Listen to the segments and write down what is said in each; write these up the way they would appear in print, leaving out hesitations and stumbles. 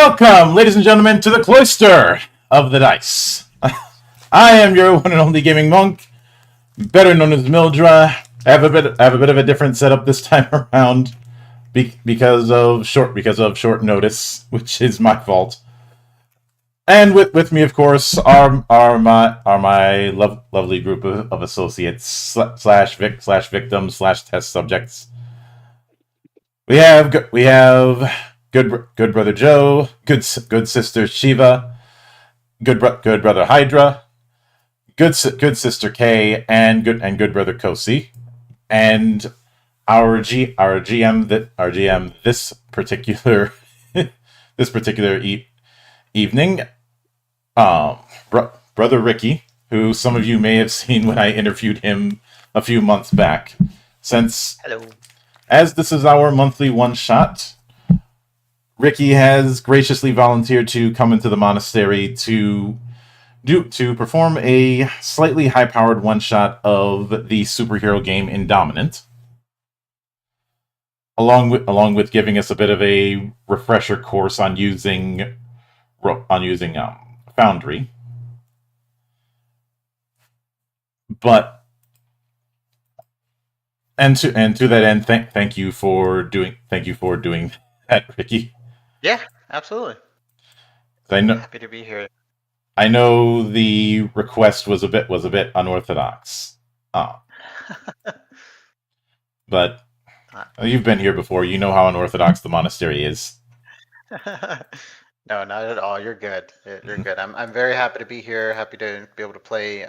Welcome, ladies and gentlemen, to the Cloister of the Dice. I am your one and only gaming monk, better known as Mildra. I have a bit of a different setup this time around because of short notice, which is my fault. And with me, of course, are my lovely group of associates slash victims slash test subjects. We have good brother Joe, good sister Shiva, good brother Hydra, good sister Kay, and good brother Kosi, and our GM this particular evening, brother Ricky, who some of you may have seen when I interviewed him a few months back. Hello. As this is our monthly one shot, Ricky has graciously volunteered to come into the monastery to perform a slightly high-powered one-shot of the superhero game Indominant, along with giving us a bit of a refresher course on using Foundry. But to that end, thank you for doing that, Ricky. Yeah, absolutely. Happy to be here. I know the request was a bit unorthodox, but you've been here before. You know how unorthodox the monastery is. No, not at all. You're good. You're good. I'm very happy to be here. Happy to be able to play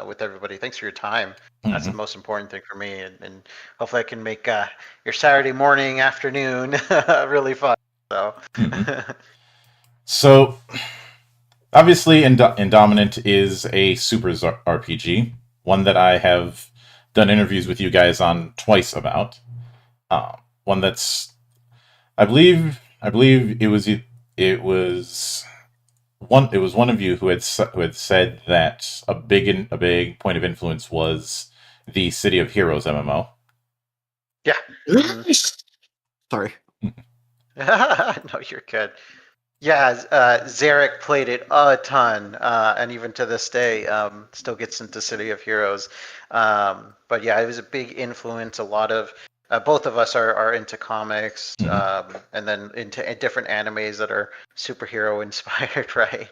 with everybody. Thanks for your time. That's the most important thing for me, and hopefully I can make your Saturday morning, afternoon really fun. So. So, obviously, Indominant is a super RPG, one that I have done interviews with you guys on twice about. One that's, I believe it was one of you who had said that a big point of influence was the City of Heroes MMO. Yeah. Sorry. No, you're good. Yeah, Zarek played it a ton, and even to this day, still gets into City of Heroes. But yeah, it was a big influence. A lot of both of us are into comics, and then into different animes that are superhero inspired, right?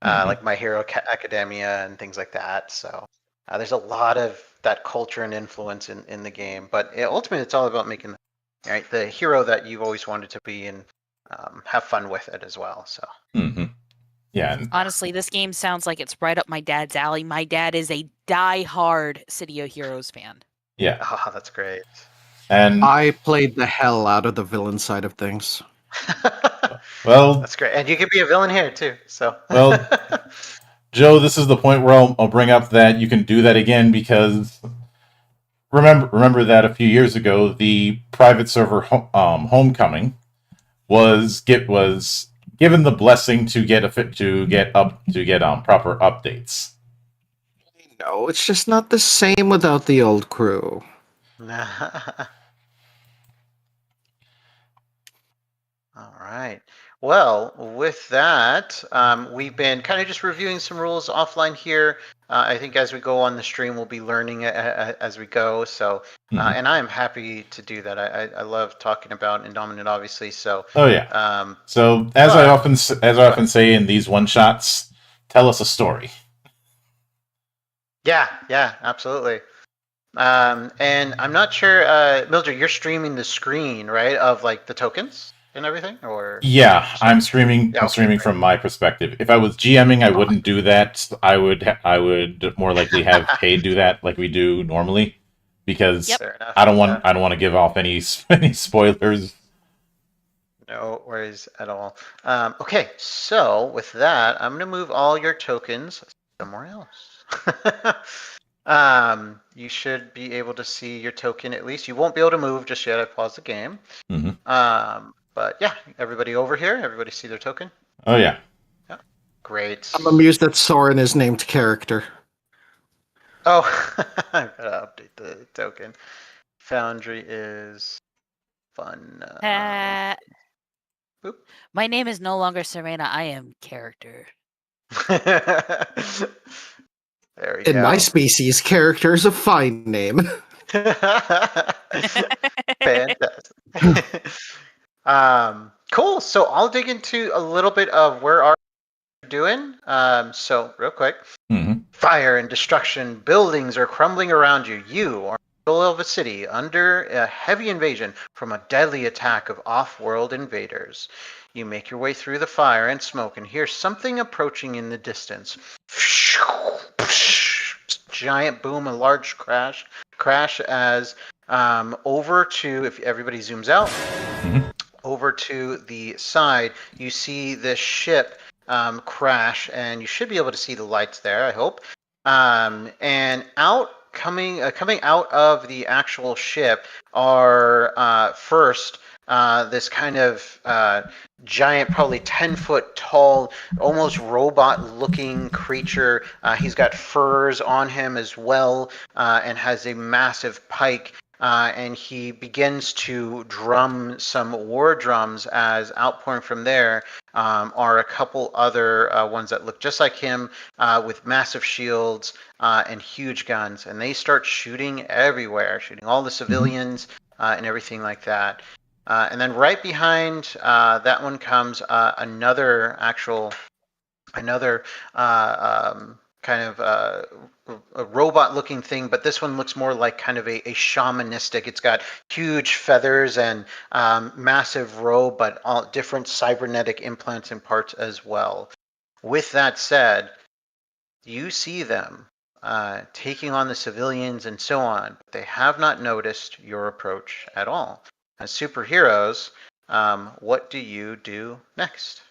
Like My Hero Academia and things like that. So there's a lot of that culture and influence in the game. But ultimately, it's all about making the hero that you've always wanted to be and have fun with it as well. So. Yeah. Honestly, this game sounds like it's right up my dad's alley. My dad is a die-hard City of Heroes fan. Yeah. Oh, that's great. And I played the hell out of the villain side of things. Well, that's great, and you could be a villain here too. So well, Joe, this is the point where I'll bring up that you can do that again, because remember that a few years ago the private server Homecoming was given the blessing to get proper updates. No, it's just not the same without the old crew. All right. Well, with that, we've been kind of just reviewing some rules offline here. I think as we go on the stream, we'll be learning as we go. So, and I am happy to do that. I love talking about Indominant, obviously. So. Oh yeah. So as I often say in these one shots, tell us a story. Yeah, absolutely. And I'm not sure, Mildred, you're streaming the screen, right, of like the tokens and everything, or? Yeah, I'm streaming. I'm streaming from my perspective. If I was GMing, I wouldn't do that. I would more likely have Kay do that, like we do normally, because I don't want to give off any spoilers. No worries at all. Okay, so with that, I'm gonna move all your tokens somewhere else. You should be able to see your token at least. You won't be able to move just yet. I paused the game. But yeah, everybody over here. Everybody see their token? Oh yeah. Yeah. Great. I'm amused that Soren is named character. Oh, I've got to update the token. Foundry is fun. My name is no longer Serena. I am character. There we In go. my species, character is a fine name. Fantastic. Cool. So I'll dig into a little bit of where are you doing. So real quick, fire and destruction, buildings are crumbling around you. You are in the middle of a city under a heavy invasion from a deadly attack of off-world invaders. You make your way through the fire and smoke and hear something approaching in the distance. Giant boom, a large crash as over to, if everybody zooms out, over to the side, you see this ship crash, and you should be able to see the lights there, I hope. And coming out of the actual ship are first this kind of giant, probably 10-foot tall, almost robot-looking creature. He's got furs on him as well, and has a massive pike. And he begins to drum some war drums, as outpouring from there are a couple other ones that look just like him, with massive shields and huge guns. And they start shooting everywhere, shooting all the civilians and everything like that. And then right behind that one comes another kind of a robot-looking thing, but this one looks more like kind of a shamanistic. It's got huge feathers and massive robe, but all different cybernetic implants and parts as well. With that said, you see them taking on the civilians and so on. They have not noticed your approach at all. As superheroes, what do you do next?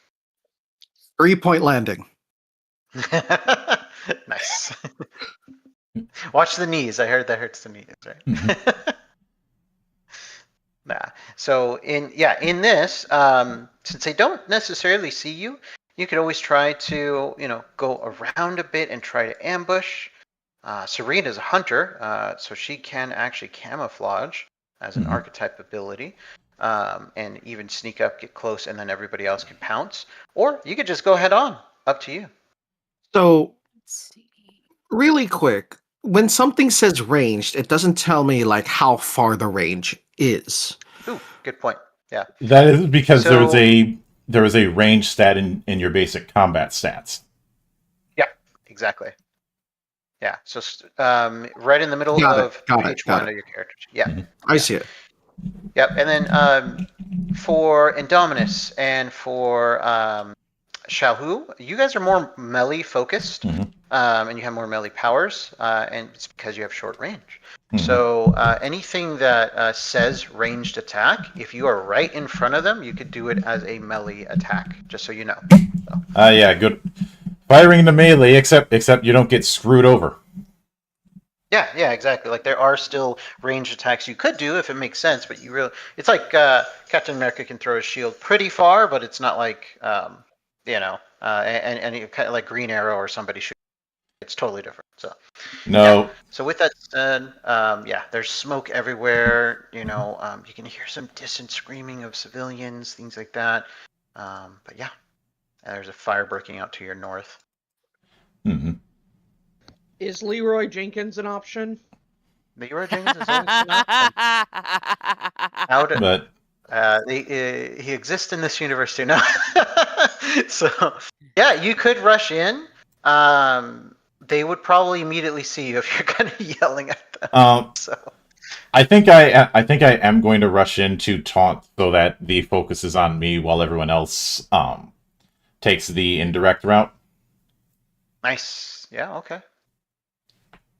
3-point landing. Nice. Watch the knees. I heard that hurts the knees, right? Nah. So in this, since they don't necessarily see you, you could always try to go around a bit and try to ambush. Serena's a hunter, so she can actually camouflage as an archetype ability, and even sneak up, get close, and then everybody else can pounce. Or you could just go head on. Up to you. So, Let's see. really quick, when something says ranged, it doesn't tell me like how far the range is. Ooh, good point. Yeah. That is because So- there was a range stat in your basic combat stats. Yeah, exactly. Yeah. So right in the middle Got it, of got it, page got one it. of your characters. Yeah. I see it. Yep. And then for Indominus and for Xiaohu, you guys are more melee focused, and you have more melee powers, and it's because you have short range. So anything that says ranged attack, if you are right in front of them, you could do it as a melee attack, just so you know. So. Yeah, good. Firing into melee, except you don't get screwed over. Yeah, exactly. Like there are still ranged attacks you could do if it makes sense, but it's like Captain America can throw his shield pretty far, but it's not like and you kind of like Green Arrow or somebody shoot. It's totally different. So No. Yeah. So with that said, there's smoke everywhere. You can hear some distant screaming of civilians, things like that. But yeah, there's a fire breaking out to your north. Is Leroy Jenkins an option? Leroy Jenkins is always an option. But He exists in this universe too now. So yeah, you could rush in. They would probably immediately see you if you're kind of yelling at them. So I think I am going to rush in to taunt so that the focus is on me while everyone else takes the indirect route. nice. Yeah. Okay.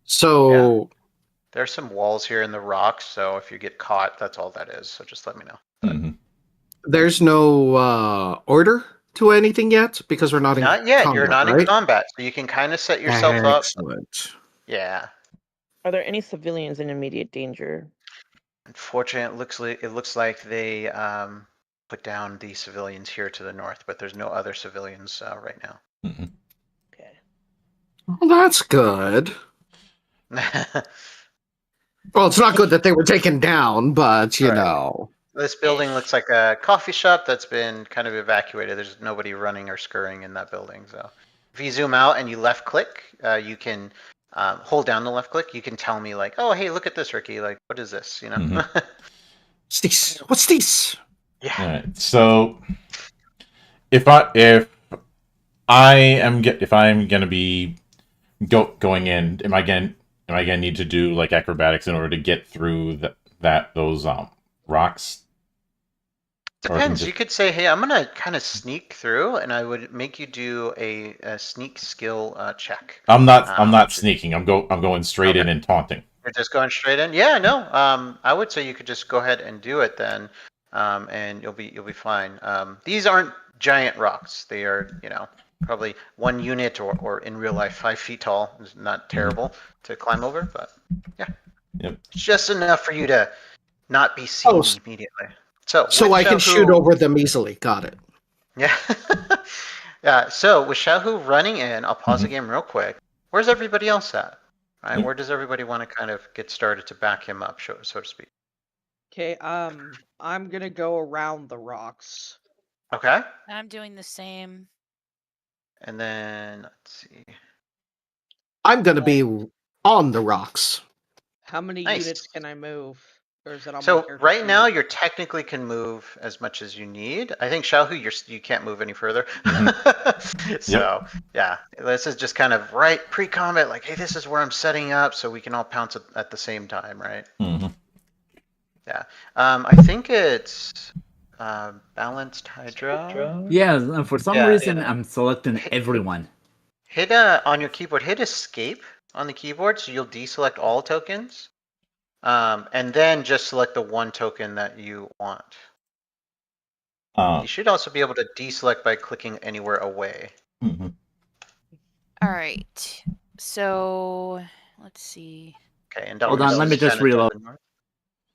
So, There's some walls here in the rocks, so if you get caught, that's all that is. So just let me know. there's no order to anything yet because we're not in Not yet. combat, You're not right? in combat, so you can kind of set yourself up. Excellent. Yeah. Are there any civilians in immediate danger? Unfortunately, it looks like they put down the civilians here to the north, but there's no other civilians right now. Okay. Well, that's good. Well, it's not good that they were taken down, but you Right. know. This building looks like a coffee shop that's been kind of evacuated. There's nobody running or scurrying in that building. So if you zoom out and you left click, you can hold down the left click. You can tell me like, oh, hey, look at this, Ricky. Like, what is this? You know? Mhm. What's this? What's this? Yeah. All right. So if I'm gonna be going in, am I gonna need to do like acrobatics in order to get through those rocks? Or I can Depends. just- You could say, hey, I'm gonna kind of sneak through, and I would make you do a sneak skill check. I'm not which is- sneaking. I'm going straight in Okay. and taunting. You're just going straight in? Yeah, no. I would say you could just go ahead and do it then, and you'll be fine. These aren't giant rocks. They are, probably 1 unit or in real life 5 feet tall. It's not terrible to climb over, but yeah. Yep. It's just enough for you to not be seen Oh, immediately. So So with I can Xiaohu- shoot over them easily. Got it. Yeah. Yeah. So with Xiaohu running in, I'll pause the Mhm. game real quick. Where's everybody else at? All right, Yep. where does everybody want to kind of get started to back him up, so to speak? Okay, I'm gonna go around the rocks. Okay. I'm doing the same. And then let's see. I'm gonna be on the rocks. How many Nice. units can I move? Or is it on my So character right sheet? now you technically can move as much as you need. I think Xiaohu, you can't move any further. So yeah, this is just kind of right pre-combat, like, hey, this is where I'm setting up, so we can all pounce at the same time, right? Mhm. Yeah. I think it's balanced Hydra. Yeah, for some Yeah. reason I'm selecting everyone. Hit on your keyboard, hit escape on the keyboard, so you'll deselect all tokens. And then just select the one token that you want. You should also be able to deselect by clicking anywhere away. Mhm. All right. So let's see. Okay, and Hold on, let me just reload.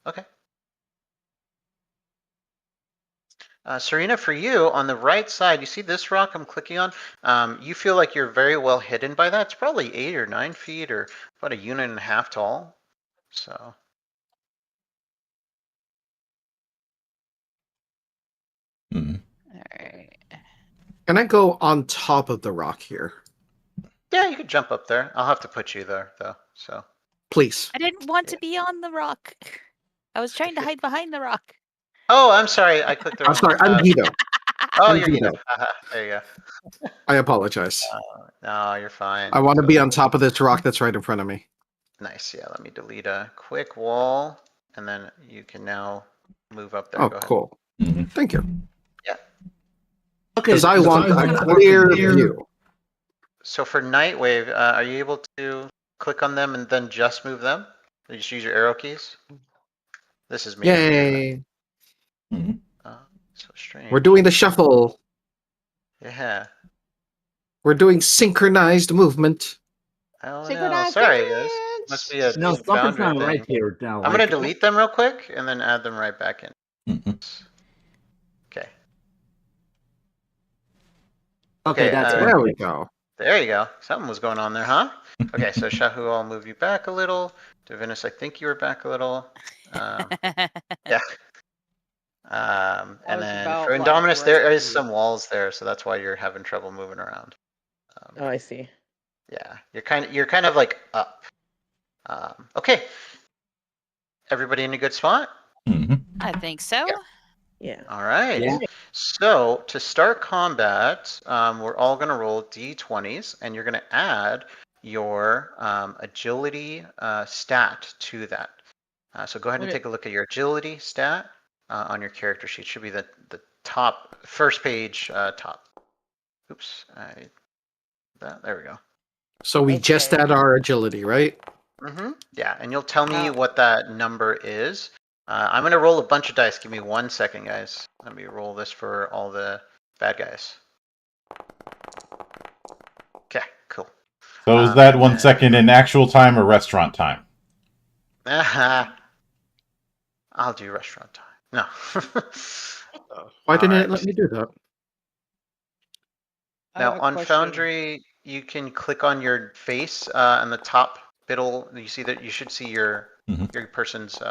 Okay. Serena, for you, on the right side, you see this rock I'm clicking on? You feel like you're very well hidden by that. It's probably 8 or 9 feet or about 1.5 units tall. So. Mhm. All right. Can I go on top of the rock here? Yeah, you could jump up there. I'll have to put you there, though. So. Please. I didn't want to be on the rock. I was trying to hide behind the rock. Oh, I'm sorry. I clicked the wrong. I'm sorry. I'm Guido. Oh, I'm you're Guido. Guido. There you go. I apologize. No, you're fine. I want to be on top of this rock that's right in front of me. Nice. Yeah, let me delete a quick wall, and then you can now move up there. Oh, Go ahead. cool. Mhm. Thank you. Okay, Because I want a clear view. So for Nightwave, are you able to click on them and then just move them? You just use your arrow keys? This is me. Yay. Mhm. So strange. We're doing the shuffle. Yeah. We're doing synchronized movement. Oh no. Synchronized Sorry, guys. dance! Must be a no, something's boundary not thing. right here. Now, I'm gonna delete them real quick and then add them right back in. Mhm. Okay. Okay, that's uh, There we go. There you go. Something was going on there, huh? Okay, so Shahu, I'll move you back a little. Divinus, I think you were back a little. Yeah. And was then about, for like, Indominus, right there is here. some walls there, so that's why you're having trouble moving around. Oh, I see. Yeah, you're kind of like up. Okay. Everybody in a good spot? Mhm. I think so. Yeah. All right. Yeah. So to start combat, we're all going to roll d20s, and you're going to add your agility stat to that. So go ahead and Okay. take a look at your agility stat on your character sheet. Should be the top first page top. Oops, there we go. So we just Okay. add our agility, right? Yeah, and you'll tell me Oh. what that number is. I'm gonna roll a bunch of dice. Give me 1 second, guys. Let me roll this for all the bad guys. Okay, cool. So is that 1 then- second in actual time or restaurant time? I'll do restaurant time. No. Why didn't it Alright. let me do that? I have Now a on question. Foundry, you can click on your face on the top middle. You see that you should see your Mhm. your person's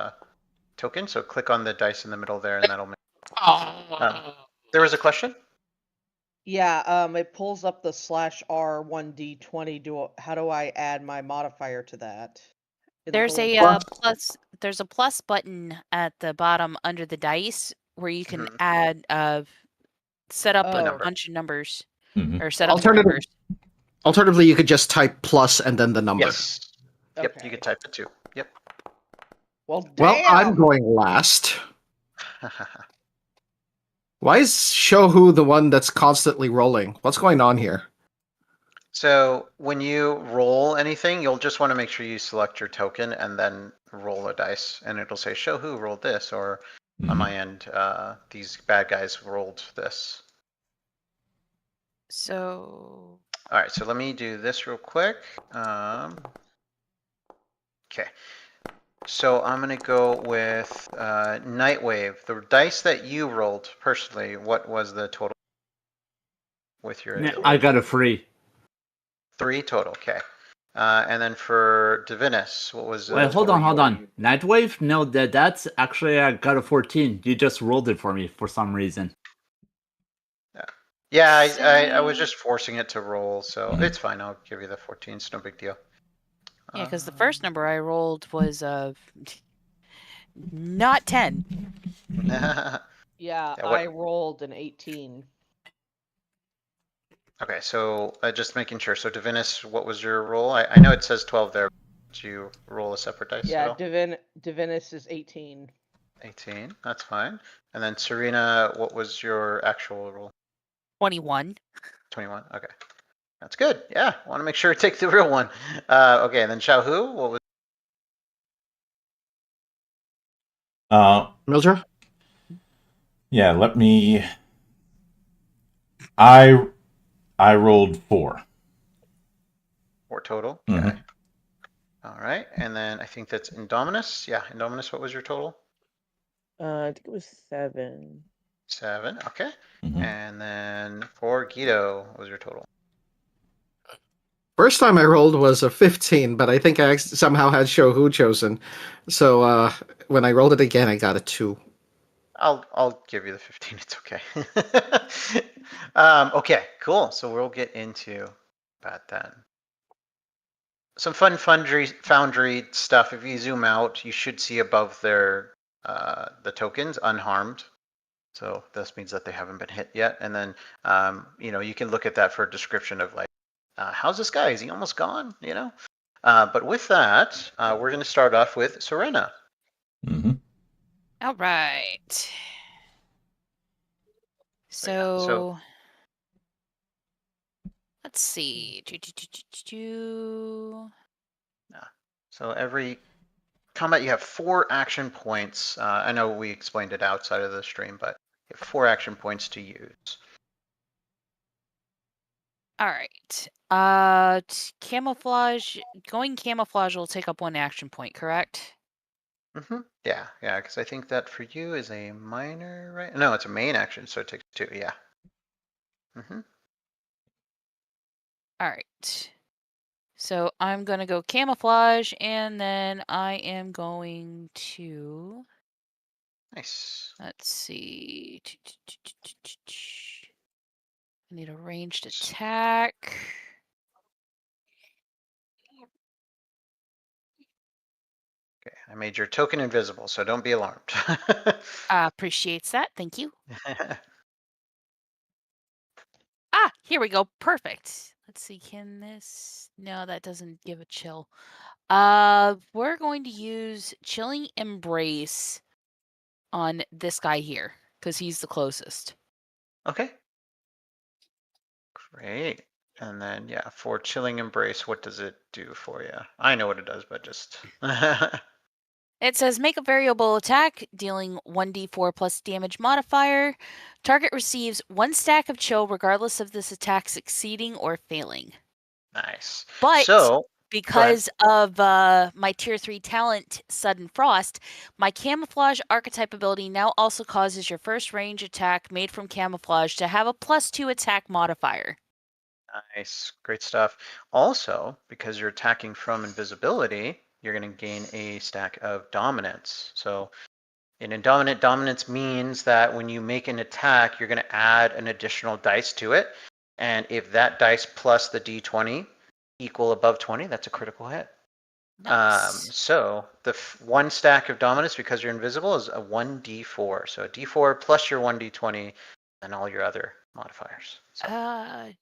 token. So click on the dice in the middle there, and that'll make. There was a question. Yeah, it pulls up the /R1D20. How do I add my modifier to that? In the There's gold- a plus. There's a plus button at the bottom under the dice where you can Mhm. add set up Oh. a Number. bunch of numbers Mhm. or set up the Alternative- numbers. Alternatively, you could just type plus and then the number. Yes. Yep. Okay. You can type it too. Yep. Well, damn. Well, I'm going last. Why is Shohu the one that's constantly rolling? What's going on here? So when you roll anything, you'll just want to make sure you select your token and then roll a dice, and it'll say show who rolled this, or on my end, these bad guys rolled this. So All right, so let me do this real quick. Okay, so I'm gonna go with Nightwave. The dice that you rolled personally, what was the total with your ability? I got a 3. 3 total, okay. And then for Divinus, what was the Wait, hold total on. Nightwave? No, that's actually I got a 14. You just rolled it for me for some reason. Yeah, I was just forcing it to roll, so it's fine. I'll give you the 14. It's no big deal. yeah, because the first number I rolled was not 10. Yeah, Yeah, what- I rolled an 18. Okay, so just making sure. So Divinus, what was your roll? I know it says 12 there. Did you roll a separate dice? Yeah, at all? Divinus is 18. 18. That's fine. And then Serena, what was your actual roll? 21. 21. Okay, that's good. Yeah, want to make sure to take the real one. Okay, and then Xiaohu, what was? Mildra? Yeah, let me. I rolled 4. 4 total. Mhm. Okay. All right, and then I think that's Indominus. Yeah, Indominus, what was your total? I think it was 7. 7. Okay. Mhm. And then for Guido, what was your total? First time I rolled was a 15, but I think I somehow had Shohu chosen. So when I rolled it again, I got a 2. I'll give you the 15. It's okay. Okay, cool. So we'll get into that then. Some fun foundry stuff. If you zoom out, you should see above their the tokens unharmed. So this means that they haven't been hit yet. And then you can look at that for a description of like, how's this guy? Is he almost gone? But with that, we're going to start off with Serena. Mm-hmm. All right. So let's see. So every combat, you have 4 action points. I know we explained it outside of the stream, but you have 4 action points to use. All right. Camouflage. Going camouflage will take up 1 action point, correct? Mm-hmm. Yeah, because I think that for you is a minor, right? No, it's a main action, so it takes 2. Yeah. Mm-hmm. All right. So I'm going to go camouflage, and then I am going to. Nice. Let's see. I need a ranged attack. Okay, I made your token invisible, so don't be alarmed. Appreciates that. Thank you. Here we go. Perfect. Let's see. Can this? No, that doesn't give a chill. We're going to use Chilling Embrace on this guy here because he's the closest. Okay. Great. And then, for Chilling Embrace, what does it do for you? I know what it does, but just... It says make a variable attack, dealing 1d4 plus damage modifier. Target receives 1 stack of chill regardless of this attack succeeding or failing. Nice. But So, because of my tier 3 talent, Sudden Frost, my camouflage archetype ability now also causes your first range attack made from camouflage to have a +2 attack modifier. nice. Great stuff. Also, because you're attacking from invisibility, you're going to gain a stack of dominance. So In Indominant, dominance means that when you make an attack, you're going to add an additional dice to it. And if that dice plus the d20 equal above 20, that's a critical hit. Nice. So the one stack of dominance, because you're invisible, is a 1d4. So a d4 plus your 1d20 and all your other modifiers. So yeah,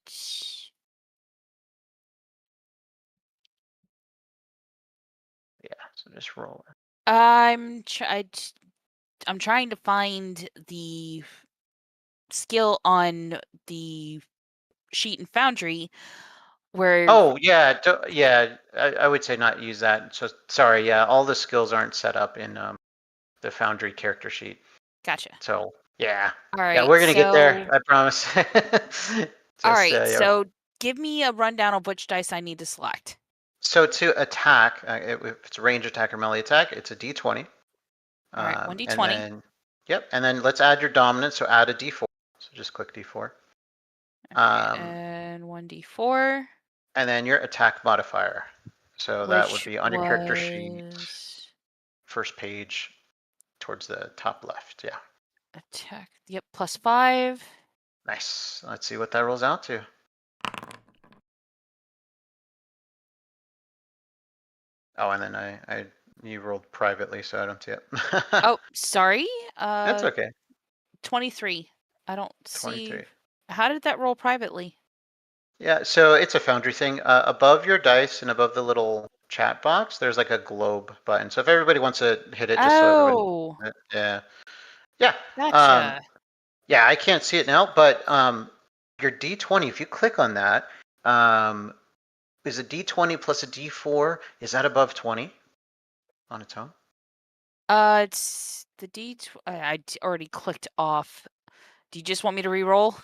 so just roll it. I'm trying to find the skill on the sheet and foundry where. Oh yeah, yeah. I would say not use that. So sorry. Yeah, all the skills aren't set up in the Foundry character sheet. Gotcha. So yeah, All right. yeah, we're gonna get there. I promise. All right. Yeah. So give me a rundown of which dice I need to select. So to attack, if it's a range attack or melee attack, it's a d20. All right, 1d20. And then, yep, and then let's add your dominance. So add a d4. So just click d4. And 1d4. And then your attack modifier. So that would be on your character sheet, first page, towards the top left. Yeah. Attack. Yep, +5. Nice. Let's see what that rolls out to. Oh, and then you rolled privately, so I don't see it. Oh, sorry. That's okay. 23. I don't see. 23. How did that roll privately? Yeah, so it's a Foundry thing. Above your dice and above the little chat box, there's like a globe button. So if everybody wants to hit it, just so everybody. Yeah. Gotcha. Yeah, I can't see it now, but your D20, if you click on that, is a D20 plus a D4, is that above 20 on its own? It's the I already clicked off. Do you just want me to re-roll?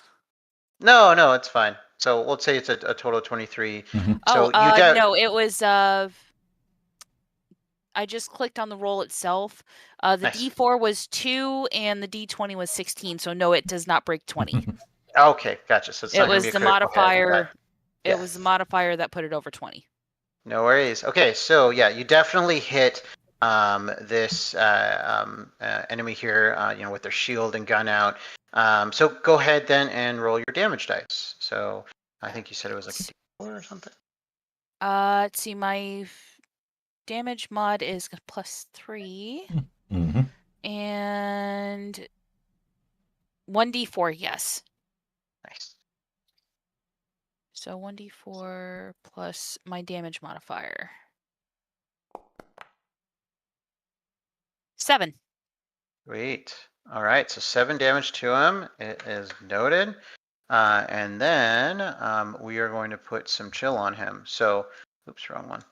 No, it's fine. So let's say it's a total of 23. So no, it was I just clicked on the roll itself. The nice. D4 was 2 and the D20 was 16. So no, it does not break 20. Okay, gotcha. So it's it not was be a the modifier. It was the modifier that put it over 20. No worries. Okay, so yeah, you definitely hit this enemy here, with their shield and gun out. So go ahead then and roll your damage dice. So I think you said it was like a D4 or something. Let's see, my damage mod is +3. And 1d4, yes. Nice. So 1d4 plus my damage modifier. 7. Sweet. All right, so 7 damage to him. It is noted. And then we are going to put some chill on him. So, oops, wrong one.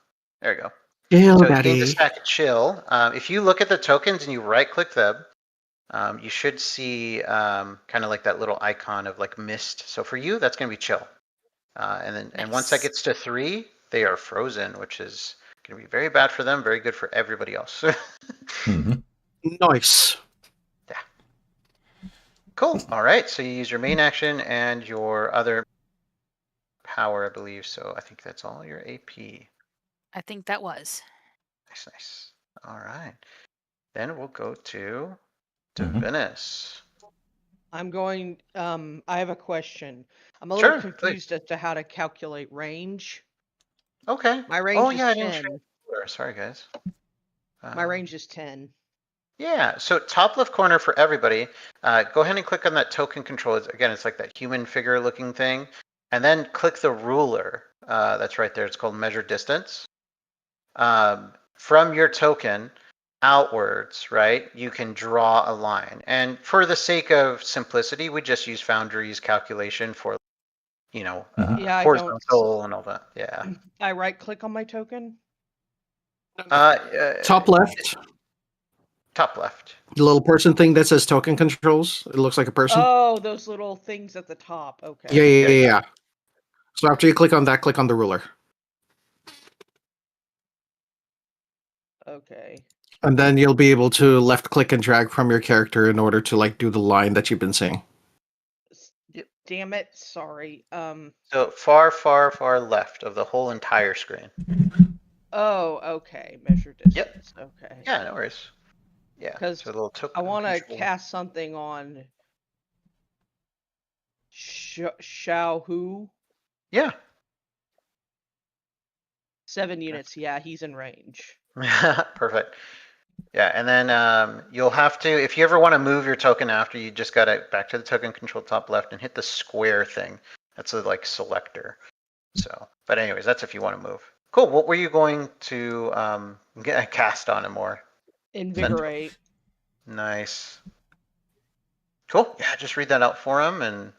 There you go. Chill, so daddy. gain the stack of chill. If you look at the tokens and you right-click them, you should see kind of like that little icon of like mist. So for you, that's going to be chill. And once that gets to 3, they are frozen, which is going to be very bad for them, very good for everybody else. Nice. Yeah. Cool. All right. So you use your main action and your other power, I believe. So I think that's all your AP. I think that was. Nice. All right. Then we'll go to Divinus. I'm going. I have a question. I'm a little confused as to how to calculate range. Okay. My range is 10. I didn't Sorry, guys. My range is 10. Yeah. So top left corner for everybody. Go ahead and click on that token control. It's like that human figure looking thing, and then click the ruler. That's right there. It's called measure distance. From your token outwards, right, you can draw a line. And for the sake of simplicity, we just use Foundry's calculation for, horizontal and all that. Yeah. I right click on my token? Top left. Top left. The little person thing that says token controls. It looks like a person. Oh, those little things at the top. Okay. Yeah. So after you click on that, click on the ruler. Okay. And then you'll be able to left click and drag from your character in order to do the line that you've been seeing. Damn it, sorry. So far left of the whole entire screen. Oh, okay. Measure distance. Yep. Okay. Yeah, no worries. Yeah. Because So a little token I want to control. cast something on Xiao Hu. Yeah. 7 units. Yeah, he's in range. Perfect. Yeah, and then you'll have to, if you ever want to move your token after, you just got to back to the token control top left and hit the square thing. That's a like selector. So, but anyways, that's if you want to move. Cool. What were you going to cast on him more? Invigorate. Nice. Cool. Yeah, just read that out for him and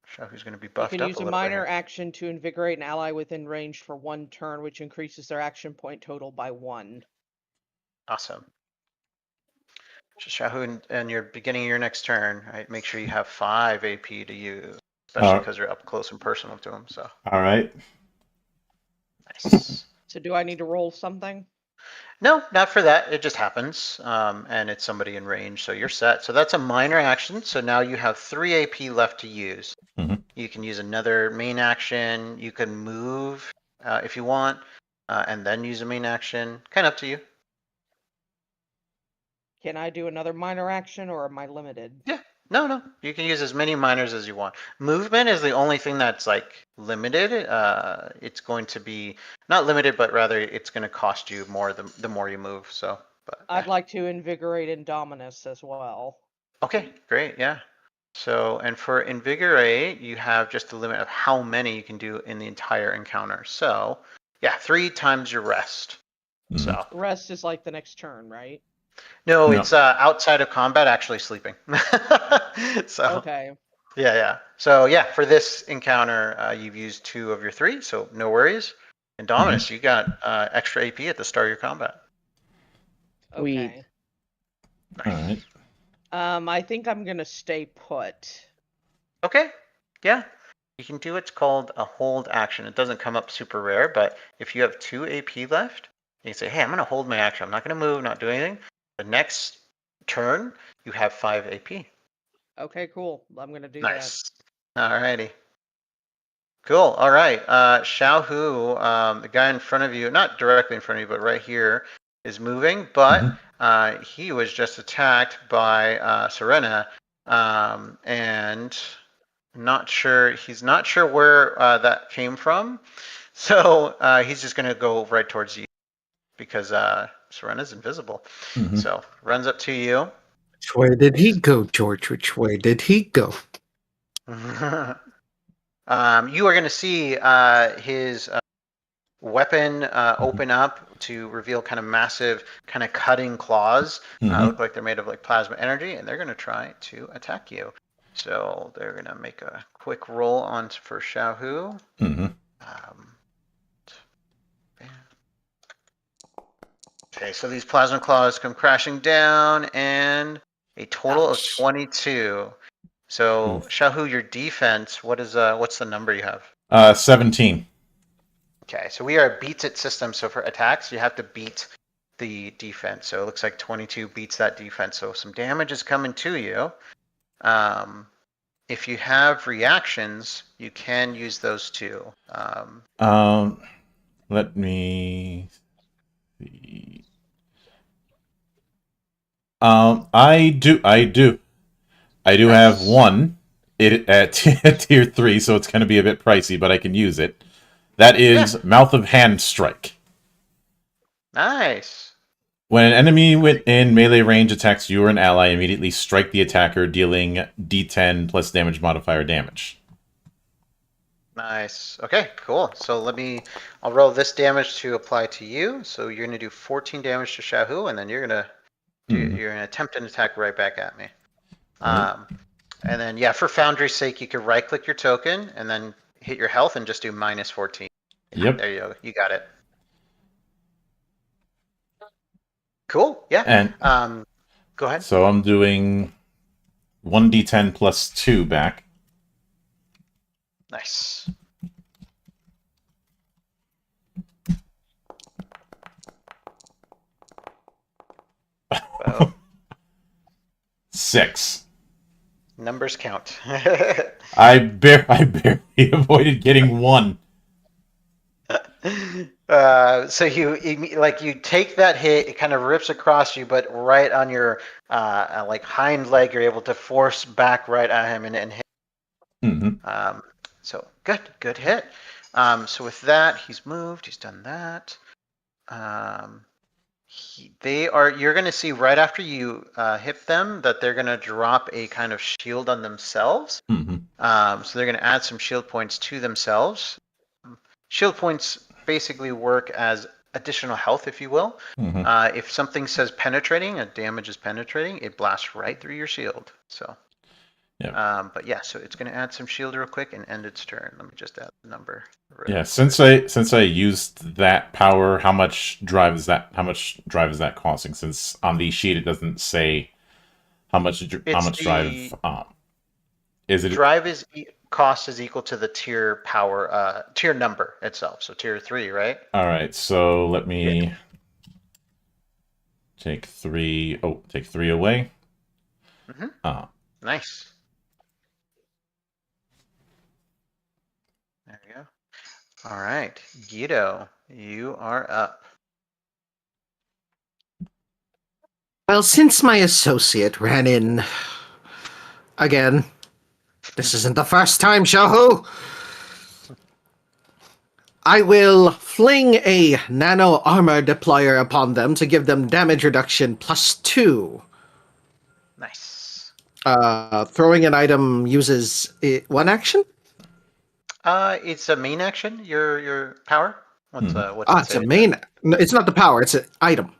show who's going to be You buffed can up use a a little bit minor here. action to invigorate an ally within range for 1 turn, which increases their action point total by 1. Awesome. Just Shahu, and your beginning of your next turn, right? Make sure you have 5 AP to use, especially because you're up close and personal to him. So All right. nice. So do I need to roll something? No, not for that. It just happens, and it's somebody in range, so you're set. So that's a minor action. So now you have 3 AP left to use. Mhm. You can use another main action. You can move if you want, and then use a main action. Kind of up to you. Can I do another minor action, or am I limited? Yeah. No. You can use as many minors as you want. Movement is the only thing that's like limited. It's going to be not limited, but rather it's going to cost you more the more you move. So, but yeah. I'd like to invigorate Indominus as well. Okay, great. Yeah. So, and for invigorate, you have just a limit of how many you can do in the entire encounter. So, yeah, 3 times your rest. Mhm. So, Rest is like the next turn, right? no, No. it's outside of combat, actually sleeping. So, Okay. yeah. So, yeah, for this encounter, you've used 2 of your 3, so no worries. And Dominus, you got extra AP at the start of your combat. Sweet. Okay. All right. I think I'm gonna stay put. Okay, yeah. You can do what's called a hold action. It doesn't come up super rare, but if you have 2 AP left, you can say, hey, I'm going to hold my action. I'm not going to move, not do anything. The next turn, you have 5 AP. Okay, cool. I'm gonna do Nice. Alrighty. Cool. All right. Xiao Hu, the guy in front of you, not directly in front of you, but right here, is moving, but he was just attacked by Serena, and he's not sure where that came from. So he's just going to go right towards you because Serena's invisible. Mhm. So runs up to you. Which way did he go, George? Which way did he go? You are going to see his weapon open up to reveal kind of massive, kind of cutting claws. Look like they're made of like plasma energy, and they're going to try to attack you. So they're going to make a quick roll on for Xiaohu. Okay, so these plasma claws come crashing down, and a total of 22. So Xiaohu, your defense, what's the number you have? 17. Okay, so we are a beats it system. So for attacks, you have to beat the defense. So it looks like 22 beats that defense. So some damage is coming to you. If you have reactions, you can use those too. Let me see. I do Nice. have one at tier 3, so it's going to be a bit pricey, but I can use it. That is Mouth of Hand Strike. Nice. When an enemy in melee range attacks you or an ally, immediately strike the attacker, dealing D10 plus damage modifier damage. Nice. Okay, cool. So I'll roll this damage to apply to you. So you're gonna do 14 damage to Shahu, and then you're gonna attempt an attack right back at me. And then for Foundry's sake, you could right click your token and then hit your health and just do minus 14. Yep. There you go. You got it. Cool. Yeah. And go ahead. So I'm doing 1d10 plus 2 back. Nice. Well, 6. numbers count. I barely avoided getting 1. So you take that hit, it kind of rips across you, but right on your like hind leg, you're able to force back right at him and hit. Mm-hmm. So good hit. So with that, he's moved. He's done that. You're going to see right after you hit them that they're going to drop a kind of shield on themselves. Mm-hmm. So they're going to add some shield points to themselves. Shield points basically work as additional health, if you will. Mm-hmm. If something says penetrating, a damage is penetrating, it blasts right through your shield. So, Yeah. but yeah, so it's going to add some shield real quick and end its turn. Let me just add the number. Yeah, since I used that power, how much drive is that? How much drive is that causing? Since on the sheet it doesn't say how much drive. Is it drive is cost is equal to the tier power tier number itself. So tier 3, right? All right. So let me take 3. Oh, take 3 away. Nice. There you go. All right, Guido, you are up. Well, since my associate ran in again, this isn't the first time, Shohu. I will fling a nano armor deployer upon them to give them damage reduction +2. Nice. Throwing an item uses one action? It's a main action. Your power. What's It's a main. No, it's not the power. It's an item.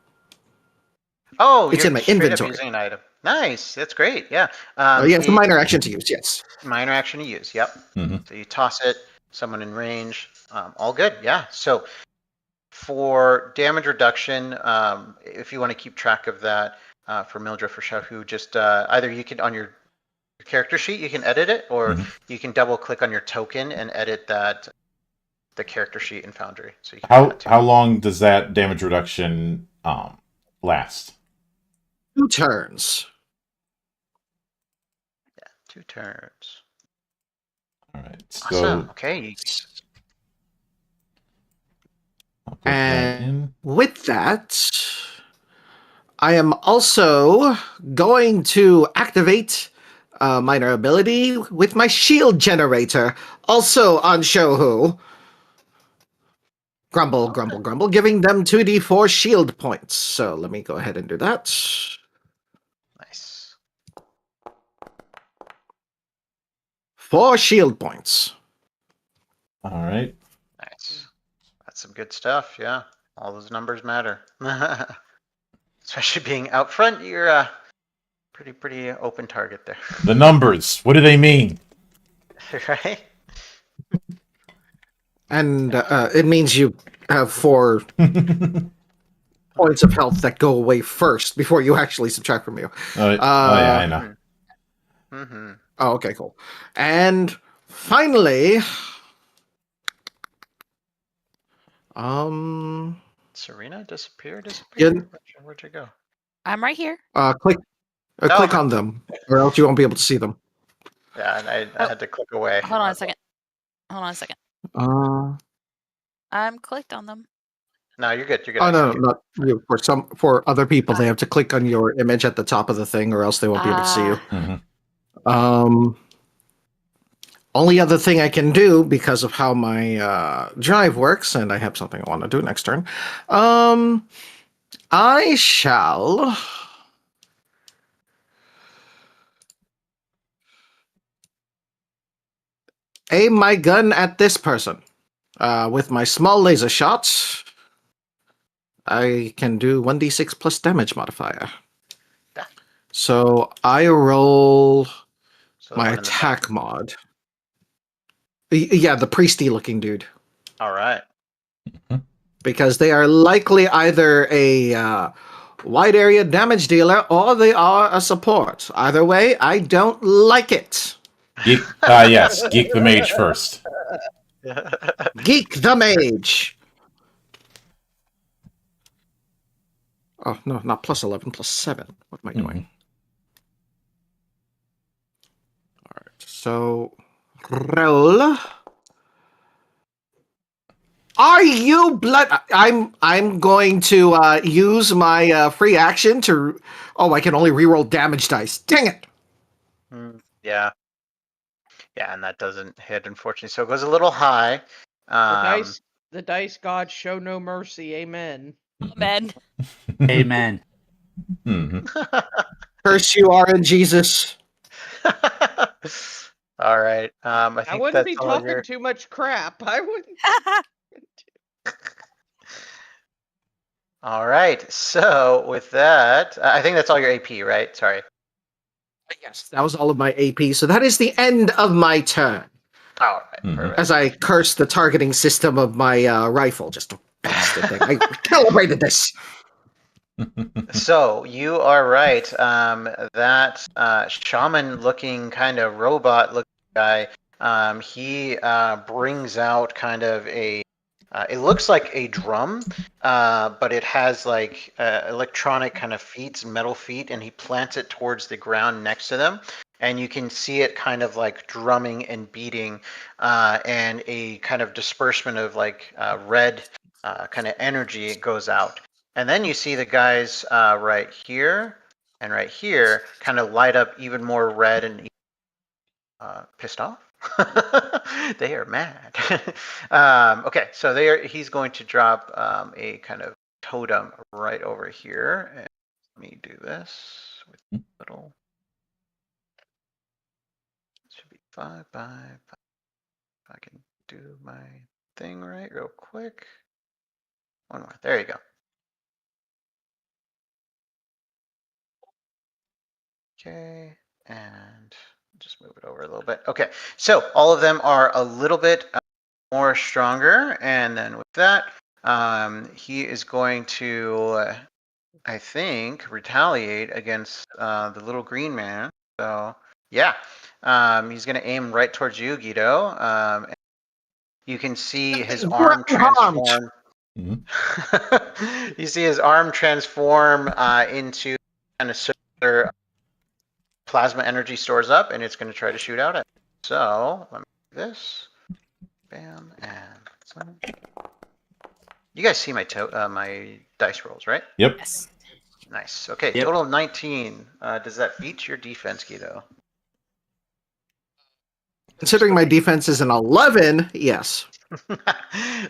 Oh, it's you're in my straight inventory. Up using an item. Nice. That's great. Yeah. Yeah, it's a minor action to use. Yes. Minor action to use. Yep. Mm-hmm. So you toss it. Someone in range. All good. Yeah. So for damage reduction, if you want to keep track of that for Mildred, for Shahu, just either you can on your character sheet you can edit it, or you can double click on your token and edit the character sheet in Foundry. So you can how long does that damage reduction last? 2 turns. Yeah, 2 turns. All right. So awesome. Okay. And with that, I am also going to activate minor ability with my shield generator, also on Shohu. Grumble, grumble, grumble, giving them 2d4 shield points. So let me go ahead and do that. Nice. 4 shield points. All right. Nice. That's some good stuff. Yeah. All those numbers matter. Especially being out front, you're a pretty open target there. The numbers. What do they mean? Right? And it means you have 4 points of health that go away first before you actually subtract from you. Yeah, I know. Mm-hmm. Oh, okay, cool. And finally, Serena disappeared. Where'd you go? I'm right here. Click on them, or else you won't be able to see them. Yeah, and I had to click away. Hold on a second. I'm clicked on them. No, you're good. You're good. Oh no, not you. For other people, they have to click on your image at the top of the thing, or else they won't be able to see you. Mm-hmm. Only other thing I can do, because of how my drive works, and I have something I want to do next turn. I shall aim my gun at this person with my small laser shots. I can do 1d6 plus damage modifier. Yeah. So I roll my attack mod. Yeah, the priesty looking dude. All right. Because they are likely either a wide area damage dealer or they are a support. Either way, I don't like it. Yes, Geek the Mage first. Geek the Mage. Oh, no, not plus 11, plus 7. What am I doing? All right, so roll. Are you blood? I'm going to use my free action to. Oh, I can only reroll damage dice. Dang it! Yeah. Yeah, and that doesn't hit, unfortunately. So it goes a little high. The dice gods show no mercy. Amen. Amen. Amen. Curse you, RNGesus. All right. I I think wouldn't that's be all talking your... too much crap. I wouldn't. All right. So with that, I think that's all your AP, right? Sorry. Yes, that was all of my AP. So that is the end of my turn. All right. Perfect. As I curse the targeting system of my rifle, just to bastard thing. I calibrated this. So you are right. That shaman-looking kind of robot-looking guy, he brings out kind of a. It looks like a drum, but it has like electronic kind of feet, metal feet, and he plants it towards the ground next to them. And you can see it kind of like drumming and beating, and a kind of disbursement of like red kind of energy goes out. And then you see the guys right here and right here kind of light up even more red and pissed off. They are mad. Okay, so he's going to drop a kind of totem right over here. And let me do this with a little. Should be 5 by 5. If I can do my thing right real quick. One more. There you go. Okay, and just move it over a little bit. Okay, so all of them are a little bit more stronger, and then with that, he is going to, I think, retaliate against the little green man. So yeah, he's going to aim right towards you, Guido. And you can see his arm transform. You see his arm transform into kind of circular plasma energy stores up, and it's going to try to shoot out at me. So let me do this. Bam, and so. You guys see my my dice rolls, right? Yep. Yes. Nice. Okay, Yep. total of 19. Does that beat your defense, Guido? Considering my defense is an 11, yes.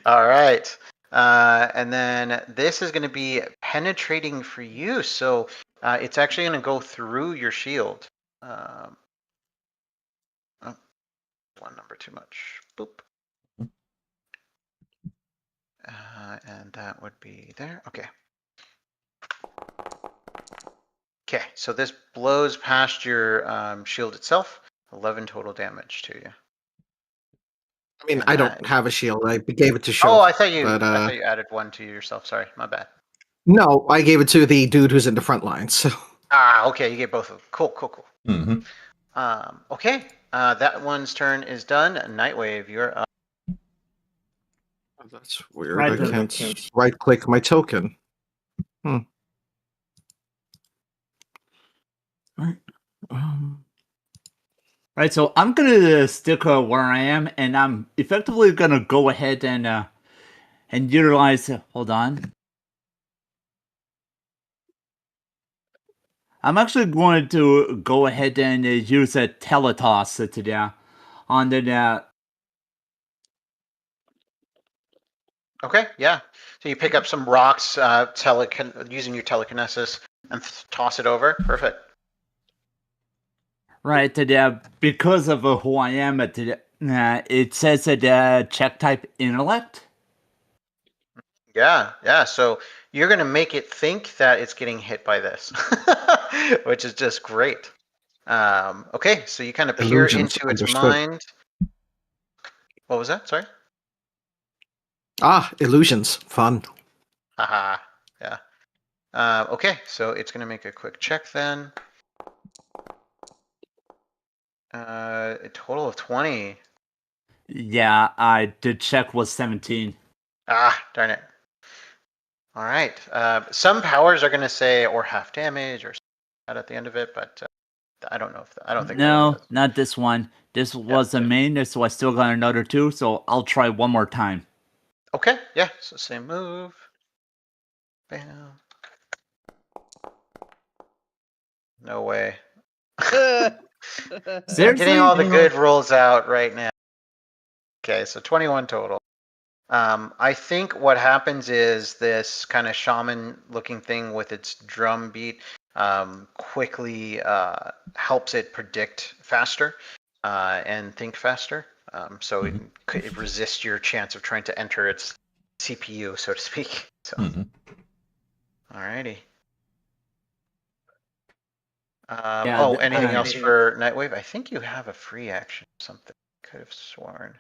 All right. And then this is going to be penetrating for you. So it's actually going to go through your shield. Oh, one number too much. Boop. And that would be there. Okay. Okay, so this blows past your shield itself. 11 total damage to you. I mean, And I that- don't have a shield. I gave it to Show. Oh, I thought you. But, I thought you added one to yourself. Sorry, my bad. no, I gave it to the dude who's in the front lines. So. Ah, okay, you get both of them. Cool, cool, cool. Mm-hmm. Okay, that one's turn is done. Nightwave, you're up. That's weird. Right, I can't right-click my token. All right. Right, so I'm gonna stick where I am, and I'm effectively gonna go ahead and utilize. Hold on. I'm actually going to go ahead and use a teletoss today on the. Okay, yeah. So you pick up some rocks, using your telekinesis, and toss it over. Perfect. Right, because of who I am, it says that check type intellect. Yeah, yeah. So you're gonna make it think that it's getting hit by this, which is just great. Okay, so you kind of peer Illusions, into its understood. mind. What was that? Sorry. Illusions. Fun. Haha. Yeah. Okay, so it's gonna make a quick check then. A total of 20. Yeah, the check was 17. Ah, darn it. All right. Some powers are gonna say or half damage or something at the end of it, but I don't know if I don't think. No, not this one. This was a main, so I still got another 2, so I'll try one more time. Okay, yeah, so same move. Bam. No way. I'm getting all the good rolls out right now. Okay, so 21 total. I think what happens is this kind of shaman-looking thing with its drum beat quickly helps it predict faster and think faster. So it resists your chance of trying to enter its CPU, so to speak. So, alrighty. Anything else for Nightwave? I think you have a free action or something. Could have sworn.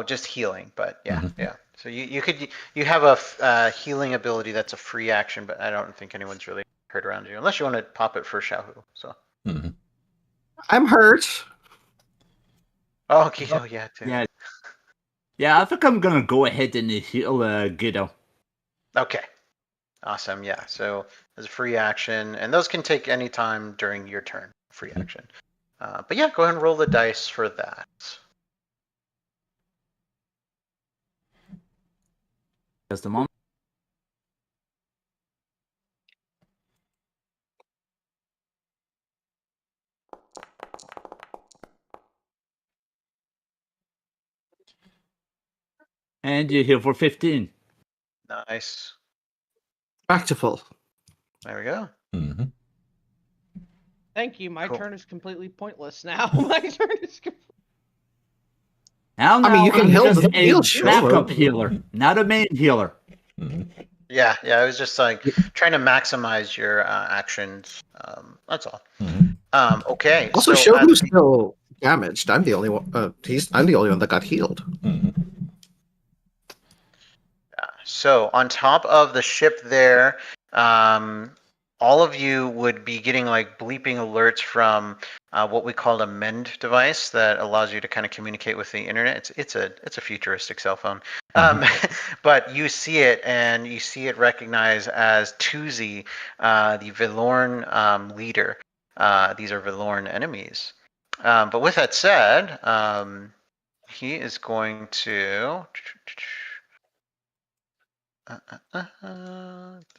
Just healing, but yeah. So you have a healing ability that's a free action, but I don't think anyone's really hurt around you, unless you want to pop it for Xiaohu. So. I'm hurt. Oh, Guido, yeah, too. Yeah, I think I'm gonna go ahead and heal Guido. Okay. Awesome, yeah. So there's a free action, and those can take any time during your turn, free action. But yeah, go ahead and roll the dice for that. Just a moment. And you heal for 15. Nice. Back to full. There we go. Thank you. My turn is completely pointless now. My turn is. Now, I mean, you can just heal, a backup healer, not a main healer. Yeah, I was just like trying to maximize your actions. That's all. Okay. Also, so Shogu's still damaged. I'm the only one. I'm the only one that got healed. So on top of the ship there, all of you would be getting like bleeping alerts from what we call a mend device that allows you to kind of communicate with the internet. It's a futuristic cell phone, but you see it and you see it recognized as Tuzi, the Vilorn leader. These are Vilorn enemies. But with that said, he is going to.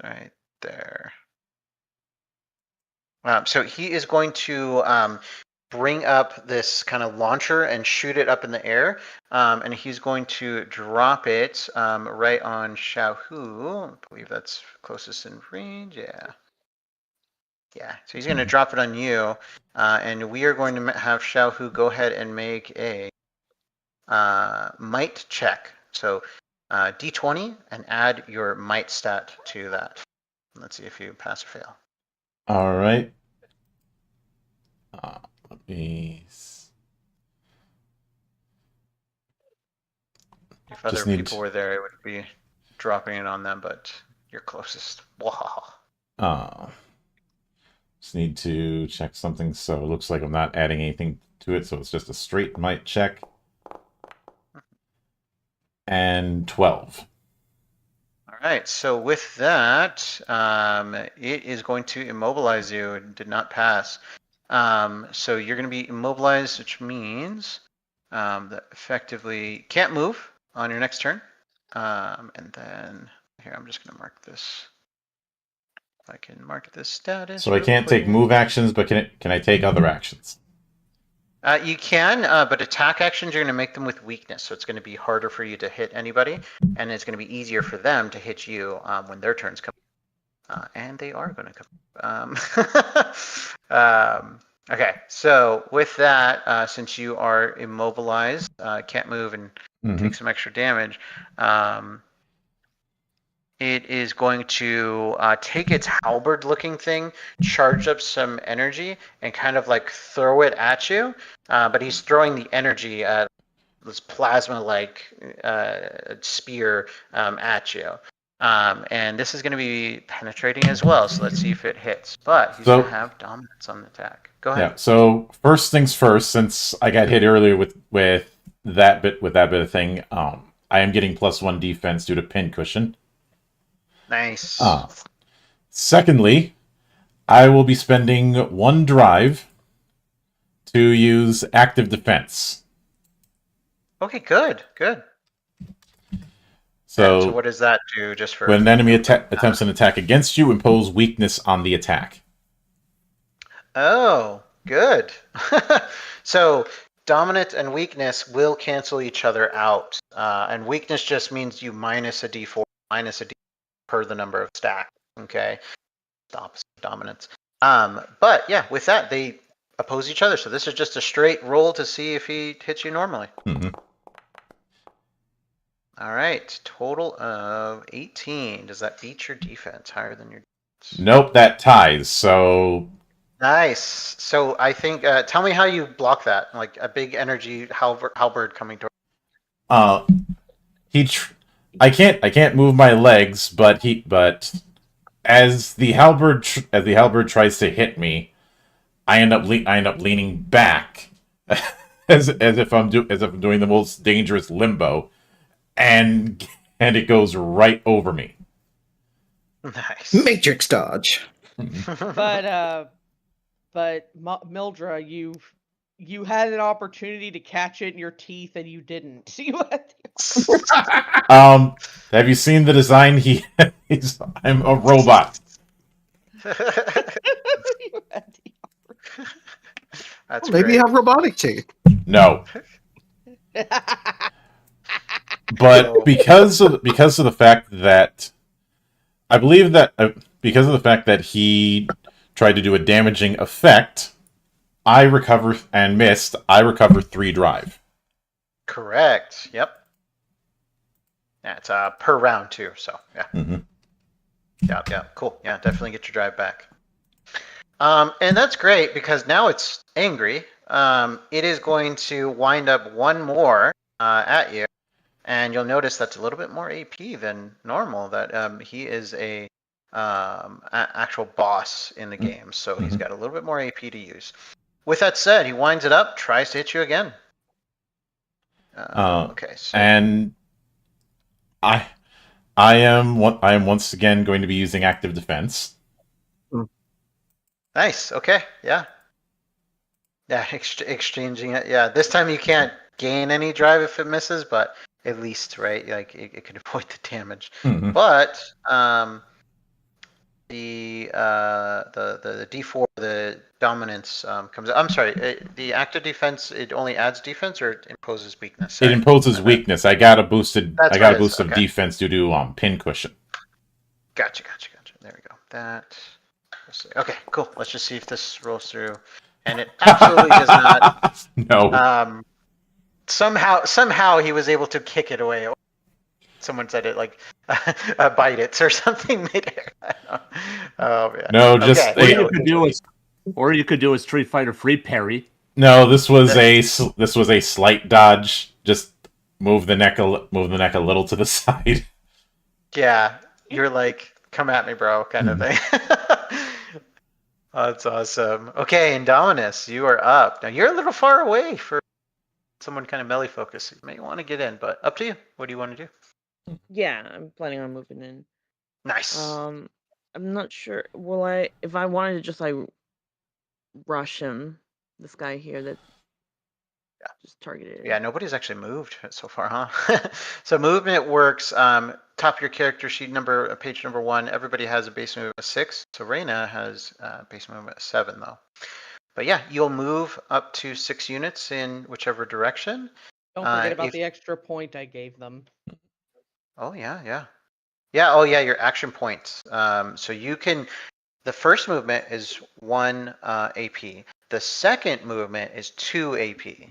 Right there. So he is going to bring up this kind of launcher and shoot it up in the air, and he's going to drop it right on Xiaohu. I believe that's closest in range. Yeah. So he's going to drop it on you, and we are going to have Xiaohu go ahead and make a might check. So D20 and add your might stat to that. Let's see if you pass or fail. All right. Let me. If other people were there, it would be dropping it on them, but you're closest. Wow. Just need to check something. So it looks like I'm not adding anything to it, so it's just a straight might check. And 12. All right, so with that, it is going to immobilize you. It did not pass. So you're going to be immobilized, which means that effectively can't move on your next turn. And then here, I'm just going to mark this. I can mark this status. So I can't take move actions, but can I take other actions? You can, but attack actions, you're going to make them with weakness. So it's going to be harder for you to hit anybody, and it's going to be easier for them to hit you when their turns come. And they are going to come. Okay, so with that, since you are immobilized, can't move and take some extra damage, it is going to take its halberd-looking thing, charge up some energy, and kind of like throw it at you. But he's throwing the energy at this plasma-like spear at you. And this is going to be penetrating as well, so let's see if it hits. But he's going to have dominance on the attack. Go ahead. Yeah. So first things first, since I got hit earlier with that bit of thing, I am getting +1 defense due to pin cushion. Nice. Secondly, I will be spending 1 drive to use active defense. Okay, good. So what does that do? Just for when an enemy attempts an attack against you, impose weakness on the attack. Oh, good. So dominant and weakness will cancel each other out, and weakness just means you minus a d4 minus a d per the number of stack. Okay, the opposite of dominance. But yeah, with that they oppose each other. So this is just a straight roll to see if he hits you normally. Mm-hmm. All right, total of 18. Does that beat your defense higher than your defense? Nope, that ties. So nice. So I think tell me how you block that, like a big energy halberd coming toward. I can't move my legs, but as the halberd tries to hit me, I end up leaning back as if I'm doing the most dangerous limbo, and it goes right over me. Nice. Matrix dodge. But Mildra, you had an opportunity to catch it in your teeth and you didn't. You had Have you seen the design? I'm a robot. That's Maybe great. you have robotic teeth. No. But because of the fact that I believe that because of the fact that he tried to do a damaging effect, I recover and missed. I recover 3 drive. Correct. Yep. Yeah, it's per round too. So yeah. Mm-hmm. Yeah. Cool. Yeah, definitely get your drive back. And that's great because now it's angry. It is going to wind up one more at you, and you'll notice that's a little bit more AP than normal. That he is a actual boss in the game, so he's got a little bit more AP to use. With that said, he winds it up, tries to hit you again. Okay, so and I am once again going to be using active defense. nice. Okay, yeah. Exchanging it. Yeah, this time you can't gain any drive if it misses, but at least, right? Like it can avoid the damage. Mm-hmm. But the D4, the dominance comes. I'm sorry. The active defense, it only adds defense or it imposes weakness. Sorry. It imposes weakness. I got a boost of okay. defense due to pin cushion. Gotcha. There we go. That. Okay, cool. Let's just see if this rolls through, and it absolutely does not. No. Somehow he was able to kick it away. Someone said it like bite it or something midair. Oh man. No, just okay. Or you could do a Street Fighter free parry. No, this was a slight dodge. Just move the neck a little to the side. Yeah, you're like, come at me, bro, kind of thing. That's awesome. Okay, Indominus, you are up. Now you're a little far away for someone kind of melee focused. You may want to get in, but up to you. What do you want to do? Yeah, I'm planning on moving in. Nice. I'm not sure. If I wanted to just like rush him, this guy here that just targeted. Yeah, nobody's actually moved so far, huh? So movement works. Top of your character sheet page number 1. Everybody has a base movement of 6. So Reyna has base movement of 7 though. But yeah, you'll move up to 6 units in whichever direction. Don't forget about the extra point I gave them. Oh yeah. Oh yeah, your action points. So you can. The first movement is 1 AP. The second movement is 2 AP.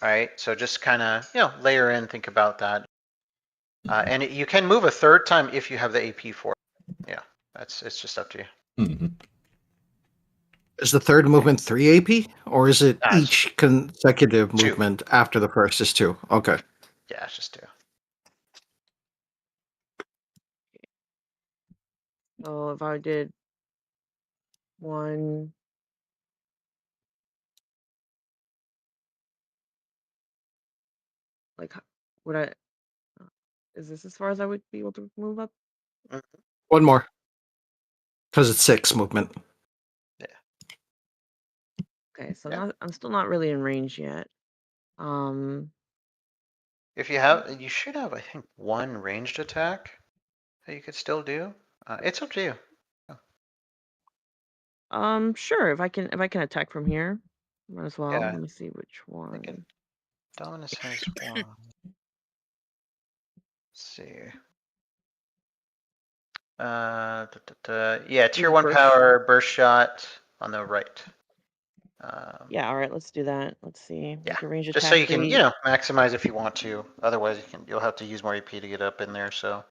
All right, so just kind of layer in, think about that, and you can move a third time if you have the AP for it. Yeah, it's just up to you. Mm-hmm. Is the third movement 3 AP, or is it each consecutive 2. movement after the first is 2? Okay. Yeah, it's just 2. So if I did 1. Like, would I? Is this as far as I would be able to move up? Mm-hmm. 1 more, because it's 6 movement. Yeah. Okay, so Yeah. I'm still not really in range yet. If you should have, I think, one ranged attack that you could still do. It's up to you. Sure. If I can attack from here, might as well. Yeah. Let me see which I think one. Dominus has one. Let's see. Yeah, tier Use 1 burst. power burst shot on the right. Yeah, all right, let's do that. Let's see. Yeah, Make a range just attack. so you can, maximize if you want to. Otherwise, you'll have to use more AP to get up in there. So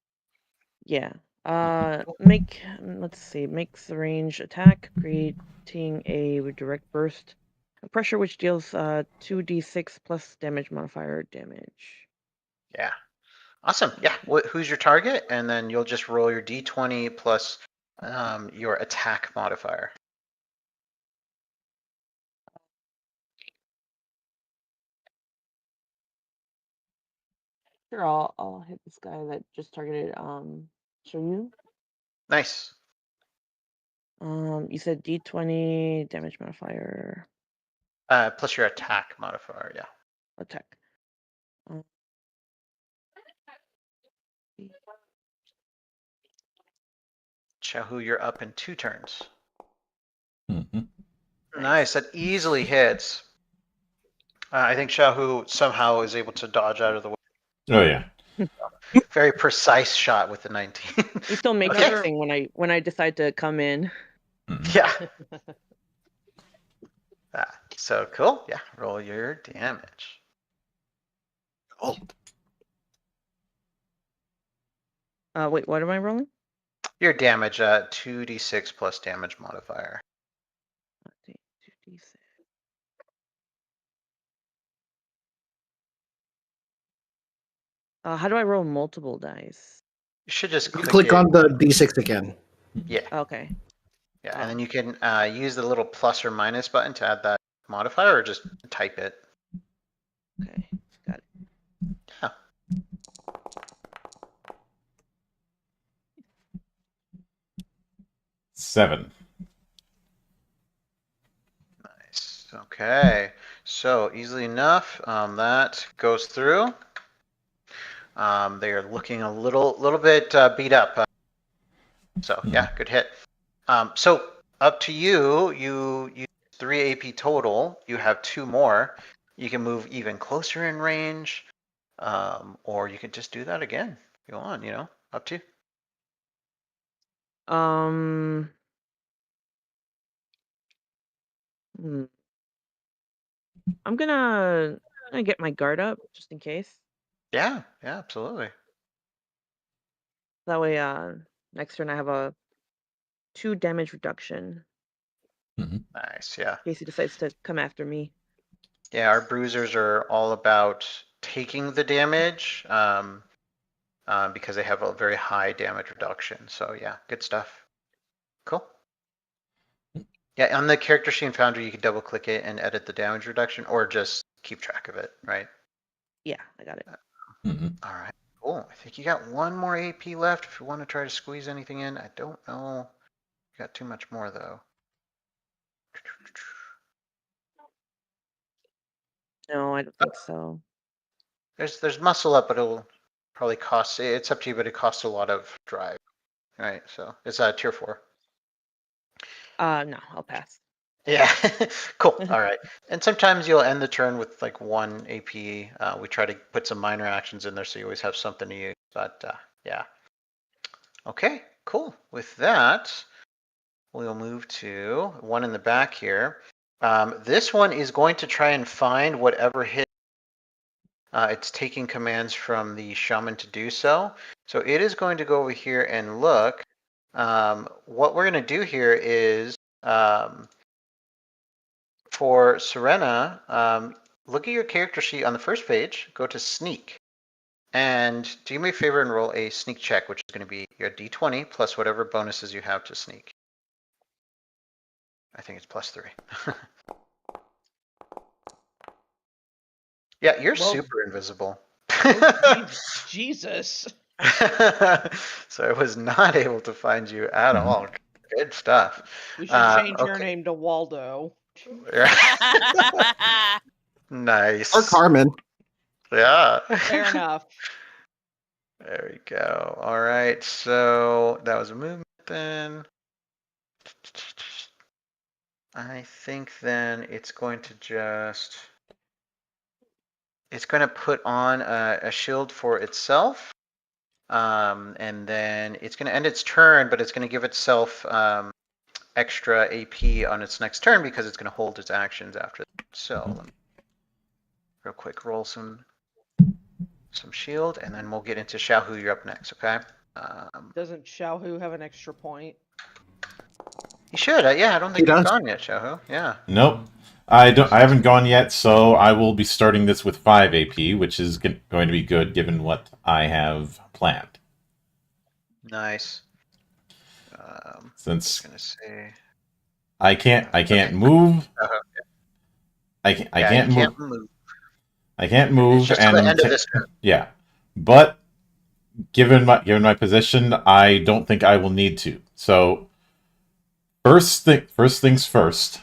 Yeah. Let's see. Makes the range attack, creating a direct burst of pressure, which deals 2d6 plus damage modifier damage. yeah, awesome. Yeah, who's your target? And then you'll just roll your d20 plus your attack modifier. Sure, I'll hit this guy that just targeted Shoyu. Nice. You said d20 damage modifier. Plus your attack modifier. Yeah. Attack. Shahu, you're up in 2 turns. Mm-hmm. Nice. That easily hits. I think Shahu somehow is able to dodge out of the way. Oh yeah. Very precise shot with the 19. He still makes Okay. it sing when I decide to come in. Mhm. Yeah. So cool. Yeah. Roll your damage. Oh, Wait, what am I rolling? Your damage, 2d6 plus damage modifier. 2d6. How do I roll multiple dice? You should just you click, click it. on the D6 again. Yeah. Okay. Yeah. And then you can use the little plus or minus button to add that modifier, or just type it. Okay. Got it. Yeah. Seven. Nice. Okay. So easily enough, that goes through. They are looking a little bit beat up. So yeah, good hit. So up to you. You 3 AP total. You have 2 more. You can move even closer in range, or you can just do that again if you want. Up to you. I'm gonna get my guard up just in case. Yeah, absolutely. That way, next turn I have a 2 damage reduction. Nice, yeah. In case he decides to come after me. Yeah, our bruisers are all about taking the damage, because they have a very high damage reduction. So yeah, good stuff. Cool. Yeah, on the character sheet in Foundry, you can double click it and edit the damage reduction, or just keep track of it, right? Yeah, I got it. All right, cool. I think you got 1 more AP left if you want to try to squeeze anything in. I don't know. You got too much more though. No, I don't think so. There's muscle up, but it'll probably cost. It's up to you, but it costs a lot of drive, right? So it's tier 4. No, I'll pass. Yeah, cool. All right. And sometimes you'll end the turn with like 1 AP. We try to put some minor actions in there so you always have something to use. But yeah. Okay, cool. With that, we'll move to one in the back here. This one is going to try and find whatever hit. It's taking commands from the shaman to do so. So it is going to go over here and look. What we're going to do here is, for Serena, look at your character sheet on the first page, go to sneak, and do me a favor and roll a sneak check, which is going to be your d20 plus whatever bonuses you have to sneak. I think it's +3. Yeah, you're super invisible. Jesus. So I was not able to find you at all. Good stuff. We should change your name to Waldo. Nice. Or Carmen. Yeah. Fair enough. There we go. All right. So that was a movement then. I think then it's going to just. It's going to put on a shield for itself. And then it's going to end its turn, but it's going to give itself extra AP on its next turn because it's going to hold its actions after. So let me real quick roll some shield, and then we'll get into Xiaohu. You're up next, okay? Doesn't Xiaohu have an extra point? You should. Yeah, I don't think He you've does. gone yet, Xiaohu. Yeah. Nope. I haven't gone yet, so I will be starting this with 5 AP, which is going to be good given what I have planned. Nice. Since just gonna say I can't move. I can't move. I can't move. It's just to the end of this turn. Yeah, but given my position, I don't think I will need to. So first things first.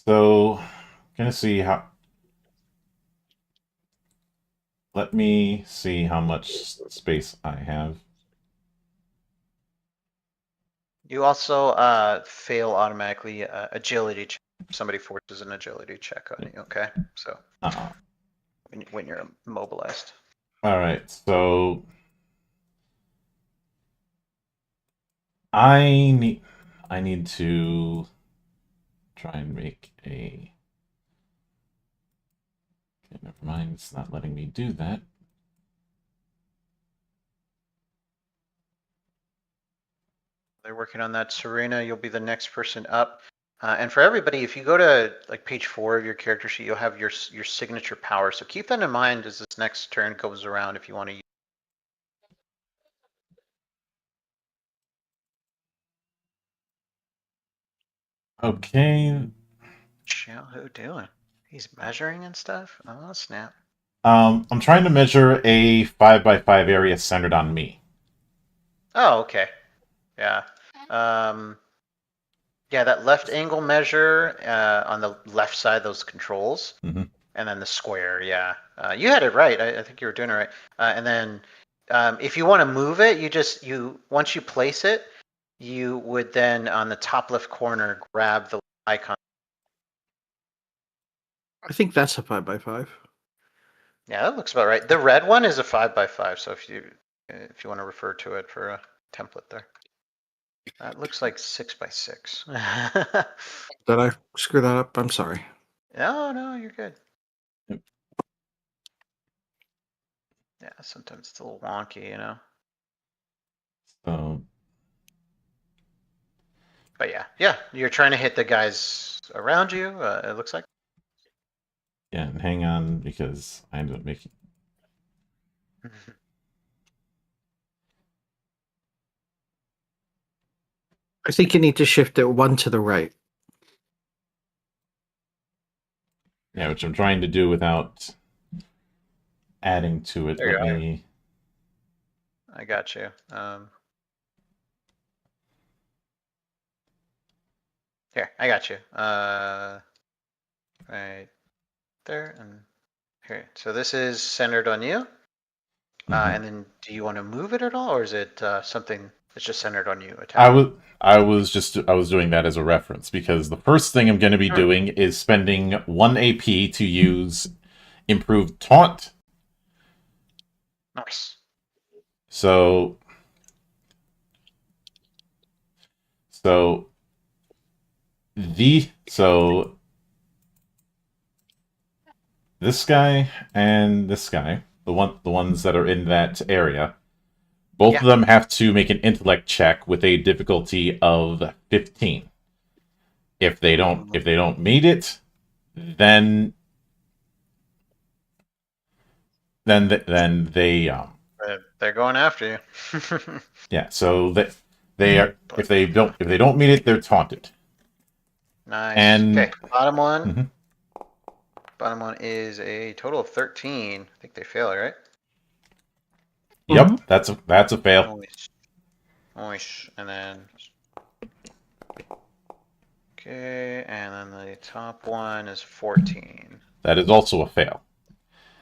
So gonna see how. Let me see how much space I have. You also fail automatically agility check. Somebody forces an agility check on you, okay? So when you're immobilized. All right, so I need to try and make a. Okay, never mind. It's not letting me do that. They're working on that. Serena, you'll be the next person up. And for everybody, if you go to like page 4 of your character sheet, you'll have your signature power. So keep that in mind as this next turn goes around if you want to use. Okay. Who doing? He's measuring and stuff? Oh, snap. I'm trying to measure a 5x5 area centered on me. Oh, okay. Yeah. Yeah, that left angle measure on the left side, those controls, and then the square. Yeah, you had it right. I think you were doing it right. And then if you want to move it, you once you place it, you would then on the top left corner grab the icon. I think that's a 5x5. Yeah, that looks about right. The red one is a 5x5. So if you want to refer to it for a template there. That looks like 6x6. Did I screw that up? I'm sorry. No, you're good. Yep. Yeah, sometimes it's a little wonky, you know. But yeah, you're trying to hit the guys around you. It looks like. Yeah, and hang on because I ended up making. I think you need to shift it 1 to the right. Yeah, which I'm trying to do without adding to it. There Let you me. I got you. Here, I got you. Right there and here. So this is centered on you. And then, do you want to move it at all, or is it something that's just centered on you? I was doing that as a reference because the first thing I'm going to be doing is spending 1 AP to use improved taunt. Nice. So this guy and this guy, the ones that are in that area, both of them have to make an intellect check with a difficulty of 15. If they don't meet it, then they They're going after you. yeah. So they are if they don't meet it, they're taunted. Nice. And okay, bottom one. Bottom one is a total of 13. I think they fail, right? Yep, that's a fail. Nice. And then Okay, and then the top one is 14. That is also a fail.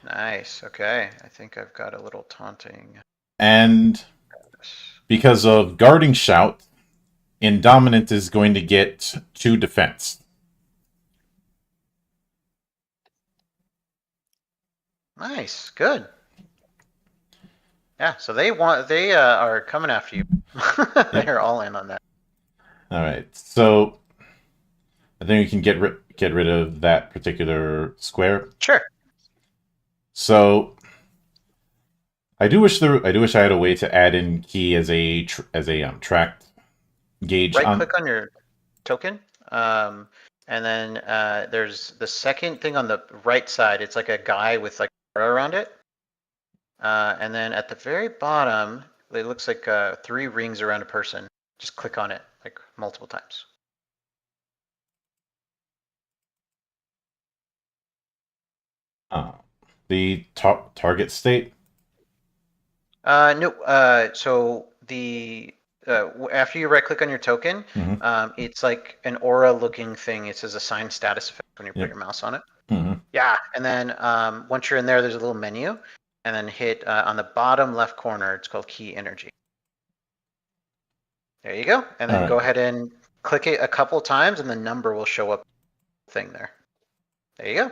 Nice. Okay, I think I've got a little taunting. And because of Guarding Shout, Indominant is going to get 2 defense. Nice. Good. Yeah. So they are coming after you. They're all in on that. All right. So I think we can get rid of that particular square. Sure. So I do wish I had a way to add in key as a tracked gauge. Right click on your token, and then there's the second thing on the right side. It's like a guy with like aura around it, and then at the very bottom, it looks like 3 rings around a person. Just click on it like multiple times. The target state. No. So the after you right click on your token, it's like an aura looking thing. It says assign status effect when you put your mouse on it. Yeah, and then once you're in there, there's a little menu, and then hit on the bottom left corner. It's called key energy. There you go, and then go ahead and click it a couple times, and the number will show up. Thing there. There you go.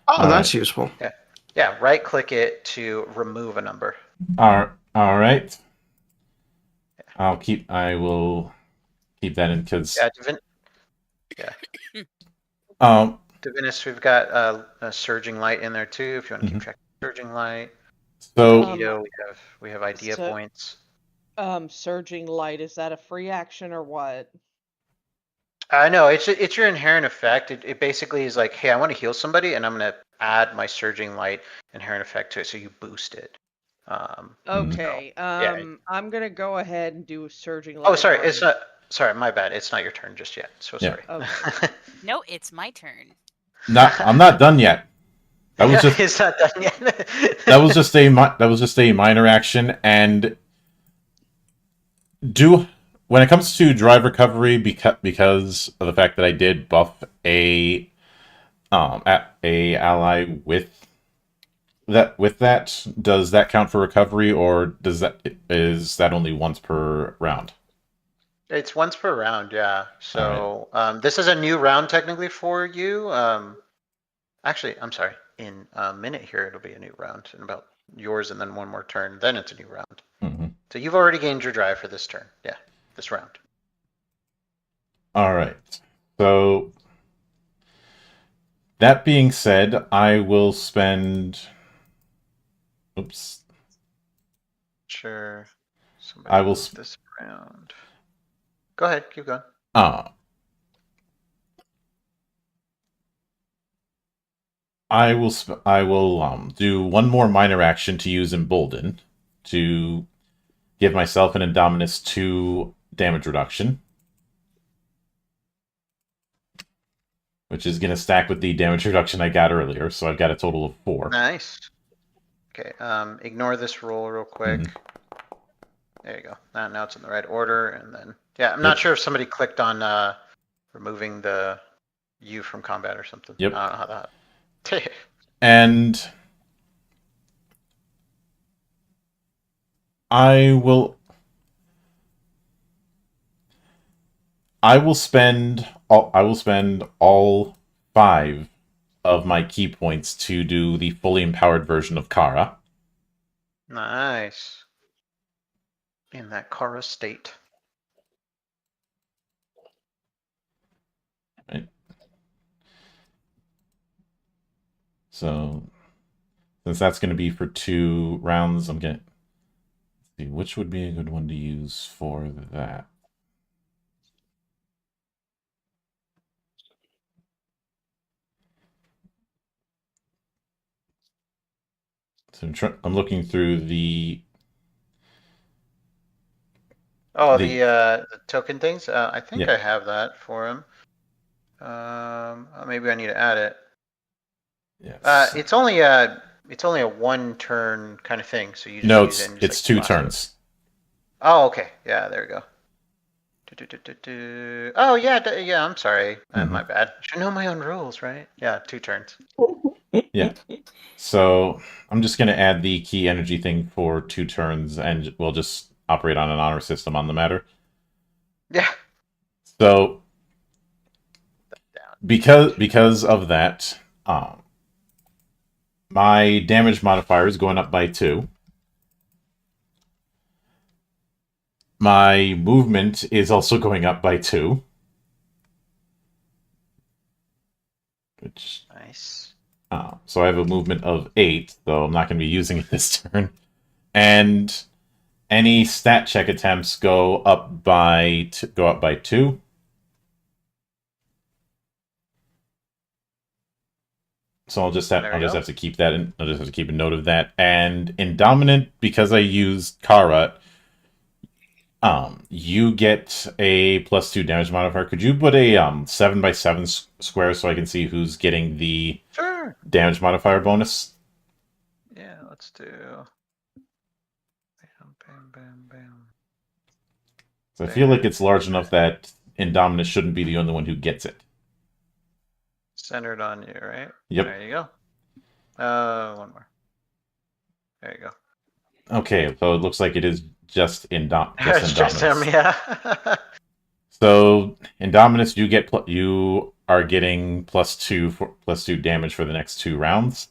Oh, that's useful. Yeah. Right click it to remove a number. All right. I will keep that in because. Divinus, we've got a surging light in there too. If you want to keep track of surging light. So we have idea points. Surging light, is that a free action or what? No, it's your inherent effect. It basically is like, hey, I want to heal somebody, and I'm going to add my surging light inherent effect to it, so you boost it. Okay. I'm gonna go ahead and do surging light. Oh, sorry, it's not. Sorry, my bad. It's not your turn just yet. So sorry. Okay. No, it's my turn. I'm not done yet. That was just. It's not done yet. that was just a minor action, and when it comes to drive recovery, because of the fact that I did buff a ally with that, does that count for recovery, or is that only once per round? It's once per round, yeah. So this is a new round technically for you. Actually, I'm sorry. In a minute here, it'll be a new round. In about yours and then one more turn, then it's a new round. So you've already gained your drive for this turn. Yeah, this round. All right. So that being said, I will spend. Oops. Sure. I will this round. Go ahead, keep going. I will do one more minor action to use Embolden to give myself an Indominus 2 damage reduction, which is going to stack with the damage reduction I got earlier, so I've got a total of 4. Nice. Okay, ignore this roll real quick. There you go. Now it's in the right order, and then I'm not sure if somebody clicked on removing the U from combat or something. Yep. I don't know how that. And I will spend all 5 of my key points to do the fully empowered version of Kara. Nice. In that Kara state. Right. So, since that's going to be for 2 rounds, I'm going to see which would be a good one to use for that. So I'm looking through the. Oh, the token things. I think I have that for him. Maybe I need to add it. Yes. It's only a 1 turn kind of thing. So you just no, use it and it's 2 turns. Oh, okay. Yeah, there we go. Oh yeah, I'm sorry. My bad. I should know my own rules, right? Yeah, 2 turns. Yeah. So I'm just gonna add the key energy thing for 2 turns, and we'll just operate on an honor system on the matter. Yeah. So because of that, my damage modifier is going up by 2. My movement is also going up by 2. Which Nice. so I have a movement of 8, though I'm not going to be using it this turn. And any stat check attempts go up by 2. So I'll just have to keep that in. I'll just have to keep a note of that. And Indominant, because I used Kara, you get a +2 damage modifier. Could you put a 7x7 square so I can see who's getting the damage modifier bonus? Yeah, let's do. Bam, bam, bam, bam. So I feel like it's large enough that Indominant shouldn't be the only one who gets it. Centered on you, right? Yep. There you go. One more. There you go. Okay, so it looks like it is just Indominus. Just him, yeah. So Indominus, you are getting +2 damage for the next 2 rounds.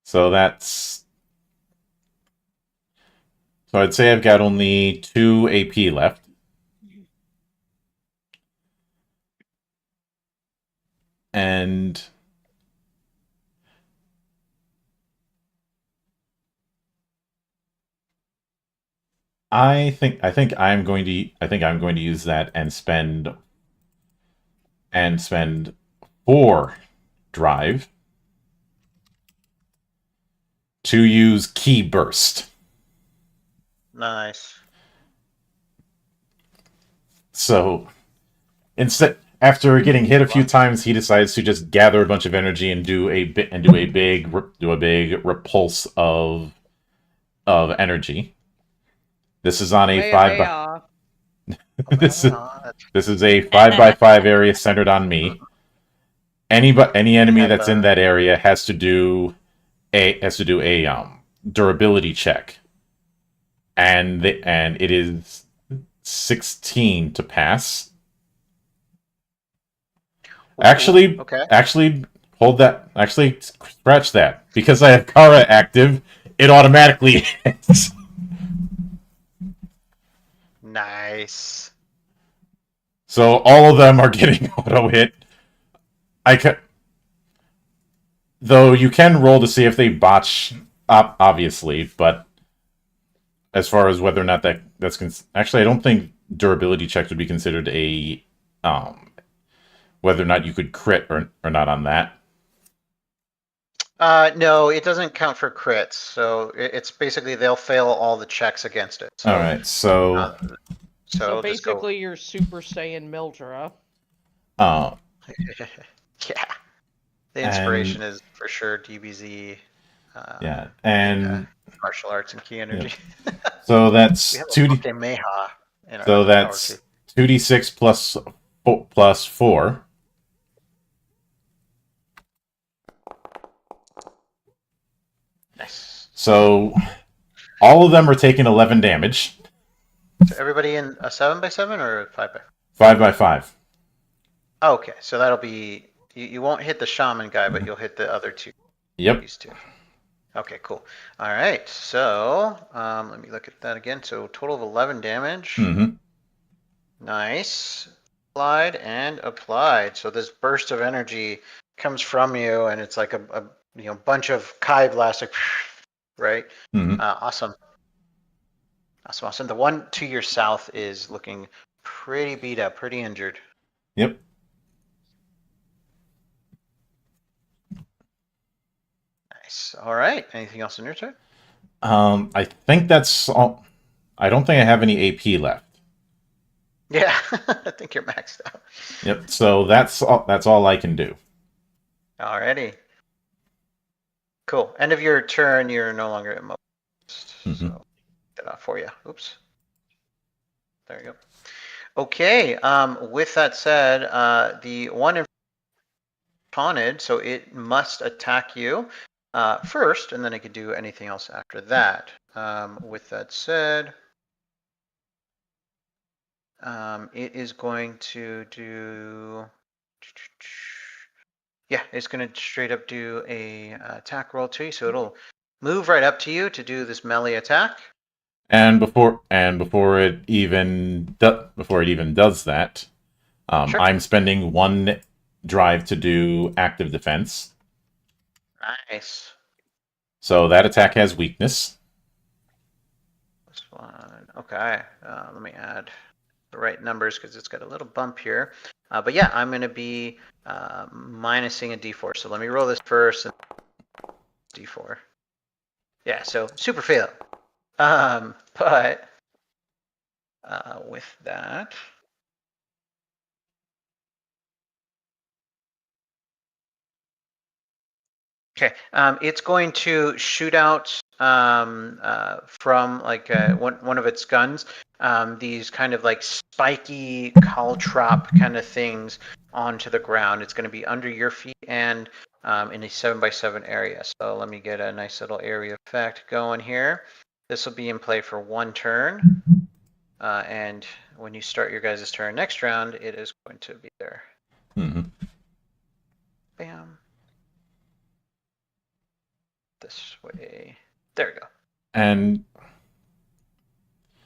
So that's. So I'd say I've got only 2 AP left. And I think I'm going to use that and spend 4 drive to use Key Burst. Nice. So instead, after getting hit a few times, he decides to just gather a bunch of energy and do a big repulse of energy. This is on a 5 by this is a 5x5 area centered on me. Any enemy that's in that area has to do a durability check, and it is 16 to pass. Actually, hold that. Actually, scratch that. Because I have Kara active, it automatically hits. Nice. So all of them are getting auto hit. Though you can roll to see if they botch, obviously, but as far as whether or not that's actually, I don't think durability checks would be considered a whether or not you could crit or not on that. No, it doesn't count for crits. So it's basically they'll fail all the checks against it. So, all right, so basically, you're Super Saiyan Mildra. Yeah. The inspiration is for sure DBZ. Yeah, and martial arts and key energy. Yeah. So that's 2D. So that's 2d6 plus 4. Nice. So all of them are taking 11 damage. So everybody in a 7x7 or a 5x? 5x5. Oh, okay, so that'll be you won't hit the shaman guy, but you'll hit the other 2. Yep. These 2. Okay, cool. All right, so let me look at that again. So total of 11 damage. Mm-hmm. Nice. Applied and applied. So this burst of energy comes from you, and it's like a bunch of Kai blast, like, right? Mm-hmm. Awesome. Awesome. The one to your south is looking pretty beat up, pretty injured. Yep. Nice. All right. Anything else in your turn? I think that's all. I don't think I have any AP left. Yeah, I think you're maxed out. Yep. So that's all I can do. Alrighty. Cool. End of your turn. You're no longer immobilized. Mm-hmm. So get that off for you. Oops. There you go. Okay. With that said, the one in taunted, so it must attack you first, and then it could do anything else after that. With that said, it is going to do. Yeah, it's going to straight up do a attack roll to you, so it'll move right up to you to do this melee attack. And before it even does that, Sure. I'm spending 1 drive to do active defense. Nice. So that attack has weakness. This one. Okay. Let me add the right numbers because it's got a little bump here. But yeah, I'm going to be minusing a d4. So let me roll this first. And d4. Yeah, so super fail. But with that. Okay, it's going to shoot out from like one of its guns these kind of like spiky caltrop kind of things onto the ground. It's going to be under your feet and in a 7x7 area. So let me get a nice little area effect going here. This will be in play for 1 turn. And when you start your guys' turn next round, it is going to be there. Mm-hmm. Bam. This way. There we go. And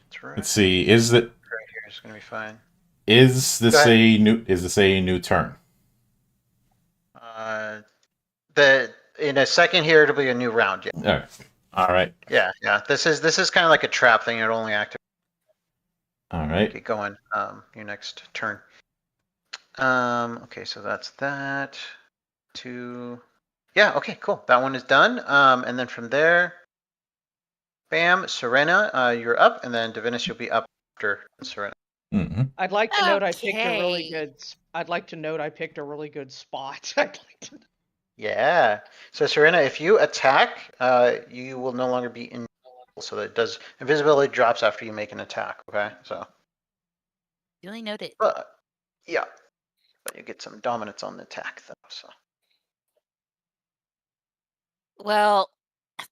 That's right. let's see, is that Right here is going to be fine. is Go this ahead. a new turn? In a second here, it'll be a new round. Yeah. All right. Yeah. This is kind of like a trap thing. It'll only activate. All right. Get going. Your next turn. Okay, so that's that. 2. Yeah. Okay. Cool. That one is done. And then from there, bam, Serena, you're up, and then Divinus, you'll be up after Serena. Mm-hmm. I'd like to note I picked a really Okay. good. I'd like to note I picked a really good spot. I'd like to. Yeah. So Serena, if you attack, you will no longer be invisible. So that it does invisibility drops after you make an attack. Okay. So. Duly noted. But yeah, but you get some dominance on the attack though. So. Well,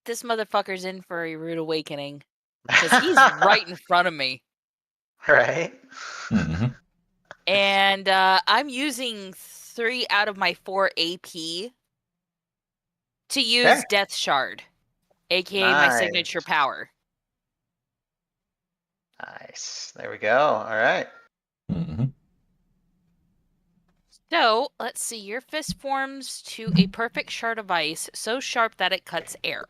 this motherfucker's in for a rude awakening because he's right in front of me. Right. Mm-hmm. And I'm using 3 out of my 4 AP to use Okay. Death Shard, aka my signature Nice. power. Nice. There we go. All right. Mm-hmm. So, let's see. Your fist forms to a perfect shard of ice, so sharp that it cuts air.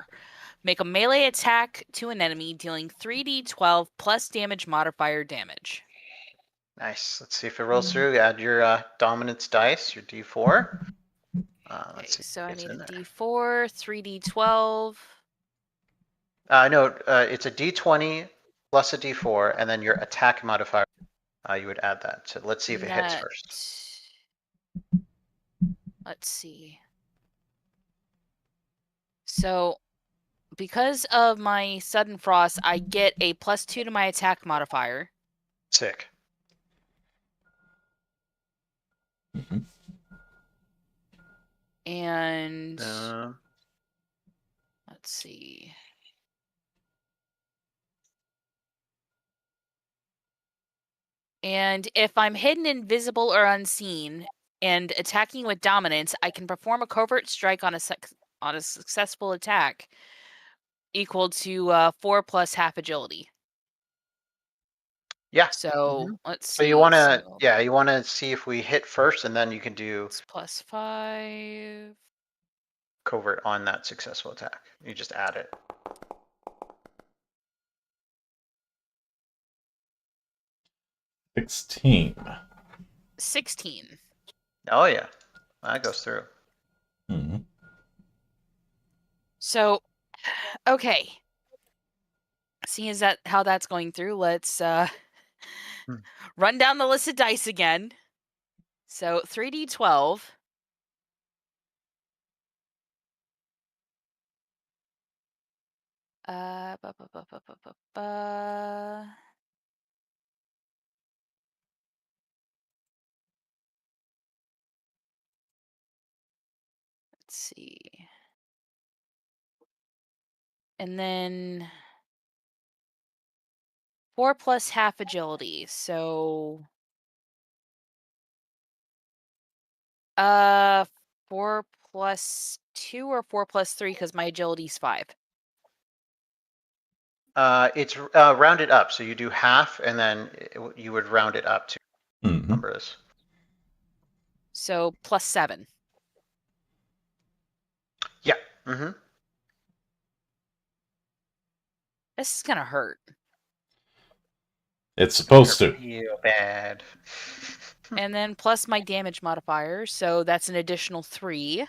Make a melee attack to an enemy, dealing 3d12 plus damage modifier damage. Nice. Let's see if it rolls through. Add your dominance dice, your D4. Okay, Let's see. so I It's need a in there. d4, 3d12. No, it's a D20 plus a D4, and then your attack modifier. You would add that. So let's see if it hits first. Let's see. So, because of my sudden frost, I get a +2 to my attack modifier. Sick. Mm-hmm. And let's see. And if I'm hidden, invisible, or unseen, and attacking with dominance, I can perform a covert strike on a successful attack equal to 4 plus half agility. Yeah. So let's see. So you want to, so yeah, you want to see if we hit first, and then you can do it's +5. covert on that successful attack. You just add it. $16. 16. Oh yeah, that goes through. Mm-hmm. So, okay. Seeing as that how that's going through, let's run down the list of dice again. So 3d12. Ba, ba, ba, ba, ba, ba. let's see. And then 4 plus half agility. So 4 plus 2 or 4 plus 3 because my agility's 5. It's rounded up, so you do half, and then you would round it up to numbers. So plus 7. Yeah. Mm-hmm. This is gonna hurt. It's supposed to. Real bad. And then plus my damage modifier, so that's an additional 3.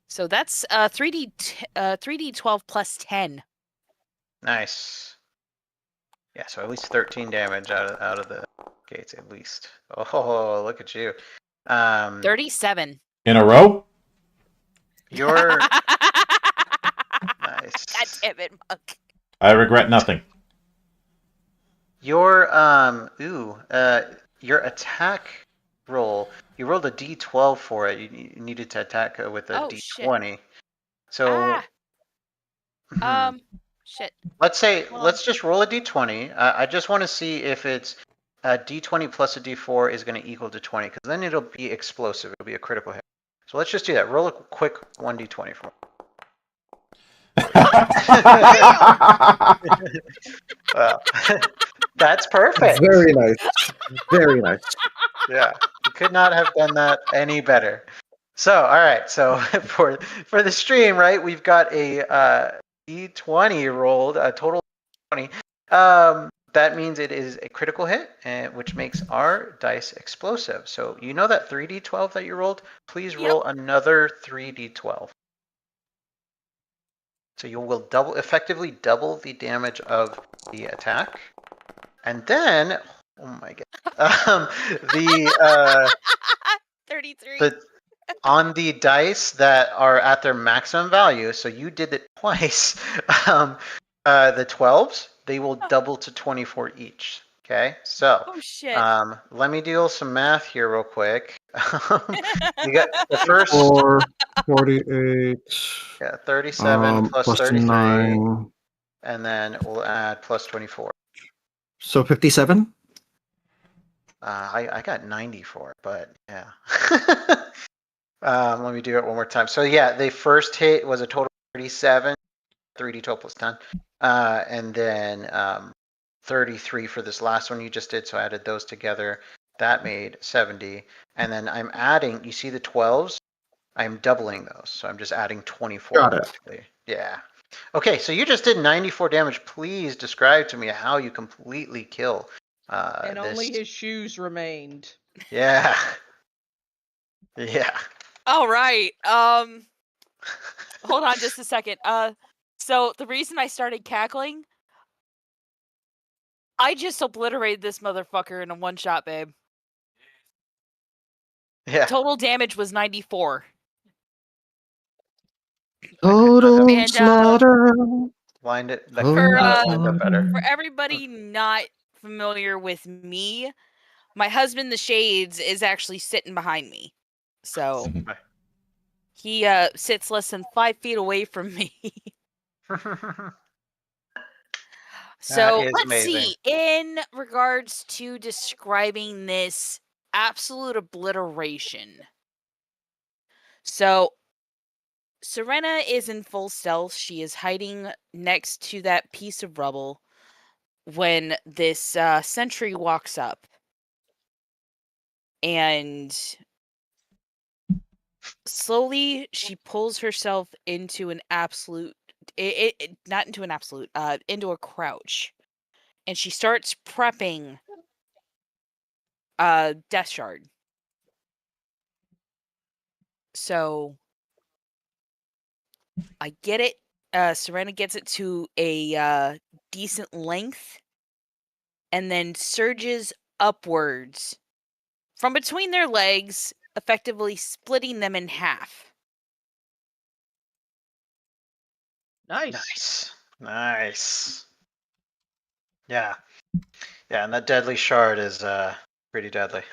So that's 3d12 plus 10. Nice. Yeah, so at least 13 damage out of the gates, at least. Oh, look at you. 37. In a row? You're God nice. damn it, Monk. I regret nothing. Your your attack roll. You rolled a d12 for it. You needed to attack with a Oh, d20. shit. So Shit. let's just roll a d20. I just want to see if it's a d20 plus a d4 is going to equal to 20, because then it'll be explosive. It'll be a critical hit. So let's just do that. Roll a quick 1d20 for me. Well, that's perfect. Very nice. Very nice. Yeah, you could not have done that any better. So, all right. So for the stream, right, we've got a d20 rolled, a total 20. That means it is a critical hit, which makes our dice explosive. So you know that 3d12 that you rolled? Please roll another 3d12. So you will effectively double the damage of the attack, and then, oh my god, 33. On the dice that are at their maximum value, so you did it twice. The 12s, they will double to 24 each. Okay, so Oh shit. let me do some math here real quick. You got the first 4, 48. Yeah, 37 plus 33, 9. and then we'll add plus 24. So 57? I got 94, but yeah. Let me do it one more time. So yeah, the first hit was a total of 37, 3d12 plus 10, and then 33 for this last one you just did. So I added those together. That made 70, and then I'm adding. You see the 12s? I'm doubling those, so I'm just adding 24. Got it. Basically. Yeah. Okay, so you just did 94 damage. Please describe to me how you completely kill. And only his shoes remained. Yeah. Yeah. All right. Hold on just a second. So the reason I started cackling, I just obliterated this motherfucker in a one shot, babe. Yeah. Total damage was 94. Total slaughter. Lined it. That Total could not have lined up better. For everybody not familiar with me, my husband, the Shades, is actually sitting behind me. So he sits less than 5 feet away from me. So let's see. In regards to describing this absolute obliteration. So Serena is in full stealth. She is hiding next to that piece of rubble when this sentry walks up. And slowly she pulls herself into an absolute not into an absolute, into a crouch. And she starts prepping Death Shard. So I get it. Serena gets it to a decent length and then surges upwards from between their legs, effectively splitting them in half. Nice. Yeah. Yeah, and that deadly shard is pretty deadly.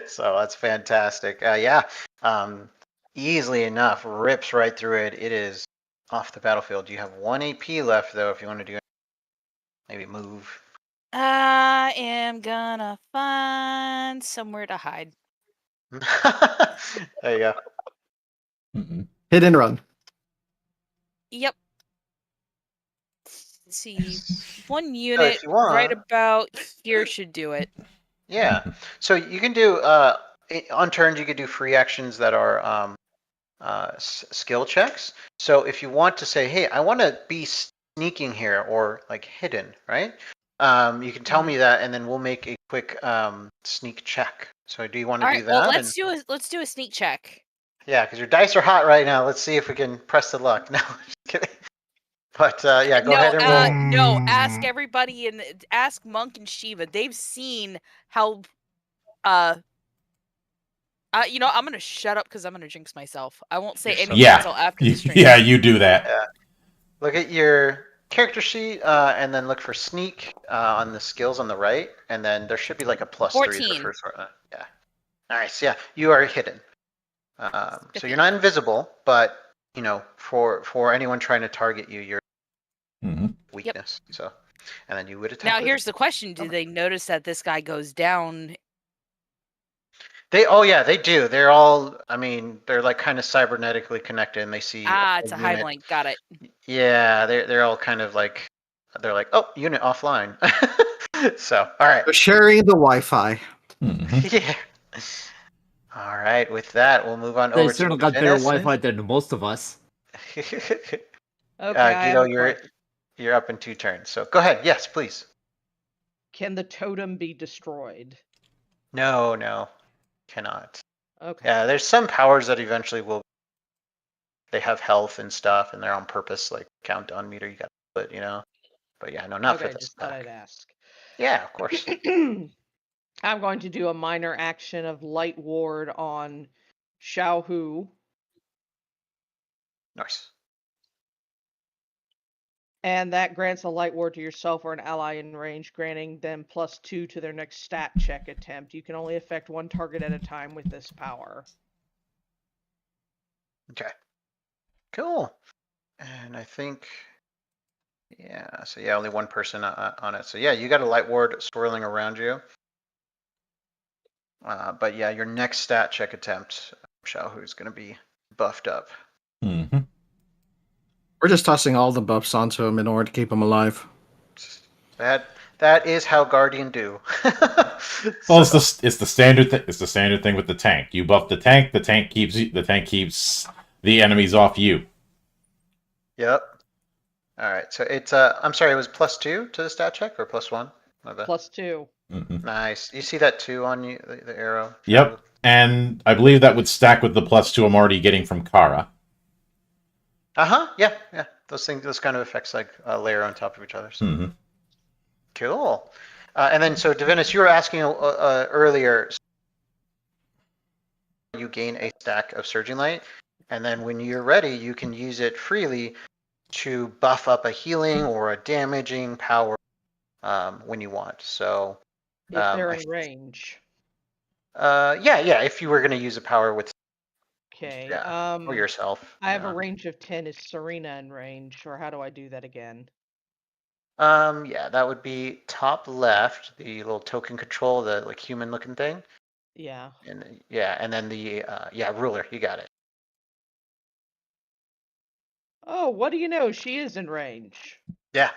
So that's fantastic. Yeah. easily enough rips right through it. It is off the battlefield. You have 1 AP left, though, if you want to do maybe move. I am gonna find somewhere to hide. There you go. Hit and run. Yep. Let's see. One So unit if you want, right about here should do it. Yeah. So you can do on turns. You could do free actions that are skill checks. So if you want to say, "Hey, I want to be sneaking here," or like hidden, right? You can tell me that, and then we'll make a quick sneak check. So do you want to All do right. Well, that? let's do a sneak check. Yeah, because your dice are hot right now. Let's see if we can press the luck. No, just kidding. But yeah, go ahead and roll. No, ask everybody and ask Monk and Shiva. They've seen how you know, I'm gonna shut up because I'm gonna jinx myself. I won't say anything until after the stream. Yeah, you do that. Yeah. Look at your character sheet and then look for sneak on the skills on the right, and then there should be like a +3 for 14. first one. Yeah. Nice. Yeah, you are hidden. So you're not invisible, but you know, for anyone trying to target you, you're weakness. So, and then you would attack. Now here's the question: do they notice that this guy goes down? Oh yeah, they do. They're all. I mean, they're like kind of cybernetically connected, and they see. It's a hive link. Got it. Yeah, they're all kind of like. They're like, oh, unit offline. So, all right. They're sharing the Wi-Fi. Yeah. All right. With that, we'll move on They over certainly to got better Dennis. Wi-Fi than most of us. Okay, I Guido, have a question. you're up in 2 turns. So go ahead. Yes, please. Can the totem be destroyed? No, cannot. Okay. Yeah, there's some powers that eventually will. They have health and stuff, and they're on purpose, like countdown meter. You got to put, you know. But yeah, no, not for Okay, this. just thought I'd ask. Yeah, of course. I'm going to do a minor action of light ward on Xiaohu, Nice. and that grants a light ward to yourself or an ally in range, granting them +2 to their next stat check attempt. You can only affect one target at a time with this power. Okay. Cool. And I think, yeah. So yeah, only one person on it. So yeah, you got a light ward swirling around you. But yeah, your next stat check attempt, Xiaohu's going to be buffed up. We're just tossing all the buffs onto him in order to keep him alive. That is how Guardian do. Well, it's the standard it's the standard thing with the tank. You buff the tank keeps the enemies off you. Yep. All right. So it's I'm sorry, it was +2 to the stat check or +1? My bad. +2. Nice. You see that 2 on you, the arrow? Yep. And I believe that would stack with the +2 I'm already getting from Kara. Yeah. Those kind of effects like layer on top of each other. So. Cool. And then, so Divinus, you were asking earlier. You gain a stack of Surging Light, and then when you're ready, you can use it freely to buff up a healing or a damaging power when you want. So, if they're in range. Yeah. If you were going to use a power with. Okay. Or yourself. I have a range of 10. Is Serena in range, or how do I do that again? Yeah, that would be top left, the little token control, the like human looking thing. Yeah. And then the ruler, you got it. Oh, what do you know? She is in range. Yeah.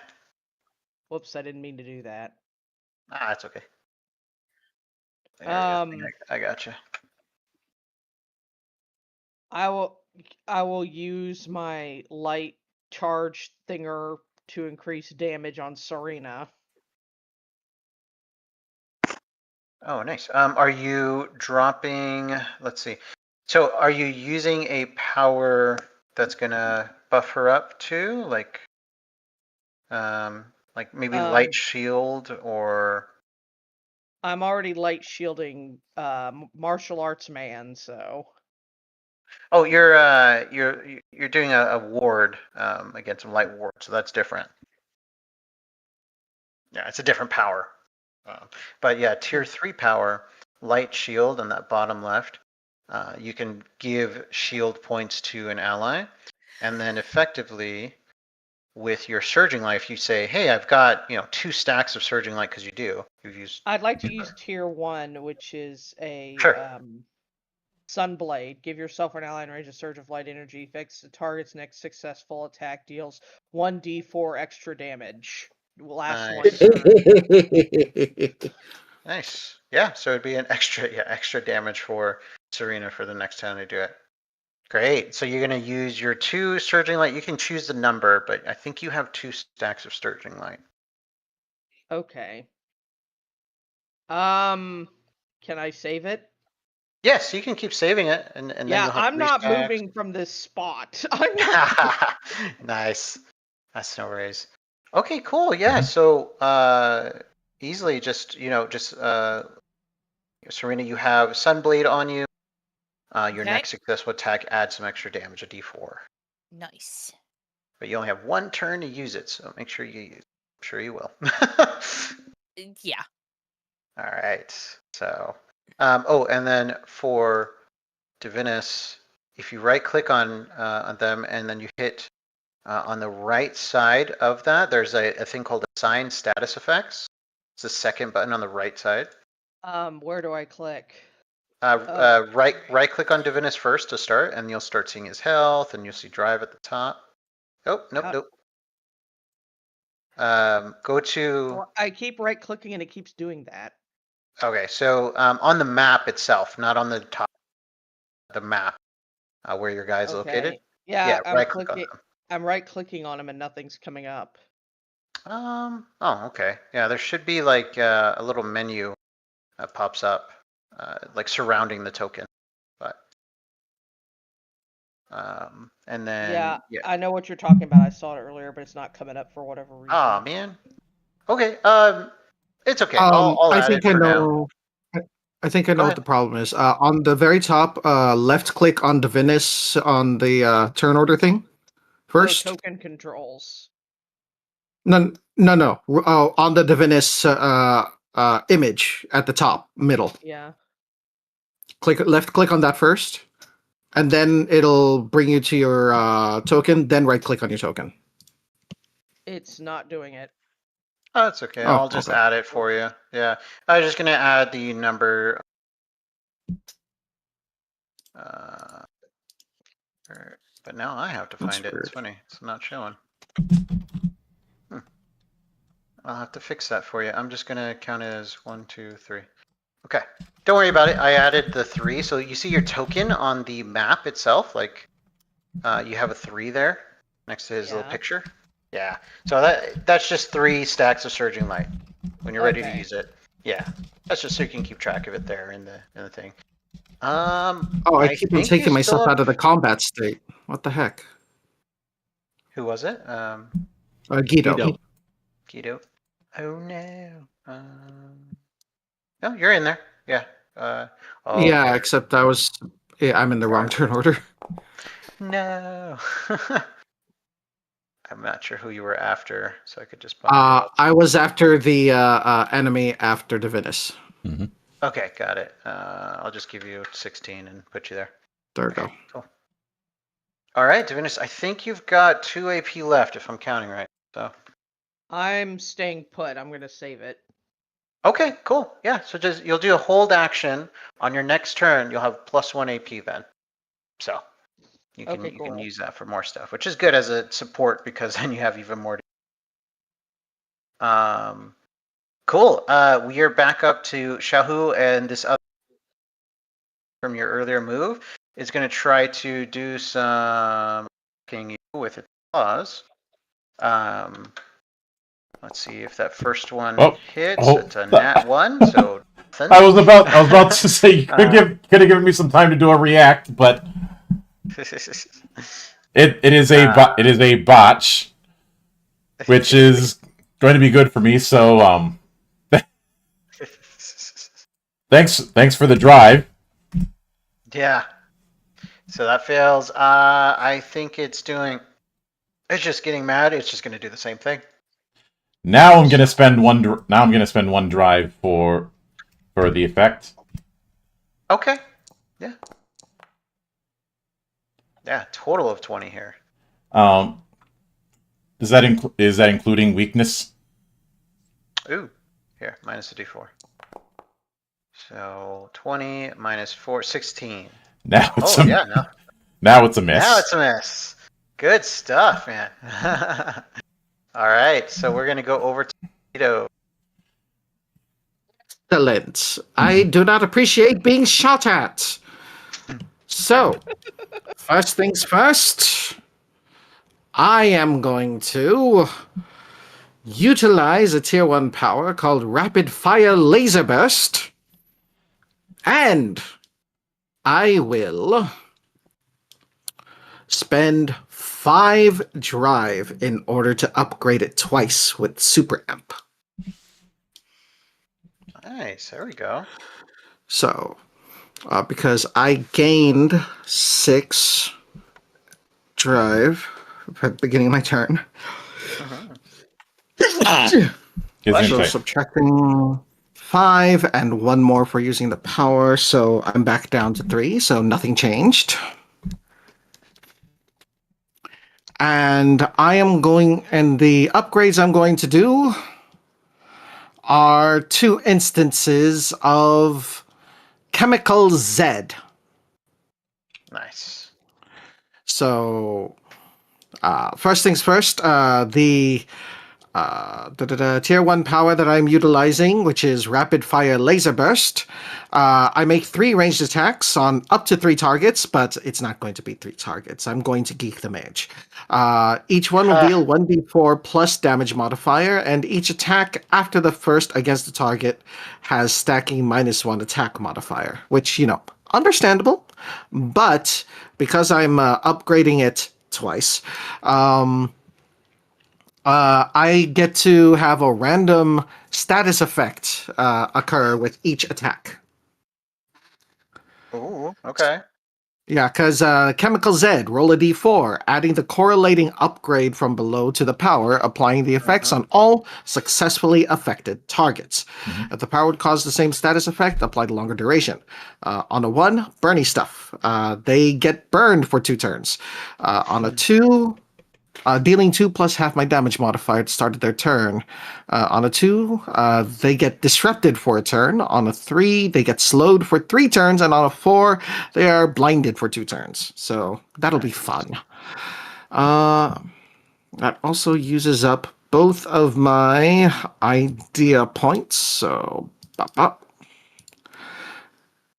Whoops, I didn't mean to do that. That's okay. I gotcha. I will use my light charge thinger to increase damage on Serena. Oh, nice. Are you dropping? Let's see. So, are you using a power that's gonna buff her up too, like maybe light shield or? I'm already light shielding martial arts man, so. Oh, you're doing a ward against a light ward, so that's different. Yeah, it's a different power. But yeah, tier 3 power, light shield on that bottom left. you can give shield points to an ally, and then effectively, with your surging life, you say, "Hey, I've got 2 stacks of surging light," because you do. You've used. I'd like to use tier 1, which is a Sure. Sunblade. Give yourself an ally in range of surge of light energy. Affects the target's next successful attack. Deals 1d4 extra damage. Lasts one Nice. turn. Nice. Yeah, so it'd be an extra damage for Serena for the next time they do it. Great. So you're going to use your 2 surging light. You can choose the number, but I think you have 2 stacks of surging light. Okay. Can I save it? Yes, you can keep saving it, and then Yeah, you'll have I'm 3 not stacks. moving from this spot. I'm not. Nice. That's no worries. Okay, cool. Yeah, so easily just Serena, you have Sunblade on you. Your Okay. next successful attack adds some extra damage, a d4. Nice. But you only have 1 turn to use it, so make sure you use it. I'm sure you will. Yeah. All right. So, and then for Divinus, if you right-click on them and then you hit on the right side of that, there's a thing called Assign Status Effects. It's the second button on the right side. Where do I click? Right-click on Divinus first to start, and you'll start seeing his health, and you'll see Drive at the top. Oh, nope. Go to. Well, I keep right clicking and it keeps doing that. Okay, so on the map itself, not on the top, the map where your guy's located. Yeah, I'm right-click on clicking. I'm right clicking on him and nothing's coming up. them. Oh, okay. Yeah, there should be like a little menu that pops up, like surrounding the token. But and then Yeah, I know what you're talking about. I saw it earlier, but it's not coming up for whatever reason. Oh man. Okay. It's okay. I I'll add think it I for now. know. I think I know Go what ahead. the problem is. On the very top, left click on Divinus on the turn order thing. First, token controls. no. On the Divinus image at the top, middle. Yeah. Left click on that first, and then it'll bring you to your token. Then right click on your token. It's not doing it. Oh, that's okay. Oh, I'll just okay. add it for you. Yeah. I was just gonna add the number. But now I have to That's find it. It's weird. funny. It's not showing. I'll have to fix that for you. I'm just gonna count it as 1, 2, 3. Okay. Don't worry about it. I added the 3. So you see your token on the map itself, like you have a 3 there next to his little Yeah. picture. Yeah. So that's just 3 stacks of surging light when you're ready to Okay. use it. Yeah. That's just so you can keep track of it there in the thing. Oh, I keep on think taking you myself still out of the combat state. What the heck? Who was it? Guido. Guido. Oh no. No, you're in there. Yeah. Yeah, okay. except I'm in the wrong turn order. No. I'm not sure who you were after, so I could just bump you up. I was after the enemy after Divinus. Okay, got it. I'll just give you 16 and put you there. There we go. Cool. All right, Divinus, I think you've got 2 AP left, if I'm counting right. So. I'm staying put. I'm gonna save it. Okay, cool. Yeah, so you'll do a hold action on your next turn. You'll have +1 AP then. So you can Cool. use that for more stuff, which is good as a support because then you have even more. Cool. We are back up to Shahu, and this other from your earlier move is going to try to do some king with its claws. Let's see if that first one hits. It's a nat 1, so nothing. I was about to say you could have given me some time to do a react, but it is a botch, which is going to be good for me. So thanks for the drive. Yeah. So that fails. I think it's just getting mad. It's just going to do the same thing. Now I'm going to spend one. Now I'm going to spend 1 drive for the effect. Okay. Yeah. Yeah, total of 20 here. Is that including weakness? Ooh, here, minus a d4. So 20 minus 4, 16. Now it's Oh, yeah, no. now it's a miss. Now it's a miss. Good stuff, man. All right, so we're going to go over to Tito. Excellent. I do not appreciate being shot at. So, first things first, I am going to utilize a tier 1 power called Rapid Fire Laser Burst. And I will spend 5 drive in order to upgrade it twice with Super Amp. Nice, there we go. So, because I gained 6 drive at the beginning of my turn. His So intake. subtracting 5 and 1 more for using the power, so I'm back down to 3, so nothing changed. And the upgrades I'm going to do are 2 instances of Chemical Z. Nice. So, first things first, the tier 1 power that I'm utilizing, which is Rapid Fire Laser Burst. I make 3 ranged attacks on up to 3 targets, but it's not going to be 3 targets. I'm going to geek the mage. Each one will deal 1d4 plus damage modifier, and each attack after the first against the target has stacking -1 attack modifier, which, understandable. But because I'm upgrading it twice, I get to have a random status effect occur with each attack. Ooh, okay. Yeah, because Chemical Z, roll a d4, adding the correlating upgrade from below to the power, applying the effects on all successfully affected targets. If the power would cause the same status effect, apply the longer duration. On a 1, Bernie stuff. They get burned for 2 turns. On a 2... dealing 2 plus half my damage modifier at the start of their turn. On a 2, they get disrupted for a turn. On a 3, they get slowed for 3 turns. And on a 4, they are blinded for 2 turns. So that'll be fun. That also uses up both of my idea points. So,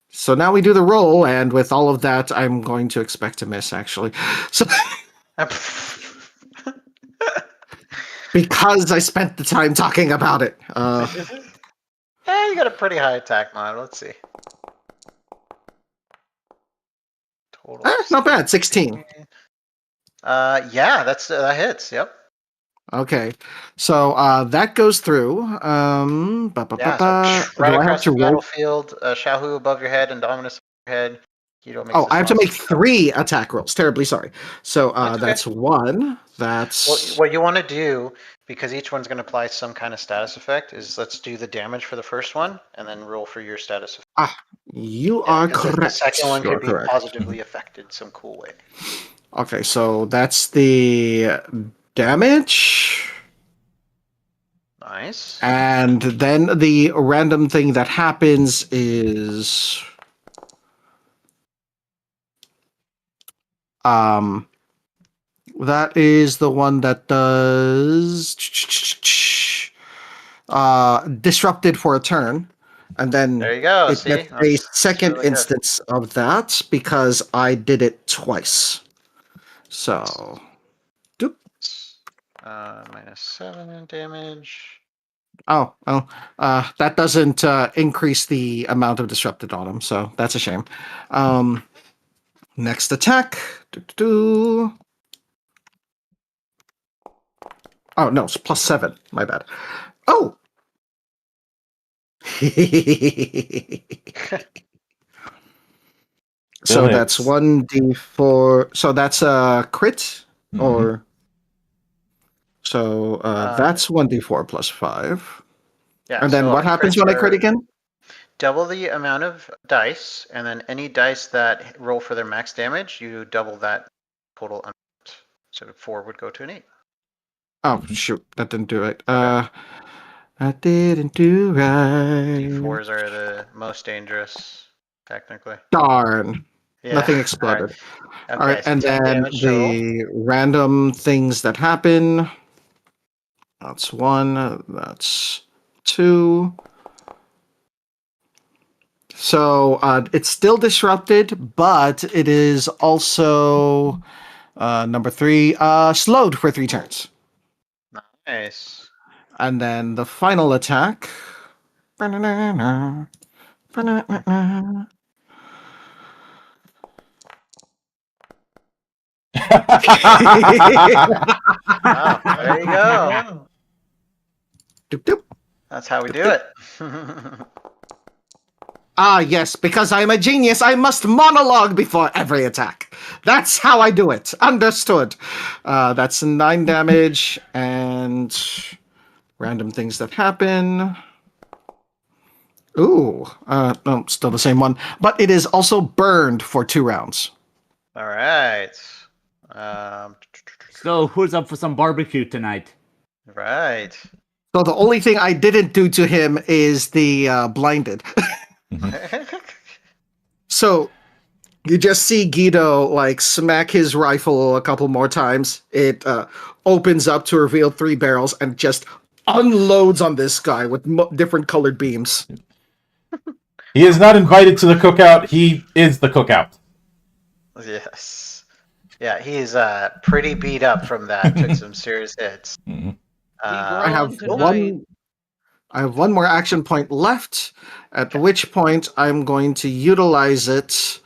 so now we do the roll. And with all of that, I'm going to expect to miss, actually. So... because I spent the time talking about it. You got a pretty high attack mod. Let's see. Total. Not bad, 16. Yeah, that hits. Yep. Okay, so that goes through. Yeah, so right Do I have across to the roll? battlefield, Shahu above your head, and Dominus above your head. Keto makes Oh, this I have to monster make 3 attack rolls. Terribly sorry. So That's okay. that's 1. That's What you want to do, because each one's going to apply some kind of status effect, is let's do the damage for the first one, and then roll for your status effect. you are 'Cause correct. The second one You are could be correct. positively affected some cool way. Okay, so that's the damage. Nice. And then the random thing that happens is that is the one that does disrupted for a turn, and then There you go. it See, gets a That's second really good. instance of that because I did it twice. So, doop. -7 in damage. That doesn't increase the amount of disrupted on him, so that's a shame. Next attack. Oh no, it's +7. My bad. Oh. So that's 1d4. So that's a crit, or so that's 1d4 plus 5. Yeah. And then so what happens when I crit again? Double the amount of dice, and then any dice that roll for their max damage, you double that total unmarked. So 4 would go to an 8. Oh shoot, that didn't do it. That didn't do right. D4s are the most dangerous, technically. Darn. Yeah. Nothing All right. exploded. Okay, All right, so and 10 then damage total. the random things that happen. That's 1. That's 2. So it's still disrupted, but it is also number 3 slowed for 3 turns. Nice. And then the final attack. Wow, there you go. Doop, doop. That's how we do it. Ah, yes, because I'm a genius, I must monologue before every attack. That's how I do it. Understood. That's 9 damage and random things that happen. Ooh, no, still the same one. But it is also burned for 2 rounds. All right. So who's up for some barbecue tonight? Right. So the only thing I didn't do to him is the blinded. So you just see Guido like smack his rifle a couple more times. It opens up to reveal 3 barrels and just unloads on this guy with different colored beams. He is not invited to the cookout. He is the cookout. Yes. Yeah, he's pretty beat up from that. Took some serious hits. Mhm. I have grown tonight. one more action point left, at Okay. which point I'm going to utilize it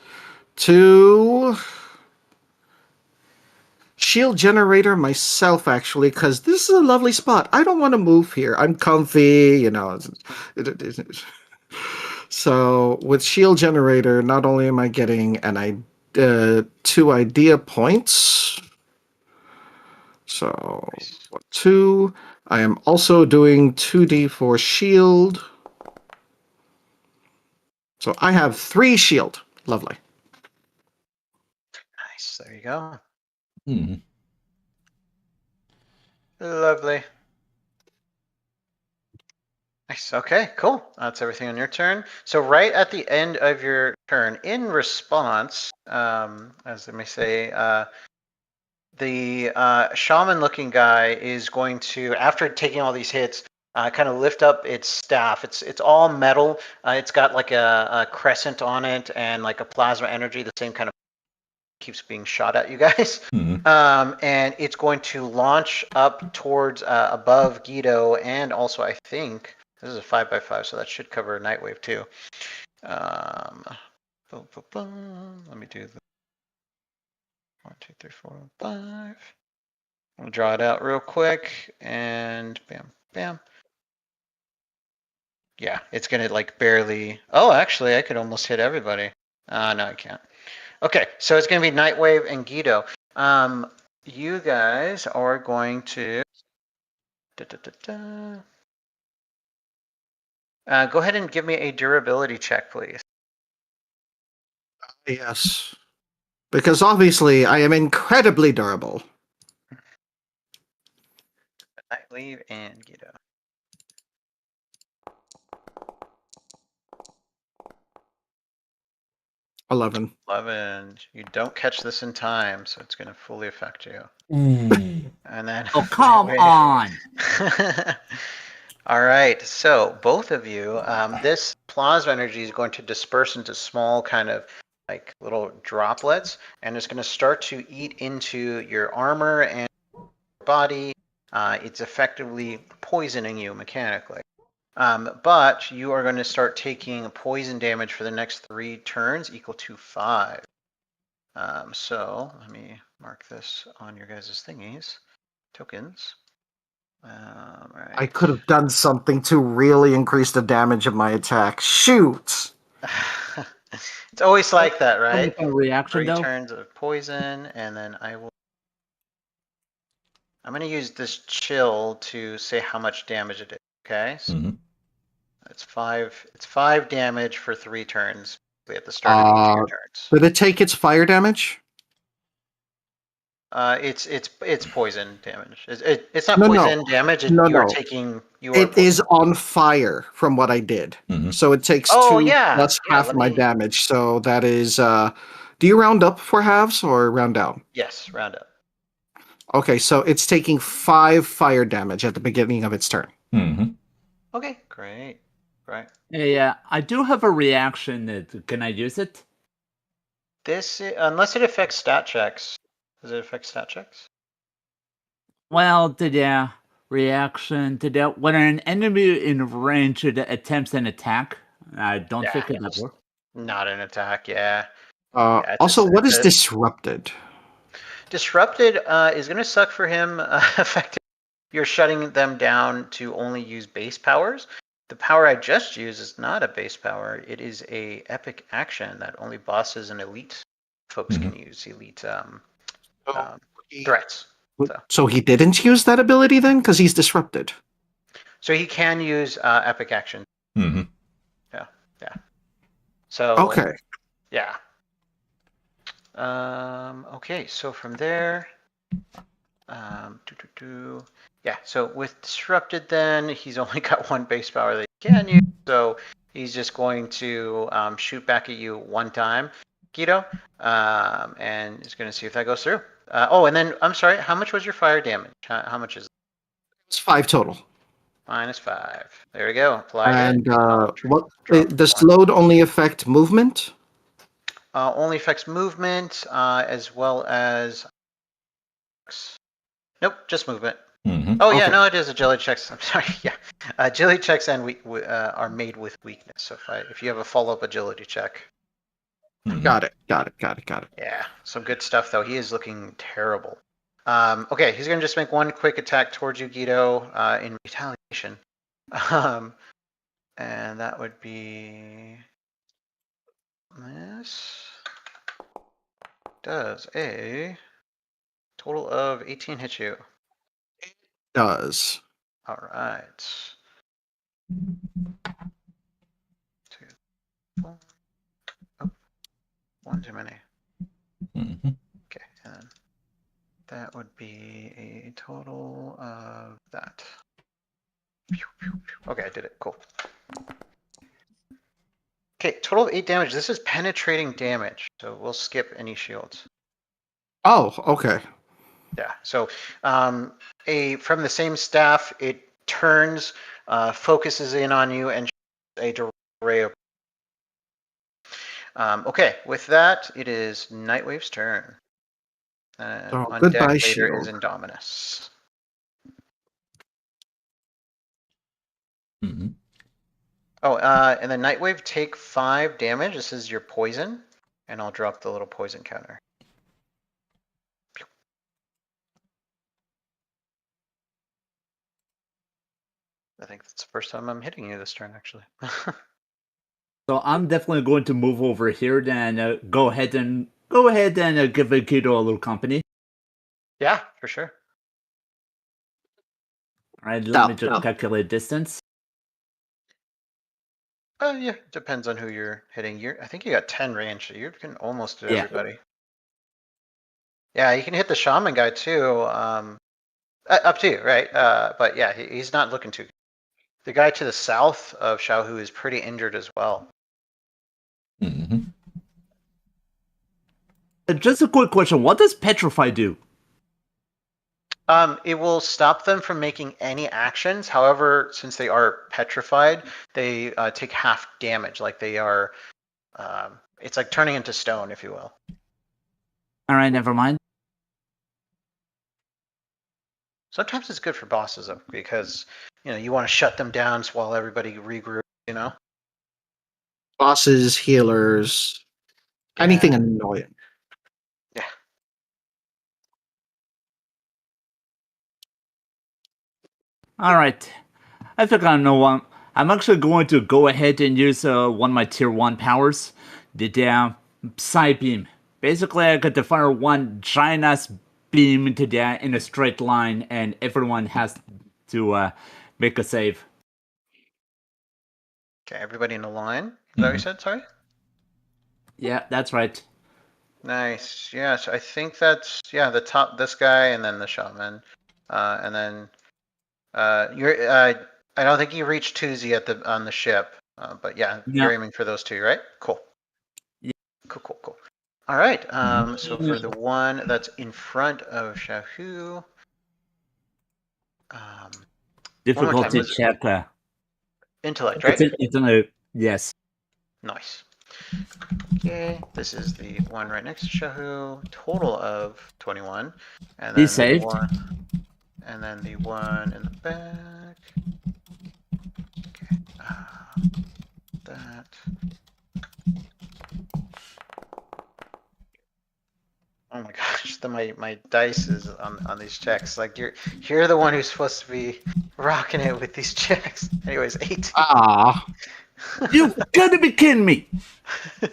to shield generator myself, actually, because this is a lovely spot. I don't want to move here. I'm comfy, you know. So with shield generator, not only am I getting 2 idea points, so 2. I am also doing 2d for shield. So I have 3 shield. Lovely. Nice. There you go. Mhm. Lovely. Nice. Okay, cool. That's everything on your turn. So right at the end of your turn, in response, as they may say, the shaman-looking guy is going to, after taking all these hits, kind of lift up its staff. It's all metal. It's got like a crescent on it and like a plasma energy, the same kind of keeps being shot at you guys. Mhm. And it's going to launch up towards above Guido, and also I think this is a 5x5, so that should cover Nightwave too. Let me do the 1, 2, 3, 4, 5. I'll draw it out real quick, and bam, bam. Yeah, it's gonna like barely. Oh, actually, I could almost hit everybody. No, I can't. Okay, so it's gonna be Nightwave and Guido. You guys are going to go ahead and give me a durability check, please. Yes. Because obviously I am incredibly durable. Nightwave and Guido. 11. 11. You don't catch this in time, so it's going to fully affect you. Mm. And then. Oh, come on! All right, so both of you, this plasma energy is going to disperse into small kind of like little droplets, and it's going to start to eat into your armor and your body. It's effectively poisoning you mechanically. But you are going to start taking poison damage for the next 3 turns equal to 5. So let me mark this on your guys' thingies, tokens. Right. I could have done something to really increase the damage of my attack. Shoot! It's always like that, right? Some reaction 3 though. turns of poison, and then I'm going to use this chill to say how much damage it is. Okay, so Mhm. it's 5. It's 5 damage for 3 turns at the start of each of your turns. Did it take its fire damage? It's poison damage. It's not No, poison damage. no, You are no. taking. You are. It is on fire from what I did. Mhm. So it takes Oh, 2 yeah. plus Yeah, half let my me- damage. So that is. Do you round up for halves or round down? Yes, round up. Okay, so it's taking 5 fire damage at the beginning of its turn. Mm-hmm. Okay, great. Right. Hey, I do have a reaction. Can I use it? Unless it affects stat checks. Does it affect stat checks? Well, the reaction to that when an enemy in range attempts an attack, I don't think it it's will work. not an attack. Yeah. Yeah, it's Also, what is a- disrupted? Disrupted is going to suck for him. Effective. You're shutting them down to only use base powers. The power I just used is not a base power. It is a epic action that only bosses and elite folks can use. Elite threats. So he didn't use that ability then, because he's disrupted. So he can use epic action. Mm-hmm. Yeah. So Okay. yeah. Okay, so from there, yeah. So with disrupted, then he's only got 1 base power that he can use. So he's just going to shoot back at you 1 time, Guido, and he's going to see if that goes through. Oh, and then I'm sorry. How much was your fire damage? How much is it? It's 5 total. -5. There we go. Apply And it. what drop does 1. load only affect movement? Only affects movement as well as. Nope, just movement. Mm-hmm. Oh yeah, Okay. no, it is agility checks. I'm sorry. Yeah, agility checks and are made with weakness. So if you have a follow-up agility check, Mm-hmm. Got it. yeah, some good stuff though. He is looking terrible. Okay, he's gonna just make 1 quick attack towards you, Guido, in retaliation, and that would be this. Does a total of 18 hit you? Does. All right. 2, 4. Oh, 1 too many. Mm-hmm. Okay, and that would be a total of that. Okay, I did it. Cool. Okay, total of 8 damage. This is penetrating damage, so we'll skip any shields. Oh, okay. Yeah. So, from the same staff, it turns, focuses in on you, and a array of. Okay, with that, it is Nightwave's turn. Oh, On goodbye, deck later is shield. Indominus. Mm-hmm. Oh, and then Nightwave, take 5 damage. This is your poison, and I'll drop the little poison counter. I think that's the first time I'm hitting you this turn, actually. So I'm definitely going to move over here. Then go ahead and give Guido a little company. Yeah, for sure. All right, let Stop, me just stop. calculate distance. Yeah, depends on who you're hitting. I think you got 10 range, so you can almost do Yeah. everybody. Yeah, you can hit the shaman guy too. Up to you, right? But yeah, he's not looking too good. The guy to the south of Xiaohu is pretty injured as well. Mm-hmm. Just a quick question: what does Petrify do? It will stop them from making any actions. However, since they are petrified, they take half damage. Like they are, it's like turning into stone, if you will. All right, never mind. Sometimes it's good for bosses though, because you want to shut them down while everybody regroups. Bosses, healers, anything Yeah. annoying. Yeah. All right, I think I know one. I'm actually going to go ahead and use one of my tier 1 powers, the Psy Beam. Basically, I get to fire one giant ass beam into that in a straight line, and everyone has to make a save. Okay, everybody in a line. Is that what you said? Sorry. Yeah, that's right. Nice. Yeah, so I think that's the top, this guy, and then the shaman, and then you're. I don't think you reached Tuzi on the ship, but yeah, you're Yeah. aiming for those two, right? Cool. Yeah. Cool. All right. So for the one that's in front of Shahu, one more time, Difficulty was it check. intellect, It's right? yes. Nice. Okay, this is the one right next to Shahu. Total of 21, and He then saved. the one, and then the one in the back. Okay, that. Oh my gosh, my dice is on these checks. Like you're the one who's supposed to be rocking it with these checks. Anyways, 18. Ah, you gotta be kidding me!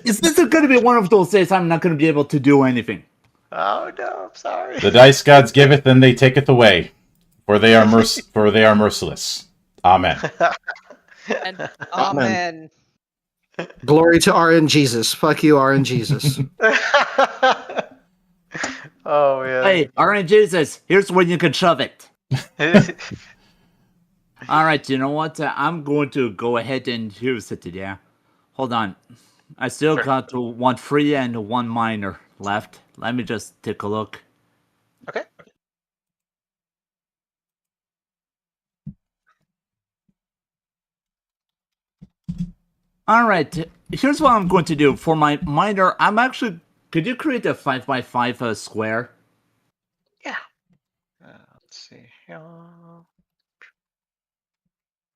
Is this gonna be one of those days I'm not gonna be able to do anything? Oh no, I'm sorry. The dice gods giveth, and they taketh away, for they are merciless. Amen. And Amen. Glory to RN Jesus. Fuck you, RN Jesus. Oh man. Hey, alright, Jesus, here's where you can shove it. Alright, you know what? I'm going to go ahead and use it, yeah. Hold on. I still Sure. got one free and one minor left. Let me just take a look. Okay. Alright, here's what I'm going to do. For my minor, I'm actually... Could you create a 5x5 square? Yeah. Let's see here.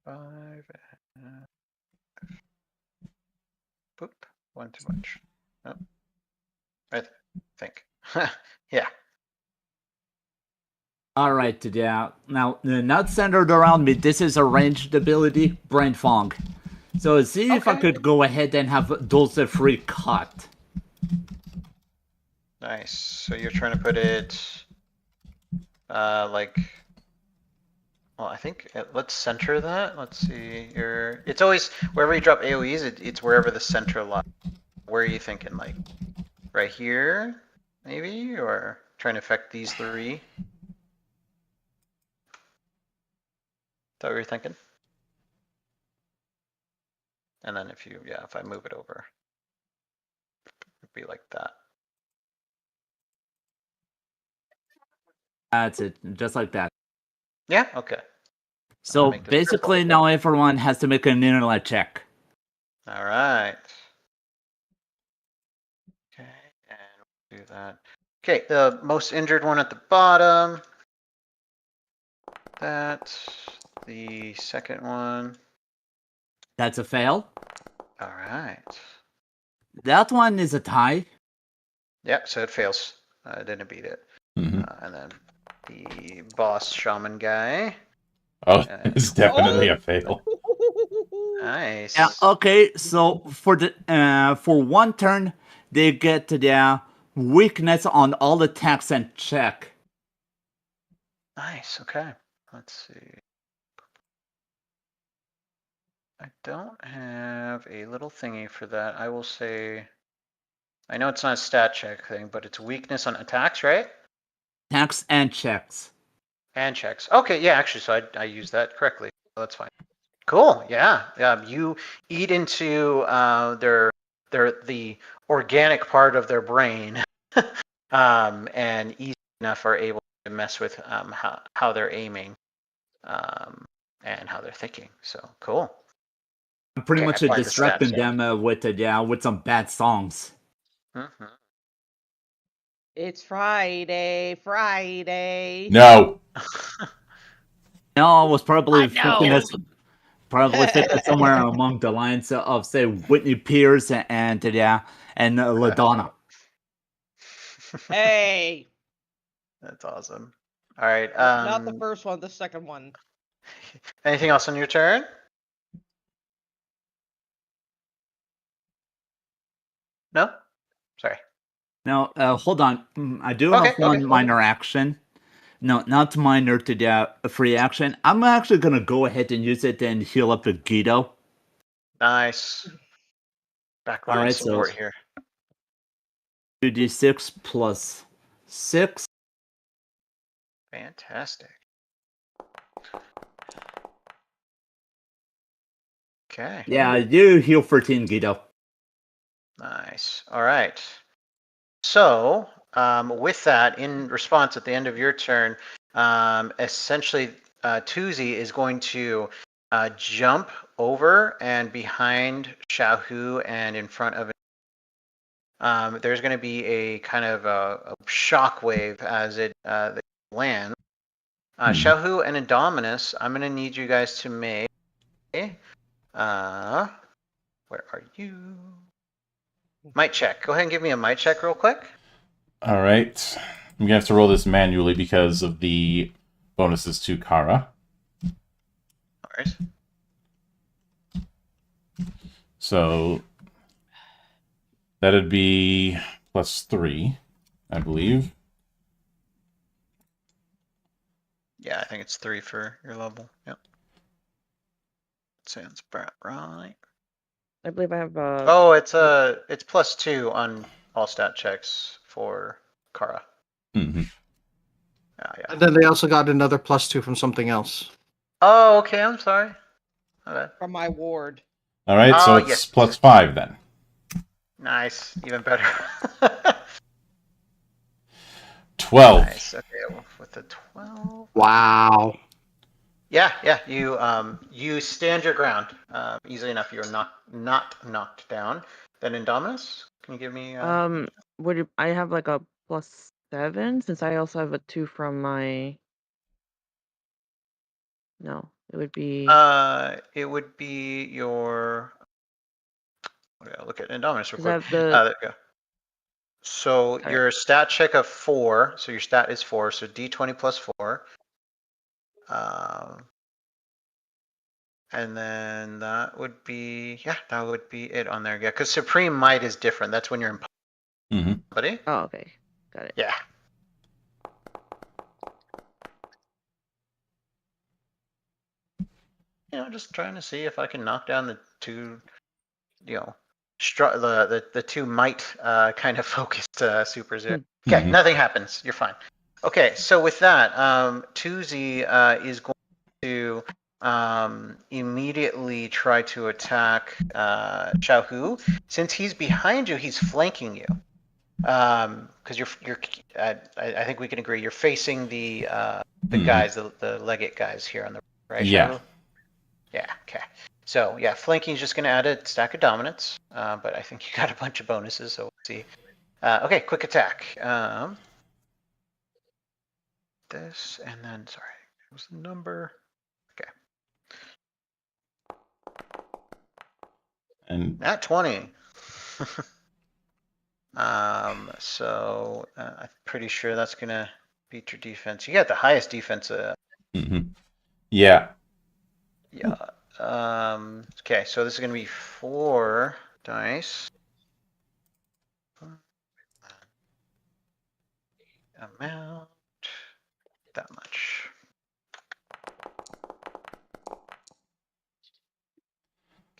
5. Boop. One too much. Nope. I think. Yeah. Alright, yeah. Now, not centered around me. This is a ranged ability, Brain Fog. So, see if I Okay. could go ahead and have those free cut. Nice. So you're trying to put it, like, well, I think let's center that. Let's see. It's always wherever you drop AOE's, it's wherever the center lies. Where are you thinking? Like, right here, maybe, or trying to affect these 3? Is that what you're thinking? And then if I move it over, it'd be like that. That's it, just like that. Yeah. Okay. So, make this basically, now everyone has to make an intellect check. All right. Okay, and we'll do that. Okay, the most injured one at the bottom. That's the second one. That's a fail. All right. That one is a tie. Yep, so it fails. I didn't beat it. Mhm. And then the boss shaman guy. Oh, it's definitely a fail. Nice. Yeah, okay, so for one turn, they get their weakness on all attacks and check. Nice, okay. Let's see. I don't have a little thingy for that. I will say, I know it's not a stat check thing, but it's weakness on attacks, right? Attacks and checks. And checks. Okay, yeah, actually, so I used that correctly. So that's fine. Cool. Yeah. You eat into the organic part of their brain, and easy enough are able to mess with how they're aiming, and how they're thinking. So cool. I'm pretty Okay, much I find the distracting stats. them with some bad songs. Mm-hmm. It's Friday. No. No, I was probably no. thinking somewhere among the lines of, say, Whitney Pierce and LaDonna. Hey, That's awesome. All right. not the first one, the second one. Anything else on your turn? No? Sorry. Now, hold on. I do have one minor action. No, not minor to the free action. I'm actually going to go ahead and use it and heal up the Guido. Nice. Backline All right, support here. 2d6 plus 6. Fantastic. Okay. Yeah, you heal 13, Guido. Nice. All right. So, with that, in response at the end of your turn, essentially, Tuzi is going to jump over and behind Xiaohu and in front of it. There's going to be a kind of a shock wave as it lands. Xiaohu and Indominus, I'm going to need you guys to make. Where are you? Might check. Go ahead and give me a might check real quick. All right. I'm going to have to roll this manually because of the bonuses to Kara. All right. So that'd be +3, I believe. Yeah, I think it's 3 for your level. Yep. Sounds about right. I believe I have Oh, it's +2 on all stat checks for Kara. Mm-hmm. Yeah. And then they also got another +2 from something else. Oh, okay. I'm sorry. My bad. From my ward. All right, so Oh, it's yes. +5 then. Nice. Even better. 12. Nice. Okay, with the 12. Wow. Yeah. You stand your ground easily enough. You're not knocked down. Then Indominus, can you give me? Would I have like a +7 since I also have a 2 from my? No, it would be. It would be your. Look at Indominus real I quick. have the. There we go. So Sorry. your stat check of 4. So your stat is 4. So D20 plus 4. And then that would be it on there. Yeah, because Supreme Might is different. That's when you're in Mm-hmm. buddy. Oh, okay, got it. Yeah. Just trying to see if I can knock down the two, the two might kind of focused supers there. Okay, Mhm. nothing happens. You're fine. Okay, so with that, Tuzi is going to immediately try to attack Xiaohu. Since he's behind you, he's flanking you. Because you're I think we can agree you're facing the guys, the legate guys here on the right. Yeah. Xiaohu? Yeah. Okay. So yeah, flanking is just going to add a stack of dominance, but I think you got a bunch of bonuses, so we'll see. Okay, quick attack. This and then sorry, what was the number? Okay. And Nat 20. So I'm pretty sure that's gonna beat your defense. You got the highest defense. Yeah. Yeah. Okay, so this is gonna be 4 dice. Amount that much.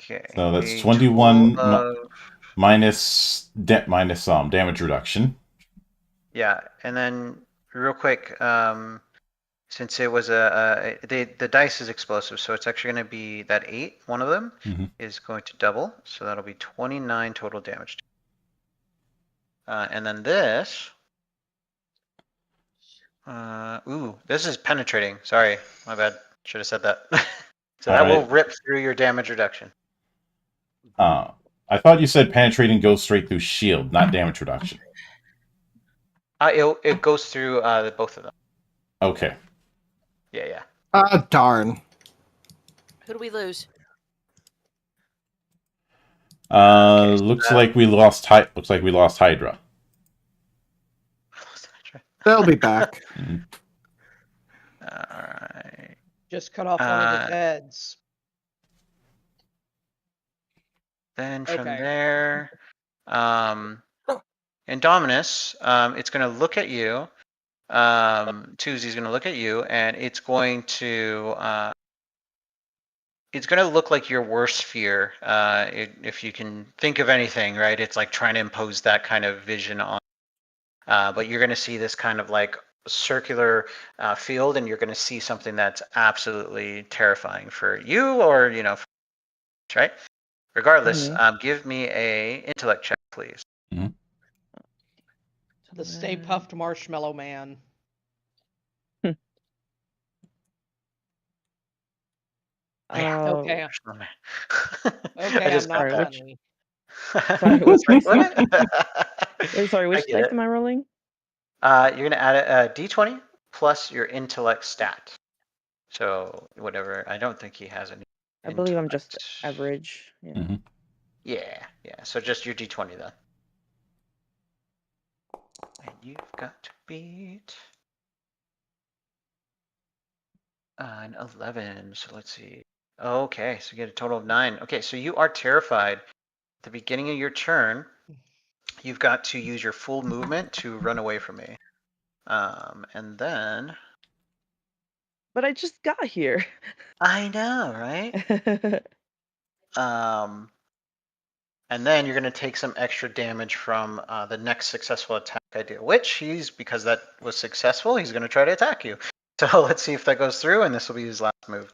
Okay. So that's a 21 total of- minus damage reduction. Yeah, and then real quick, since it was the dice is explosive, so it's actually going to be that 8. One of them is going to double, so that'll be 29 total damage. And then this. This is penetrating. Sorry, my bad. Should have said that. So that will rip through your damage reduction. I thought you said penetrating goes straight through shield, not damage reduction. It goes through both of them. Okay. Yeah. Darn. Who do we lose? Looks like we lost Hydra. They'll be back. All right. Just cut off one of the heads. Then from there, Indominus, it's going to look at you. Tuzi's going to look at you, and it's going to look like your worst fear. If you can think of anything, right? It's like trying to impose that kind of vision on But you're going to see this kind of like circular field, and you're going to see something that's absolutely terrifying for you, or right? Regardless, give me a intellect check, please. The Stay Puffed Marshmallow Man. Okay. Marshmallow Man. Okay, I just I'm not got funny. that. Sorry, It's like, what? Wait, sorry, I which get dice it. am I rolling? You're gonna add a d20 plus your intellect stat. So whatever. I don't think he has any. I believe I'm just intellect. average. Yeah. Yeah. So just your d20 then. And you've got to beat an 11. So let's see. Okay, so you get a total of 9. Okay, so you are terrified. At the beginning of your turn, you've got to use your full movement to run away from me. And then. But I just got here. I know, right? And then you're going to take some extra damage from the next successful attack I do, which because that was successful, he's going to try to attack you. So let's see if that goes through, and this will be his last move.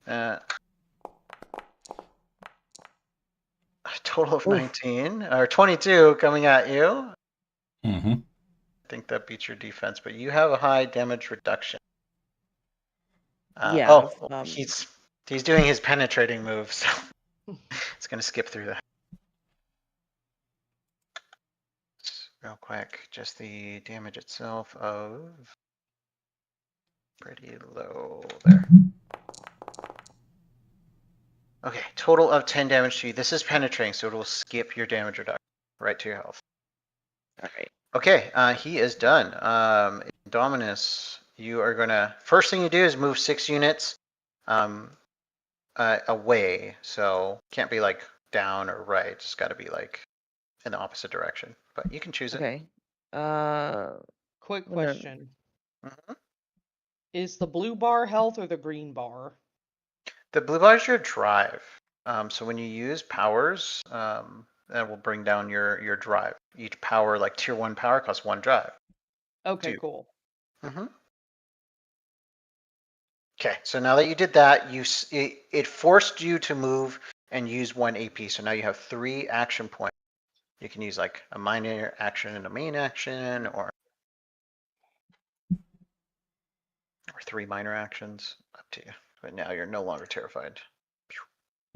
A total of 19, or 22 coming at you. I think that beats your defense, but you have a high damage reduction. Yeah. He's doing his penetrating move, so it's going to skip through that. Real quick, just the damage itself of pretty low there. Okay, total of 10 damage to you. This is penetrating, so it will skip your damage reduction right to your health. All right. Okay, he is done. Dominus, you are gonna, first thing you do is move 6 units away. So can't be like down or right. Just got to be like in the opposite direction. But you can choose it. Okay. Quick Well, no. question. Is the blue bar health or the green bar? The blue bar is your drive. So when you use powers, that will bring down your drive. Each power, like tier 1 power, costs 1 drive. Okay, 2. cool. Okay, so now that you did that, it forced you to move and use 1 AP. So now you have 3 action points. You can use like a minor action and a main action, or 3 minor actions. Up to you. But now you're no longer terrified.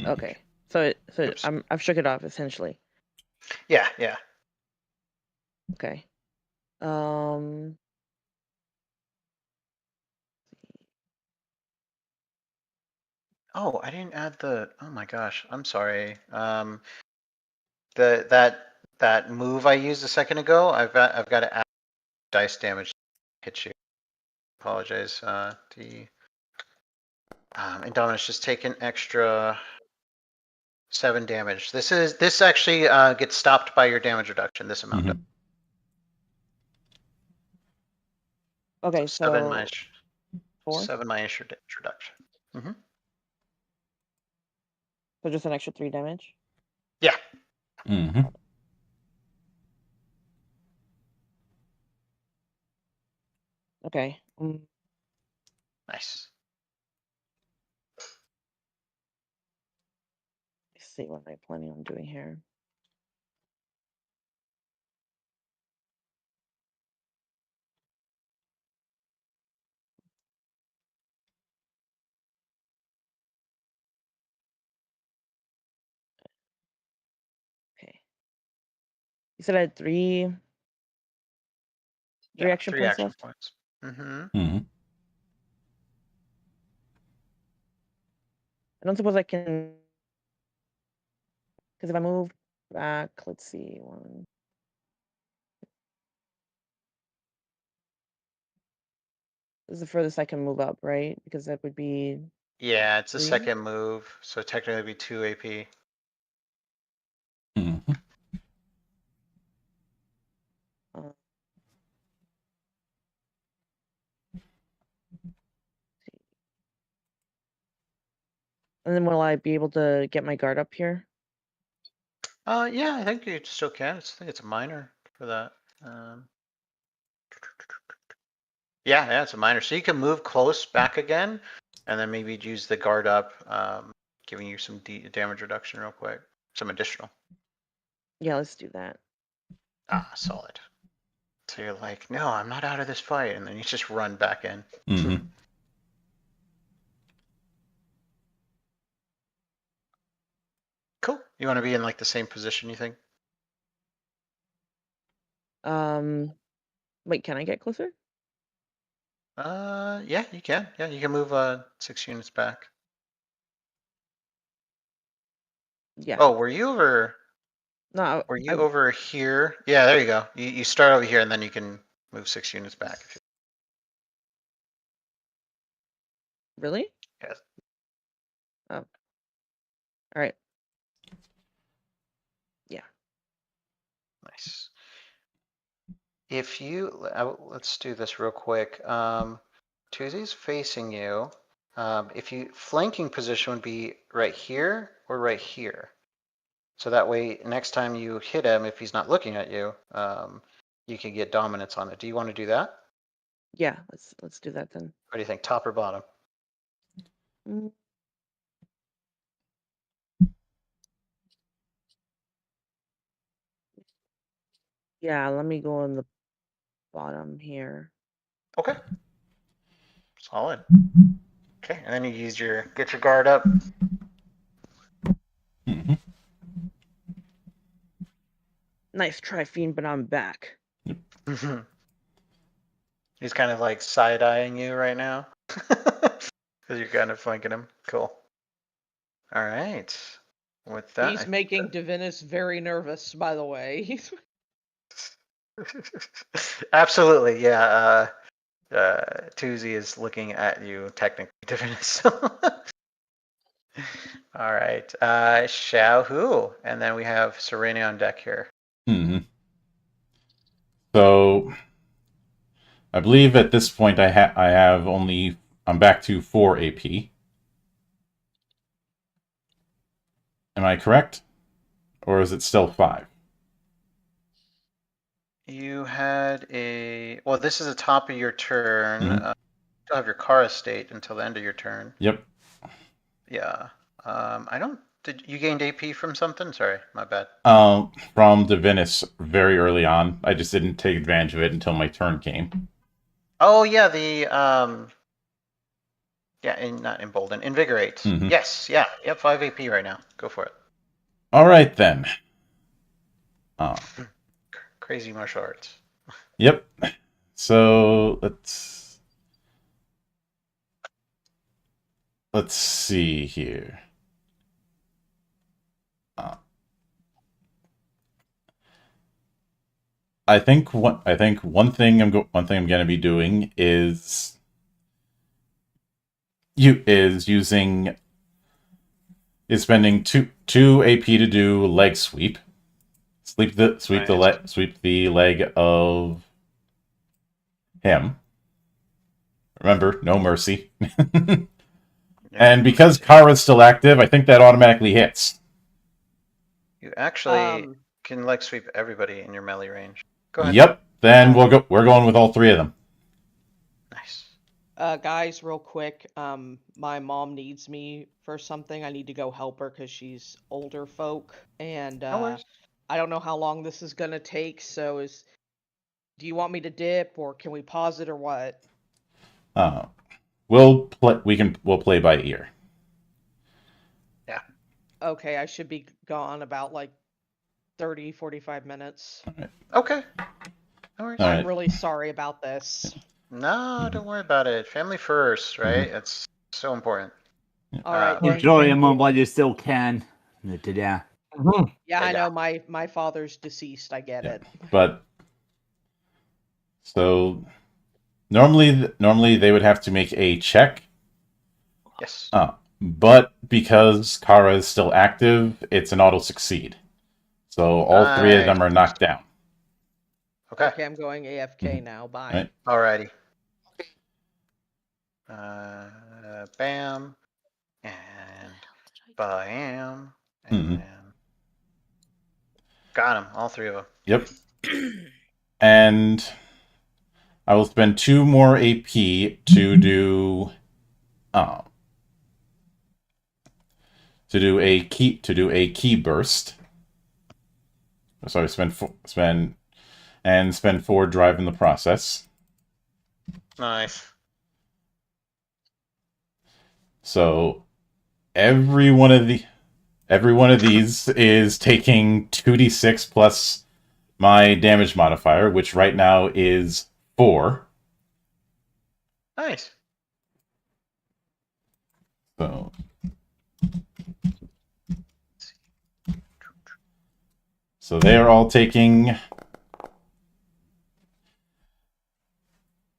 Okay. So Oops. I've shook it off essentially. Yeah. Okay. Oh, I didn't add the. Oh my gosh, I'm sorry. That move I used a second ago, I've got to add dice damage to hit you. Apologize. Indominus, just take an extra 7 damage. This actually gets stopped by your damage reduction. This amount. Okay, so 7 minus 4. 7 minus your reduction. So just an extra 3 damage. Yeah. Okay. Nice. Let's see what I'm planning on doing here. Okay. You said I had 3 action points left? Points. I don't suppose I can, because if I move back, let's see, 1. This is the furthest I can move up, right? Because that would be. Yeah, it's a 3? second move, so technically it'd be 2 AP. And then will I be able to get my guard up here? Yeah, I think you still can. I think it's a minor for that. Yeah, it's a minor. So you can move close back again, and then maybe use the guard up, giving you some damage reduction real quick. Some additional. Yeah, let's do that. Ah, solid. So you're like, no, I'm not out of this fight, and then you just run back in. Mm-hmm. Cool. You want to be in like the same position, you think? Wait, can I get closer? Yeah, you can. Yeah, you can move 6 units back. Yeah. Oh, were you over? No, Were you over here? Yeah, there you go. You start over here, and then you can move 6 units back. really? Yes. Oh. All right. Yeah. Nice. If you, let's do this real quick. Tuesday's facing you. If you flanking position would be right here or right here. So that way, next time you hit him, if he's not looking at you, you can get dominance on it. Do you want to do that? Yeah, let's do that then. What do you think, top or bottom? Mm. Yeah, let me go on the bottom here. Okay. Solid. Okay, and then you use get your guard up. Mm-hmm. Nice try, Fiend, but I'm back. He's kind of like side-eyeing you right now. Because you're kind of flanking him. Cool. All right. With that, He's making Divinus very nervous, by the way. Absolutely, yeah. Tuzi is looking at you, technically, Divinus. All right. Xiao Hu. And then we have Serena on deck here. Mm-hmm. So, I believe at this point I have only... I'm back to 4 AP. Am I correct? Or is it still 5? You had a... Well, this is the top of your turn. Mhm. You still have your Kara state until the end of your turn. Yep. Yeah. I don't... Did you gained AP from something? Sorry, my bad. From Divinus very early on. I just didn't take advantage of it until my turn came. Oh, yeah, not embolden, invigorate. Mhm. Yes, yeah, yep, 5 AP right now. Go for it. All right then. Crazy martial arts. Yep. So let's see here. I think one thing I'm going to be doing is spending two AP to do leg sweep. Sweep the leg of him. Remember, no mercy. And because Kara's still active, I think that automatically hits. You actually can leg sweep everybody in your melee range. Go ahead. Yep. Then we're going with all 3 of them. Nice. Guys, real quick, my mom needs me for something. I need to go help her because she's older folk, and No worries. I don't know how long this is gonna take. So, do you want me to dip, or can we pause it, or what? We'll play by ear. Yeah. Okay, I should be gone about like 30, 45 minutes. Okay. No worries. I'm really sorry about this. No, don't worry about it. Family first, right? It's so important. All right. Enjoy thank him you. while you still can. Yeah. Yeah, I Yeah. know my father's deceased. I get it. But so normally they would have to make a check. Yes. But because Kara is still active, it's an auto succeed. So all 3 of them are knocked down. Okay. Okay, I'm going AFK now. Bye. Right. Alrighty. Bam. And bam. And then got him. All 3 of them. Yep. and I will spend 2 more AP to do a key burst. So I spend 4 drive in the process. Nice. So every one of these is taking 2d6 plus my damage modifier, which right now is 4. Nice. So they are all taking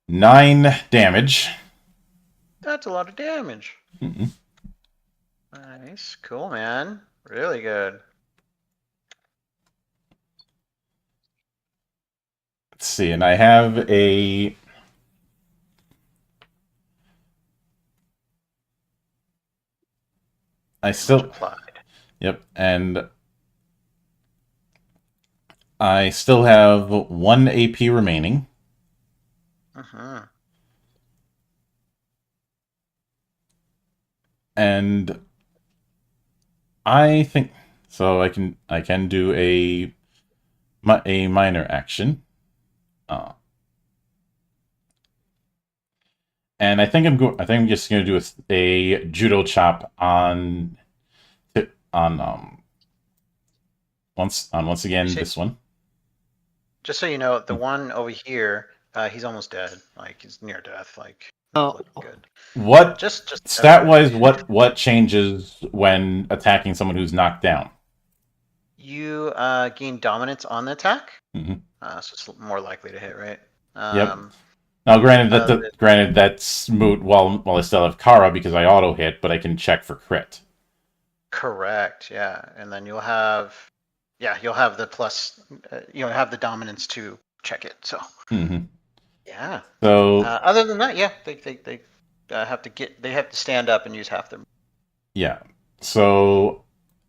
9 damage. That's a lot of damage. Mm-hmm. Nice. Cool, man. Really good. Let's see, and I have a... I still... Applied. Yep, and I still have 1 AP remaining. Uh-huh. And I think so. I can do a minor action, and I think I'm just going to do a judo chop once again this one. Just so you know, the one over here, he's almost dead. Like he's near death. Like not looking good. What Just stat wise? What changes when attacking someone who's knocked down? You gain dominance on the attack, Mm-hmm. So it's more likely to hit, right? Yep. Now, granted that that's moot while I still have Kara because I auto hit, but I can check for crit. Correct. Yeah, and then you'll have the plus. You'll have the dominance to check it. So. Mm-hmm. Yeah. So other than that, yeah, they have to stand up and use half their. Yeah. So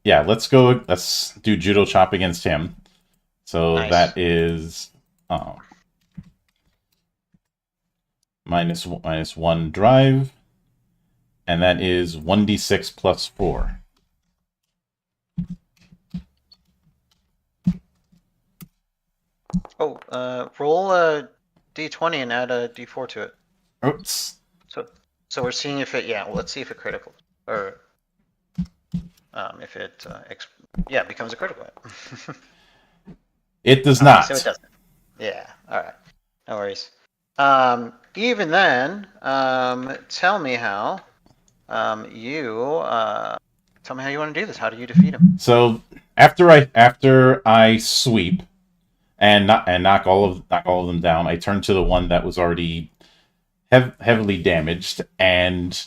yeah, let's go. Let's do judo chop against him. So Nice. that is minus 1 drive, and that is 1d6 plus 4. Oh, roll a d20 and add a d4 to it. Oops. So we're seeing if it. Yeah, well, let's see if it critical or if it becomes a critical hit. It does not. So it doesn't. Yeah. All right. No worries. Even then, tell me how you want to do this. How do you defeat him? So after I sweep and knock all of them down, I turn to the one that was already heavily damaged and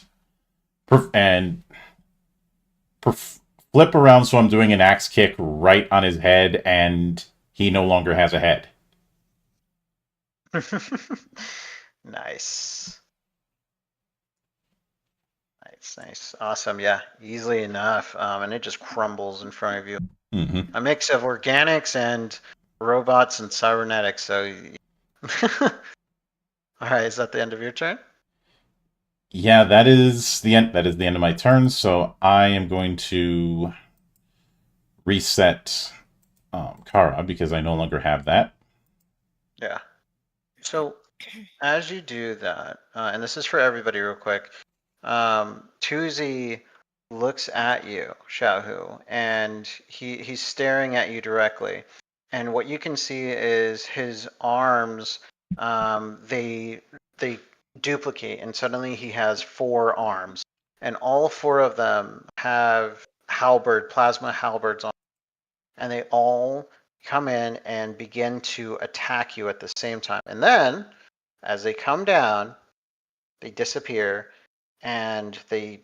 flip around so I'm doing an axe kick right on his head, and he no longer has a head. Nice. Awesome. Yeah, easily enough. And it just crumbles in front of you. Mm-hmm. A mix of organics and robots and cybernetics. So, all right, is that the end of your turn? Yeah, that is the end. That is the end of my turn. So I am going to reset Kara because I no longer have that. Yeah. So as you do that, and this is for everybody real quick, Tuzi looks at you, Xiaohu, and he's staring at you directly. And what you can see is his arms, they duplicate, and suddenly he has 4 arms. And all 4 of them have plasma halberds on, and they all come in and begin to attack you at the same time. And then, as they come down, they disappear, and the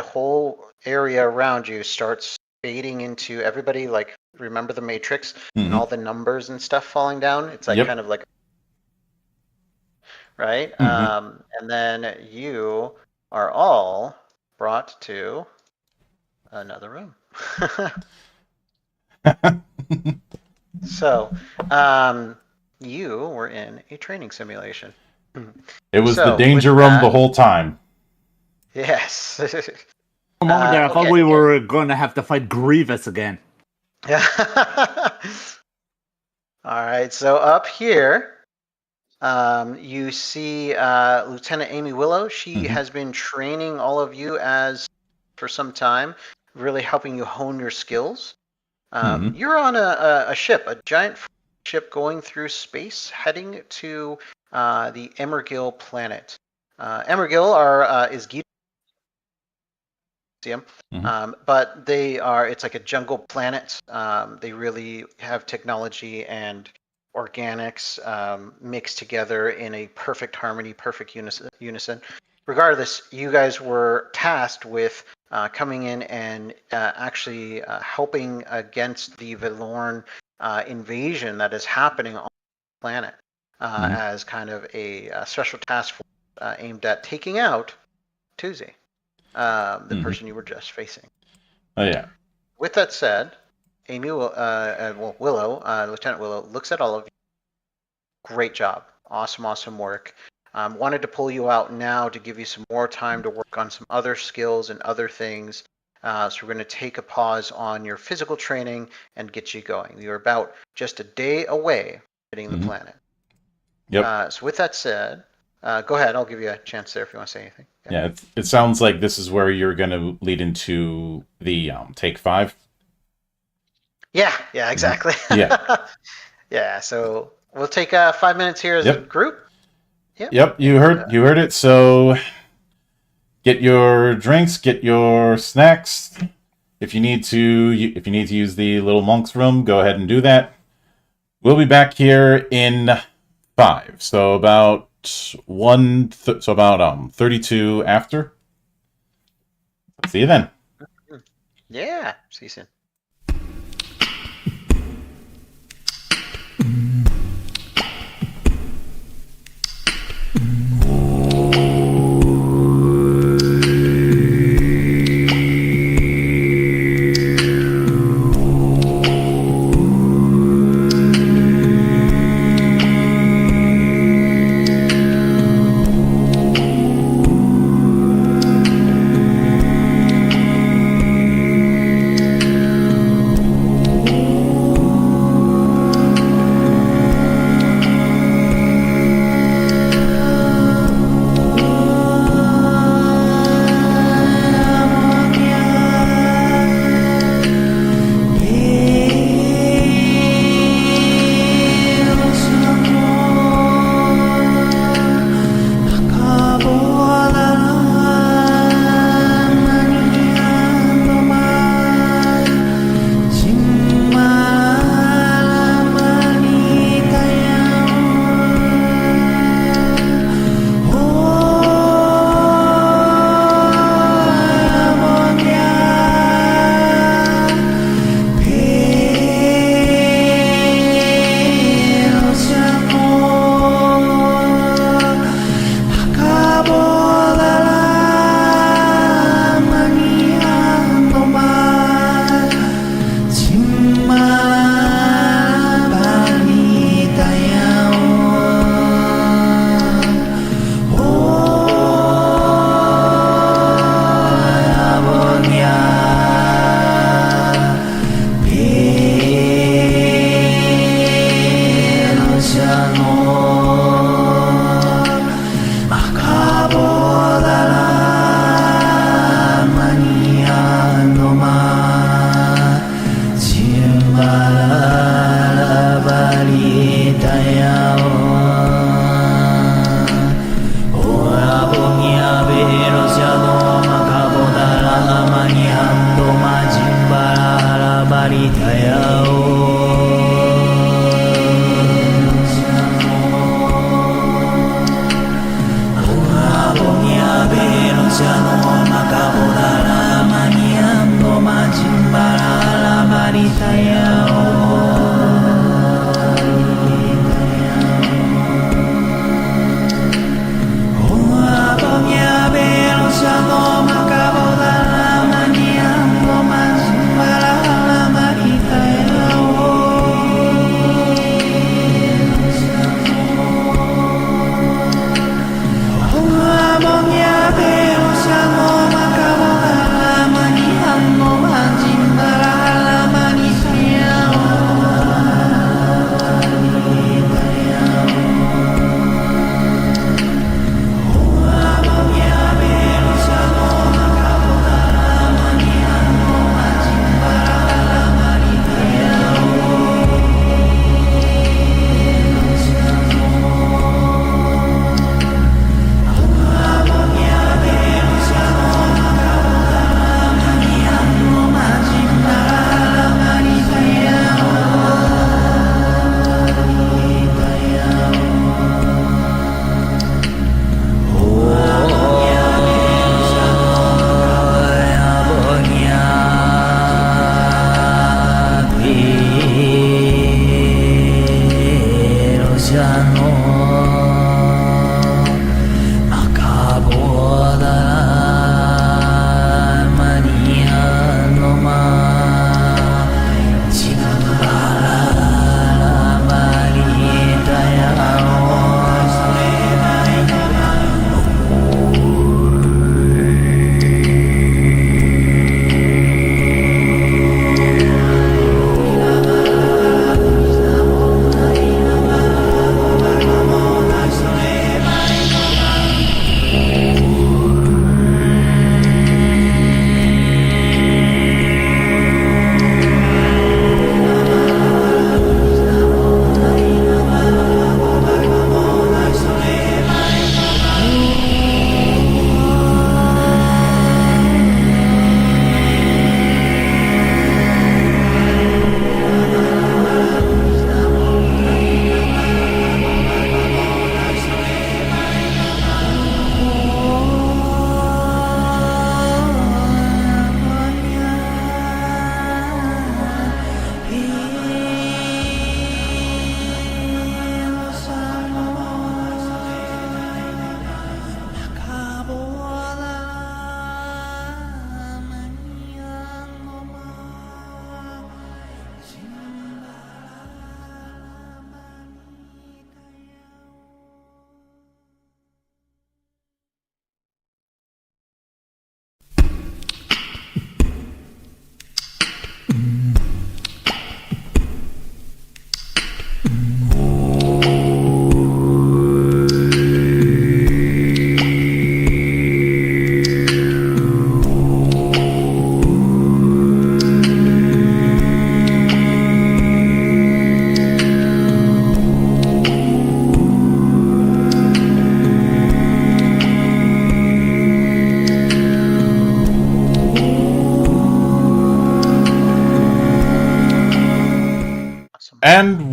whole area around you starts fading into everybody. Like, remember the Matrix and all the numbers and stuff falling down? It's like kind of like, right? And then you are all brought to another room. So, you were in a training simulation. It was So, the danger with room that- the whole time. Yes. For a moment there, I thought okay. we were going to have to fight Grievous again. Yeah. All right. So up here, you see Lieutenant Amy Willow. She has been training all of you for some time, really helping you hone your skills. You're on a ship, a giant ship going through space, heading to the Emergil planet. Emergil is Gita Museum, but it's like a jungle planet. They really have technology and organics mixed together in a perfect harmony, perfect unison. Regardless, you guys were tasked with coming in and actually helping against the Velorn invasion that is happening on the planet as kind of a special task force aimed at taking out Tuesday, the person you were just facing. Oh yeah. With that said, Willow, Lieutenant Willow, looks at all of you. Great job. Awesome work. Wanted to pull you out now to give you some more time to work on some other skills and other things. So we're going to take a pause on your physical training and get you going. You're about just a day away from hitting the planet. Yep. So with that said, go ahead. I'll give you a chance there if you want to say anything. Yeah, it sounds like this is where you're going to lead into the take 5. Yeah, exactly. Yeah. Yeah, so we'll take 5 minutes here as a group. Yep, you heard it. So get your drinks, get your snacks. If you need to use the little monk's room, go ahead and do that. We'll be back here in 5. So about 32 after. See you then. Yeah, see you soon.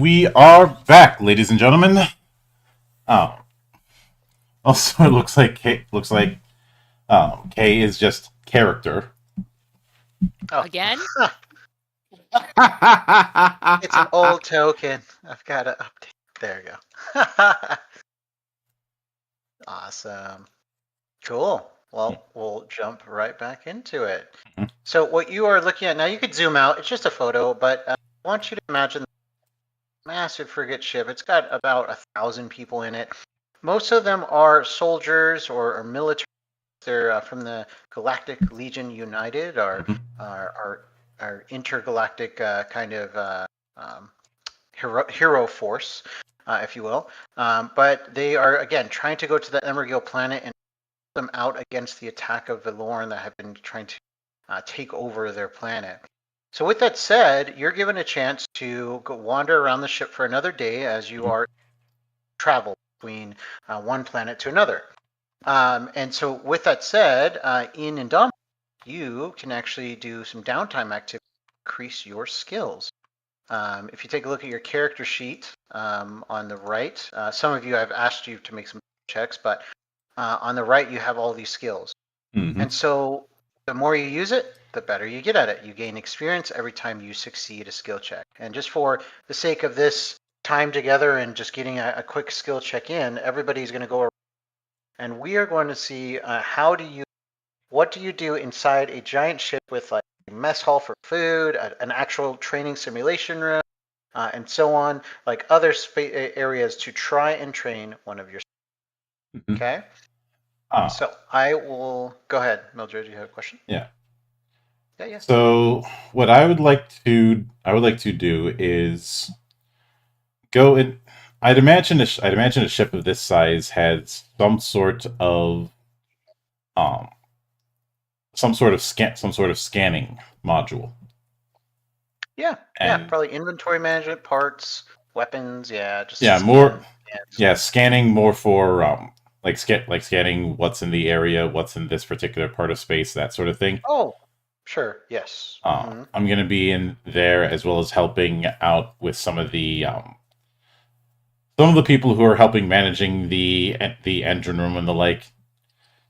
we are back, ladies and gentlemen. Oh, also it looks like K is just character. Oh. Again? It's an old token. I've got to update. There you go. Awesome. Cool. Well, we'll jump right back into it. Mhm. So what you are looking at now, you could zoom out. It's just a photo, but I want you to imagine a massive frigate ship. It's got about 1,000 people in it. Most of them are soldiers or military. They're from the Galactic Legion United, Mhm. our intergalactic kind of hero force, if you will. But they are again trying to go to the Emergil planet and them out against the attack of Valoran that have been trying to take over their planet. So with that said, you're given a chance to go wander around the ship for another day as you are travel between one planet to another. And so with that said, in Indominant, you can actually do some downtime activity to increase your skills. If you take a look at your character sheet on the right, some of you I've asked you to make some checks, but on the right you have all these skills. Mhm. And so the more you use it, the better you get at it. You gain experience every time you succeed a skill check. And just for the sake of this time together and just getting a quick skill check in, everybody's going to go around and we are going to see what do you do inside a giant ship with like a mess hall for food, an actual training simulation room, and so on, like other areas to try and train one of your. Mhm. Okay. Ah, So I will go ahead, Mildred. You have a question? yeah. Yeah. So what I would like to do is go in. I'd imagine a ship of this size has um some sort of scanning module. Yeah. And Probably inventory management, parts, weapons. Yeah, just yeah, scan. scanning more for like scanning what's in the area, what's in this particular part of space, that sort of thing. Oh, sure. Yes. I'm going to be in there as well as helping out with some of the people who are helping managing the engine room and the like.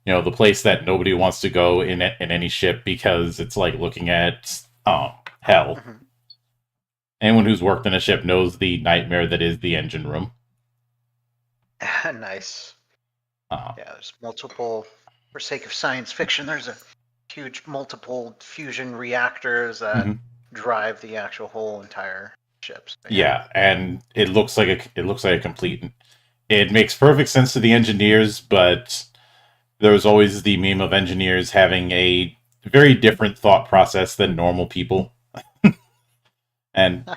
You know, the place that nobody wants to go in any ship because it's like looking at hell. Mhm. Anyone who's worked in a ship knows the nightmare that is the engine room. Nice. Uh, Yeah, there's multiple. For sake of science fiction, there's a huge multiple fusion reactors that Mhm. drive the actual whole entire ships. Yeah, and it looks like a complete. It makes perfect sense to the engineers, but there's always the meme of engineers having a very different thought process than normal people, and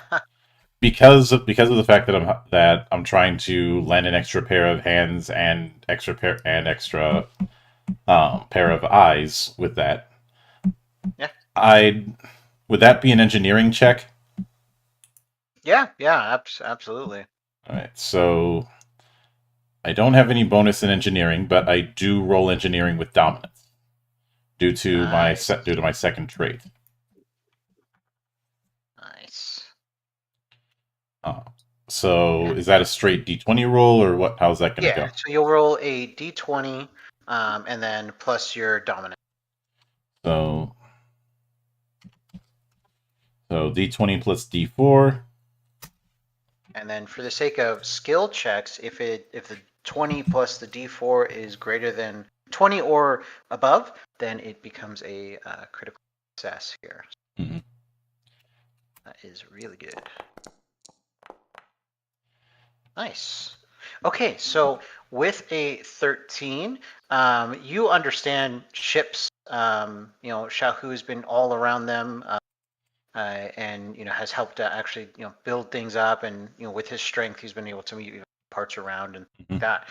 because of the fact that I'm trying to lend an extra pair of hands and extra pair of eyes with that. Yeah. Would that be an engineering check? Yeah, absolutely. All right, so I don't have any bonus in engineering, but I do roll engineering with dominance due to Nice. my second trait. Nice. So is that a straight D20 roll, or what? How's that going to Yeah, go? so you'll roll a d20 and then plus your dominant. So D20 plus D4. And then for the sake of skill checks, if the 20 plus the d4 is greater than 20 or above, then it becomes a critical success here. Mm-hmm. That is really good. Nice. Okay, so with a 13, you understand ships. Shahu's been all around them, and has helped to actually build things up, and with his strength, he's been able to move parts around and Mhm. that.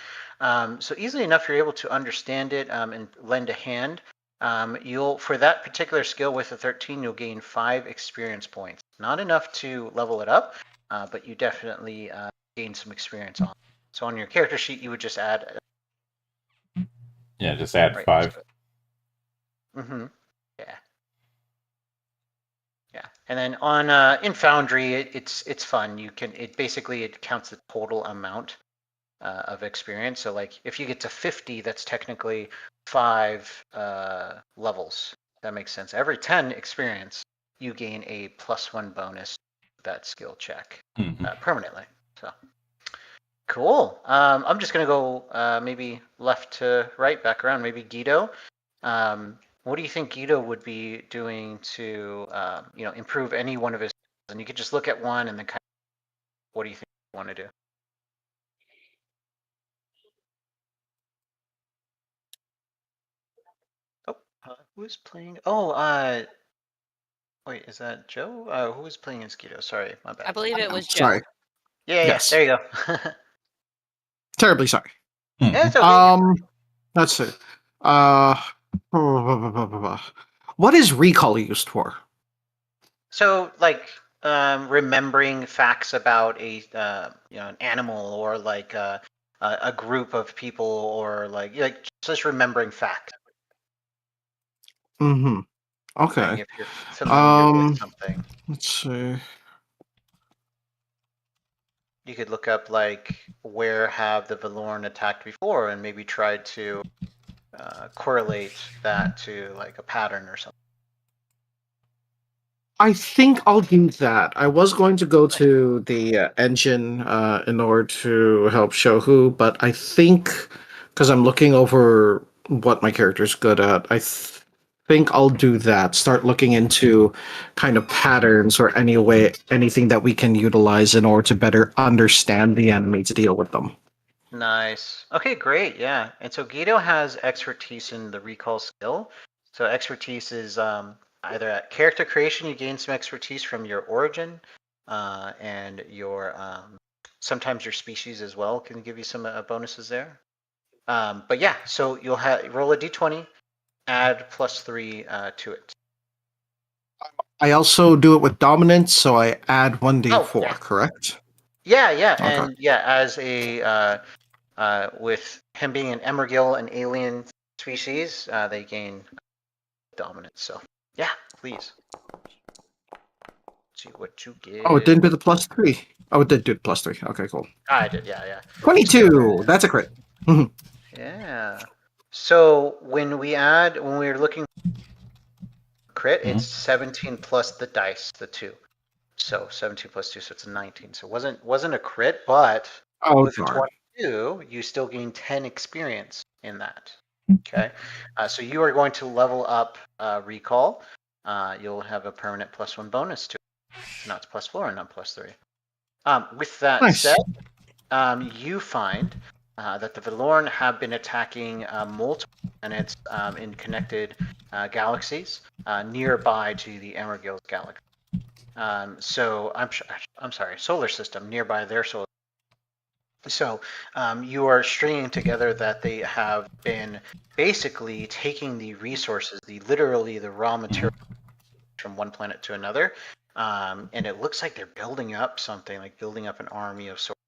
So easily enough, you're able to understand it and lend a hand. You'll for that particular skill with a 13, you'll gain 5 experience points. Not enough to level it up, but you definitely gain some experience on. So on your character sheet, you would just add. Yeah, just add Right. 5. Mm-hmm. Yeah. And then on in Foundry, it's fun. It basically counts the total amount of experience. So like if you get to 50, that's technically 5 levels. That makes sense. Every 10 experience, you gain a +1 bonus to that skill check permanently. So cool. I'm just gonna go maybe left to right, back around. Maybe Guido. What do you think Guido would be doing to improve any one of his? And you could just look at one and then kind of, what do you think you want to do? Oh, who's playing? Oh, wait, is that Joe? Who was playing as Guido? Sorry, my bad. I believe it was Joe. Sorry. Yeah, Yes. there you go. Terribly sorry. Yeah, it's okay. Let's see. What is recall used for? So, like, remembering facts about an animal or like a group of people or like just remembering facts. Mm-hmm. Like Okay. if you're familiar with something, Let's see. you could look up like where have the Valorn attacked before and maybe try to correlate that to like a pattern or something. I think I'll do that. I was going to go to the engine in order to help show who, but I think because I'm looking over what my character's good at, think I'll do that. Start looking into kind of patterns or anything that we can utilize in order to better understand the enemy to deal with them. Nice. Okay, great. Yeah. And so Guido has expertise in the recall skill. So expertise is either at character creation, you gain some expertise from your origin, and your sometimes your species as well can give you some bonuses there. But yeah, so you'll roll a d20, add +3 to it. I also do it with dominance, so I add 1d4, yeah. correct? Yeah, yeah, Okay. and yeah, as a with him being an Emergil, an alien species, they gain dominance. So yeah, please. See what you get. Oh, it didn't do the +3. Oh, it did do the +3. Okay, cool. I did, yeah. 22! That's a crit. Yeah. So when we're looking for crit, it's 17 plus the dice, the 2. So 17 plus 2, so it's 19. So it wasn't a crit, but with a 22, you still gain 10 experience in that. Okay. So you are going to level up recall. You'll have a permanent +1 bonus to it. Now it's +4 and not +3. With that said, you find that the Valorn have been attacking multiple planets in connected galaxies nearby to the Emergil's galaxy. So I'm sorry, solar system nearby their solar. So you are stringing together that they have been basically taking the resources, literally the raw material from one planet to another, and it looks like they're building up something, like building up an army of sorts.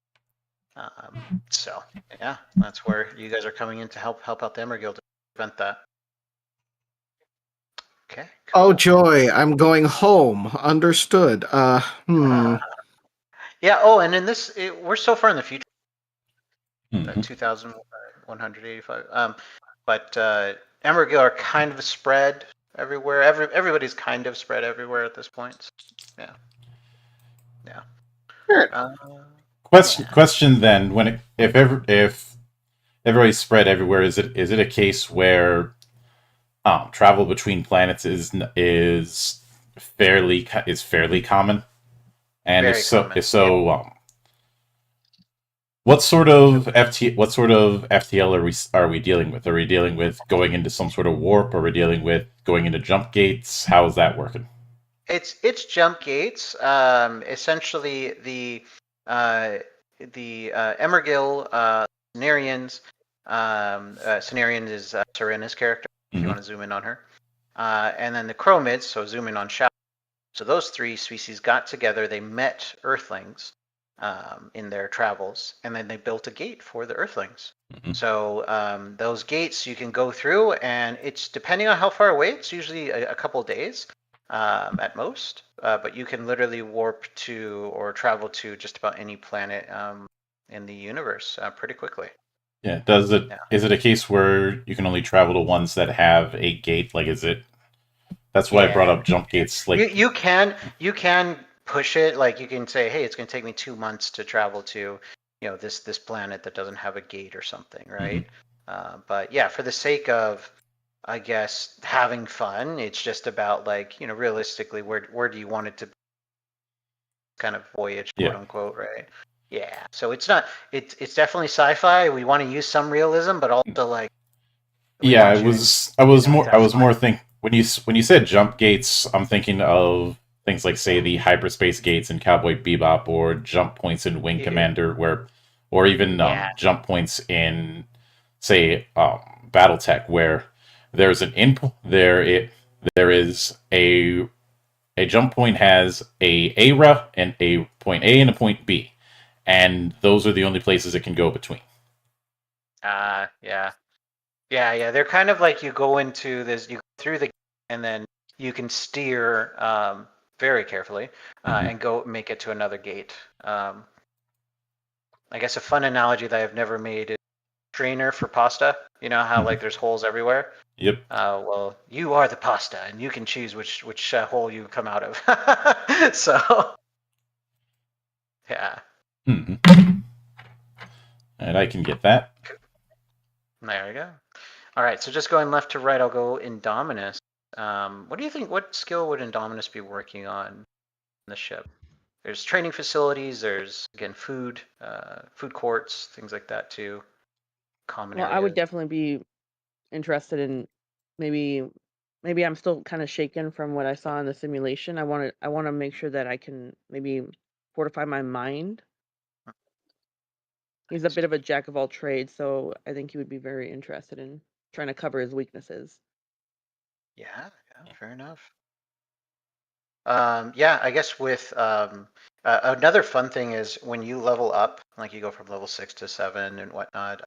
So yeah, that's where you guys are coming in to help out the Emergil to prevent that. Okay. Cool. Oh joy, I'm going home. Understood. Yeah. Oh, and in this, we're so far in the future. 2,185. But Emergil are kind of spread everywhere. Everybody's kind of spread everywhere at this point. So, yeah. Question then: if everybody's spread everywhere, is it a case where travel between planets is fairly common? And Very if so, common. what sort of FTL are we dealing with? Are we dealing with going into some sort of warp? Are we dealing with going into jump gates? How is that working? It's jump gates. Essentially, the Emergil Cenarians. Cenarian is Serena's character. If you want to zoom in on her, and then the Chromids. So zoom in on Shadow. So those 3 species got together. They met Earthlings in their travels, and then they built a gate for the Earthlings. So those gates you can go through, and it's depending on how far away. It's usually a couple days. at most. But you can literally warp to or travel to just about any planet in the universe pretty quickly. Yeah. Is it a case where you can only travel to ones that have a gate? Like, is it? That's why I brought up jump gates. Like, you can push it. Like you can say, hey, it's going to take me 2 months to travel to, this planet that doesn't have a gate or something, right? But yeah, for the sake of, I guess, having fun, it's just about like, realistically, where do you want it to kind of voyage, quote unquote, right? Yeah. So it's not. It's definitely sci-fi. We want to use some realism, but also like. Yeah, I was more think when you said jump gates, I'm thinking of things like, say, the hyperspace gates in Cowboy Bebop, or jump points in Wing Commander, or even jump points in, say, BattleTech, where there's an input there is a jump point has a route and a point A and a point B, and those are the only places it can go between. Yeah. Yeah. They're kind of like you go into this, you go through the, and then you can steer very carefully and go make it to another gate. I guess a fun analogy that I've never made is strainer for pasta. You know how like there's holes everywhere. Yep. Well, you are the pasta, and you can choose which hole you come out of. So, yeah. And I can get that. There we go. All right, so just going left to right, I'll go Indominus. What do you think? What skill would Indominus be working on in the ship? There's training facilities. There's again food courts, things like that too. Common Well, areas. I would definitely be interested in maybe I'm still kind of shaken from what I saw in the simulation. I want to make sure that I can maybe fortify my mind. He's a bit of a jack of all trades, so I think he would be very interested in trying to cover his weaknesses. Yeah, fair enough. Yeah, I guess with another fun thing is when you level up, like you go from level 6 to 7 and whatnot.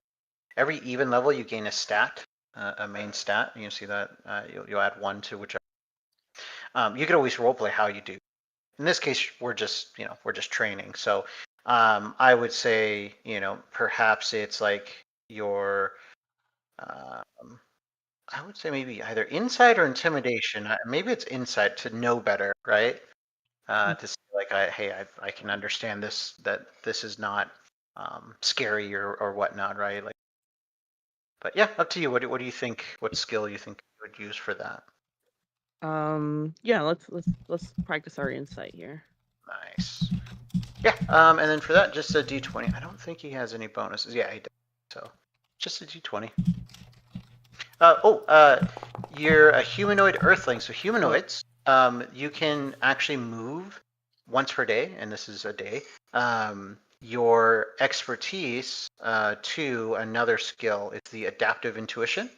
Every even level, you gain a stat, a main stat. You can see that you'll add 1 to whichever. You could always roleplay how you do. In this case, we're just training. So I would say perhaps it's like your I would say maybe either insight or intimidation. Maybe it's insight to know better, right? To see like I can understand this, that this is not scary or whatnot, right? Like, but yeah, up to you. What do you think? What skill you think you would use for that? Yeah, let's practice our insight here. Nice. Yeah. And then for that, just a D20. I don't think he has any bonuses. Yeah, he does. So just a D20. You're a humanoid Earthling. So humanoids, you can actually move once per day, and this is a day. Your expertise to another skill. It's the adaptive intuition.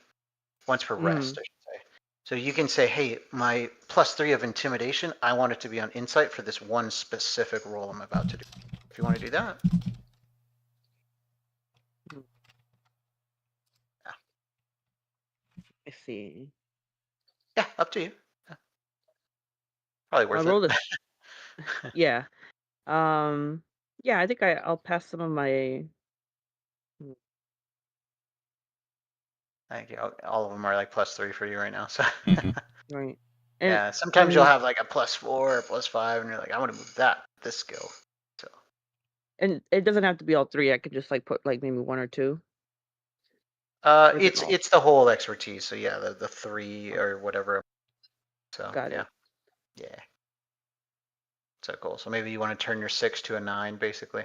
Once per rest, I should say. So you can say, hey, my +3 of intimidation, I want it to be on insight for this one specific role I'm about to do. If you want to do that. Yeah. I see. Yeah, up to you. Yeah. Probably worth I'll roll it. this. Yeah. Yeah, I think I'll pass some of my. Thank you. All of them are like +3 for you right now. So Right. yeah, sometimes you'll have like a +4 or +5, and you're like, I want to move this skill. So And it doesn't have to be all 3. I could just like put like maybe 1 or 2. it's the whole expertise. So yeah, the 3 or whatever. So Got yeah. it. Yeah. So cool. So maybe you want to turn your 6 to a 9, basically.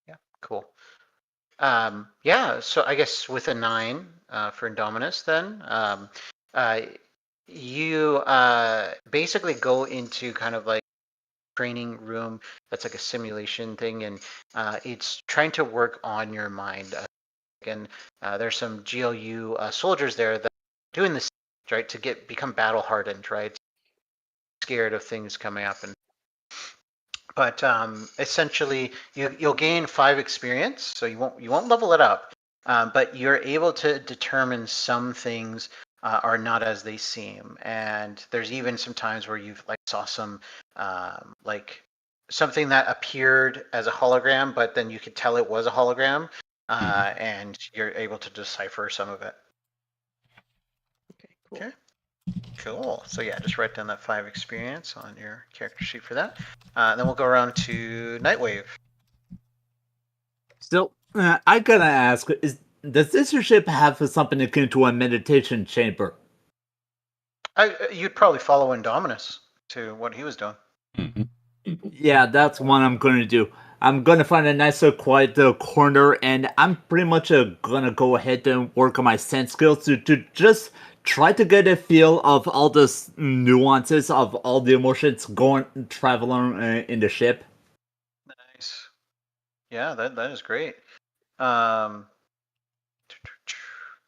Yeah, cool. Yeah, so I guess with a 9 for Indominus, then you basically go into kind of like training room that's like a simulation thing, and it's trying to work on your mind. And there's some GLU soldiers there that are doing this, right, to become battle hardened, right, scared of things coming up. But essentially, you'll gain 5 experience, so you won't level it up, but you're able to determine some things are not as they seem. And there's even some times where you've like saw some like something that appeared as a hologram, but then you could tell it was a hologram, and you're able to decipher some of it. Okay, cool. Okay. Cool. So yeah, just write down that 5 experience on your character sheet for that. Then we'll go around to Nightwave. So, I gotta ask, does this ship have something akin to a meditation chamber? You'd probably follow Indominus to what he was doing. Yeah, that's what I'm gonna do. I'm gonna find a nice quiet corner, and I'm pretty much gonna go ahead and work on my sense skills to just try to get a feel of all the nuances of all the emotions traveling in the ship. Nice. Yeah, that is great. Um,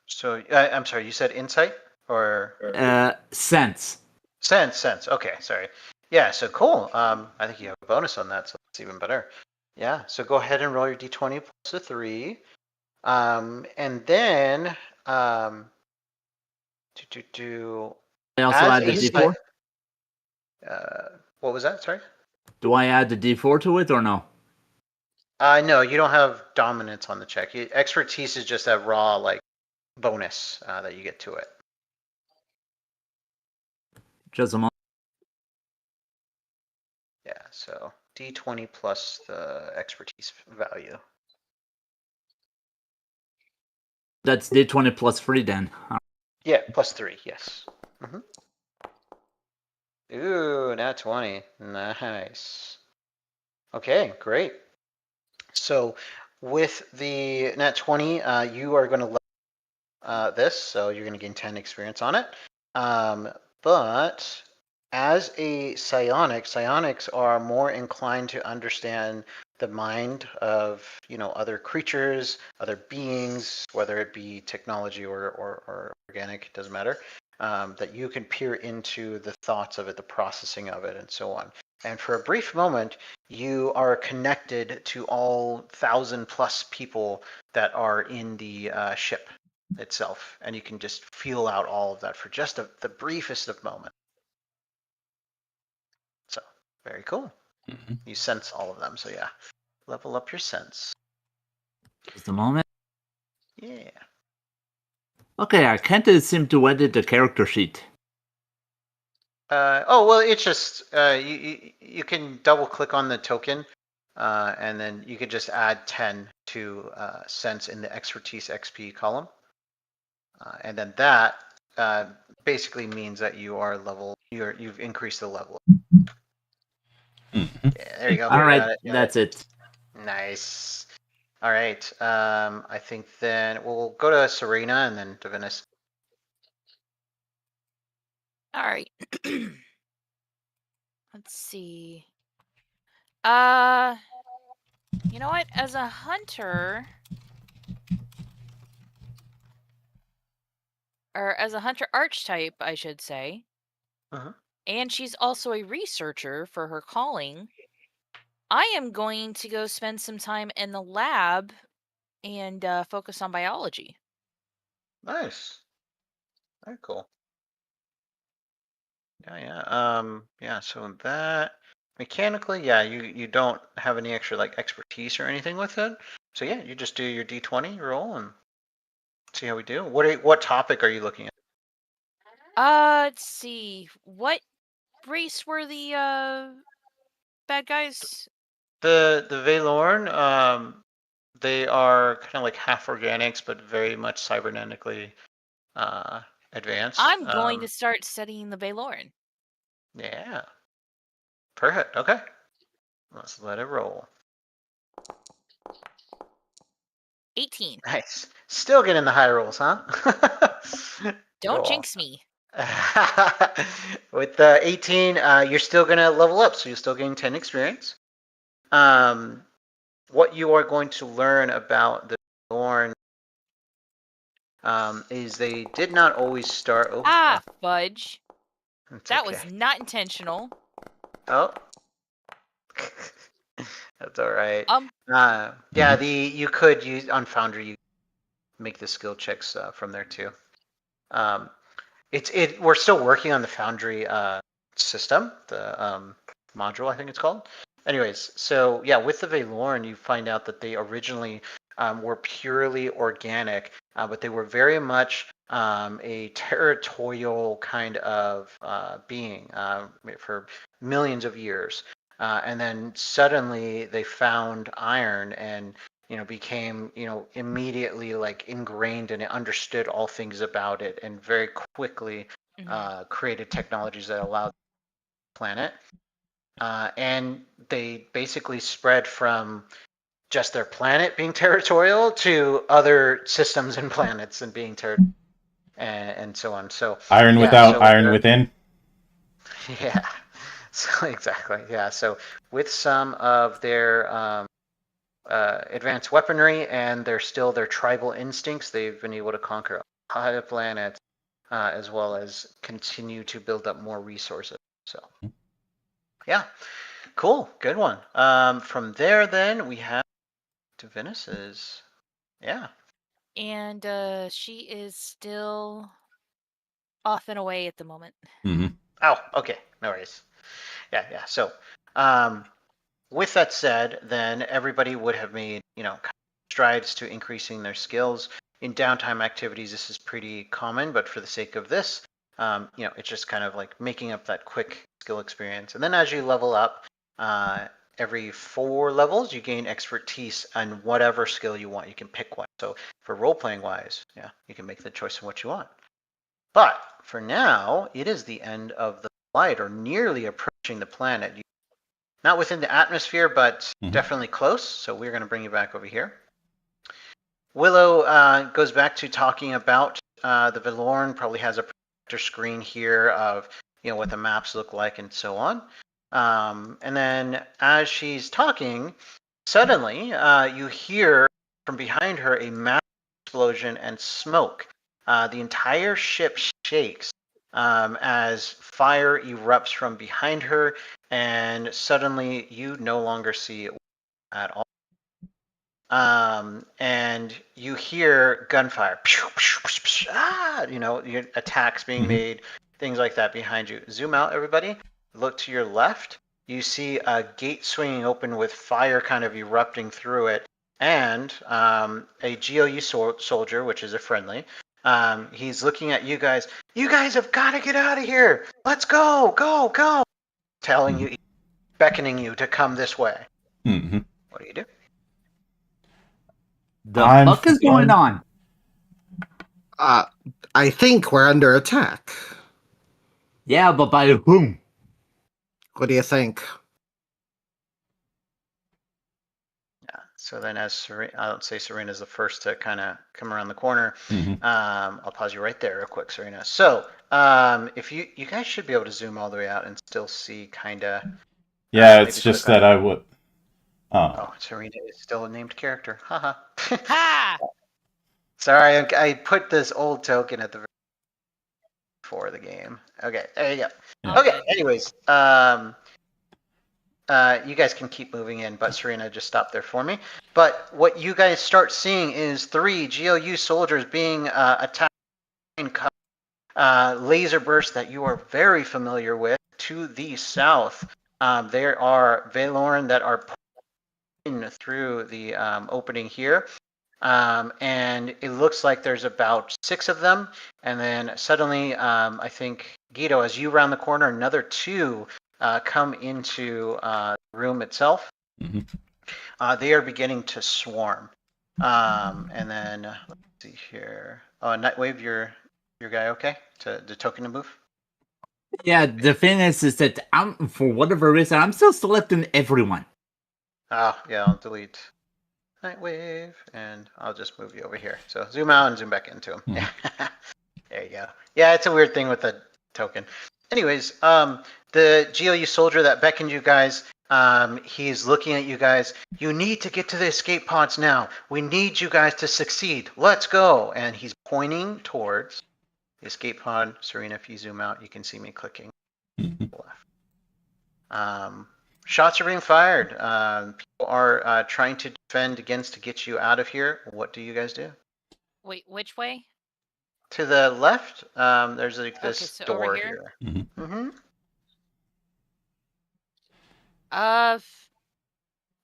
so I'm sorry, you said insight or Sense. sense. Okay, sorry. Yeah, so cool. I think you have a bonus on that, so it's even better. Yeah, so go ahead and roll your d20 plus a 3. And then I also as add the a D4. what was that? Sorry. Do I add the D4 to it or no? No, you don't have dominance on the check. Expertise is just that raw like bonus that you get to it. Just a moment. Yeah, so d20 plus the expertise value. That's D20 plus 3 then. Yeah, plus 3, yes. Ooh, nat 20. Nice. Okay, great. So with the nat 20, you are going to level this, so you're going to gain 10 experience on it. But as a psionics are more inclined to understand the mind of other creatures, other beings, whether it be technology or organic, it doesn't matter. That you can peer into the thoughts of it, the processing of it, and so on. And for a brief moment, you are connected to all 1,000+ people that are in the ship itself, and you can just feel out all of that for just the briefest of moments. So very cool. You sense all of them. So yeah, level up your sense. Just a moment. Yeah. Okay, I can't seem to edit the character sheet. Well, it's just you can double click on the token, and then you could just add 10 to sense in the expertise XP column, and then that basically means that you are you've increased the level. Yeah, there you go. All right, Got it. that's it. Nice. All right. I think then we'll go to Serena and then Divinus. All right. Let's see. You know what? As a hunter, or as a hunter archetype, I should say, and she's also a researcher for her calling, I am going to go spend some time in the lab and focus on biology. Nice. Very cool. Yeah. So that mechanically, yeah, you don't have any extra like expertise or anything with it. So yeah, you just do your d20 roll and see how we do. What topic are you looking at? Let's see. What race were the bad guys? The Valorn, they are kind of like half organics, but very much cybernetically advanced. I'm going to start studying the Valoran. Yeah. Perfect. Okay. Let's let it roll. 18. Nice. Still getting the high rolls, huh? Don't Cool. jinx me. With the 18, you're still gonna level up, so you're still getting 10 experience. What you are going to learn about the Thorn is they did not always start. Oh, Fudge. it's That okay. was not intentional. Oh, that's all right. Um, Yeah, you could use on Foundry. make the skill checks from there too. We're still working on the Foundry system, the module I think it's called. Anyways, so yeah, with the Veloran, you find out that they originally were purely organic, but they were very much a territorial kind of being for millions of years. And then suddenly they found iron and became immediately like ingrained and it understood all things about it and very quickly created technologies that allowed the planet. And they basically spread from just their planet being territorial to other systems and planets and being territorial and so on. So Iron without, iron within. Yeah. So exactly. Yeah. So with some of their advanced weaponry and their tribal instincts, they've been able to conquer a lot of planets as well as continue to build up more resources. So yeah, cool, good one. From there, then we have Divinus's. Yeah. And she is still off and away at the moment. Mm-hmm. Oh, okay, no worries. Yeah. So, with that said, then everybody would have made strides to increasing their skills. In downtime activities, this is pretty common, but for the sake of this, it's just kind of like making up that quick skill experience. And then as you level up, every 4 levels, you gain expertise on whatever skill you want. You can pick one. So for role-playing wise, yeah, you can make the choice of what you want. But for now, it is the end of the flight, or nearly approaching the planet. Not within the atmosphere, but definitely close. So we're going to bring you back over here. Willow goes back to talking about the Veloran, probably has a projector screen here of what the maps look like and so on. And then as she's talking, suddenly you hear from behind her a massive explosion and smoke. The entire ship shakes as fire erupts from behind her, and suddenly you no longer see it at all. And you hear gunfire, your attacks being made, things like that behind you. Zoom out, everybody. Look to your left. You see a gate swinging open with fire kind of erupting through it, and a GOU soldier, which is a friendly. He's looking at you guys. You guys have got to get out of here. Let's go, go. Telling you, beckoning you to come this way. Mm-hmm. What do you do? The fuck is going on? I think we're under attack. Yeah, but by whom? What do you think? Yeah. So then, as Serena, I'll say Serena's the first to kind of come around the corner. I'll pause you right there, real quick, Serena. So, if you guys should be able to zoom all the way out and still see kind of. Yeah, it's just that I would. Oh, Serena is still a named character. Haha. Ha! Sorry, I put this old token at the very for the game. Okay, there you go. Yeah. Okay. Anyways, you guys can keep moving in, but Serena just stopped there for me. But what you guys start seeing is 3 GOU soldiers being attacked in laser bursts that you are very familiar with. To the south, there are Veloran that are pouring through the opening here. And it looks like there's about 6 of them. And then suddenly, I think, Guido, as you round the corner, another 2 come into the room itself. They are beginning to swarm. And then, let's see here. Oh, Nightwave, your guy okay? The token to move? Yeah, the thing is that for whatever reason, I'm still selecting everyone. Oh, yeah, I'll delete Nightwave, and I'll just move you over here. So zoom out and zoom back into him. Yeah. There you go. Yeah, it's a weird thing with the token. Anyways, the GOU soldier that beckoned you guys, he's looking at you guys. You need to get to the escape pods now. We need you guys to succeed. Let's go. And he's pointing towards the escape pod. Serena, if you zoom out, you can see me clicking left. Shots are being fired. People are trying to defend against to get you out of here. What do you guys do? Wait, which way? To the left, there's like Okay, this so over door here? here. Mm-hmm.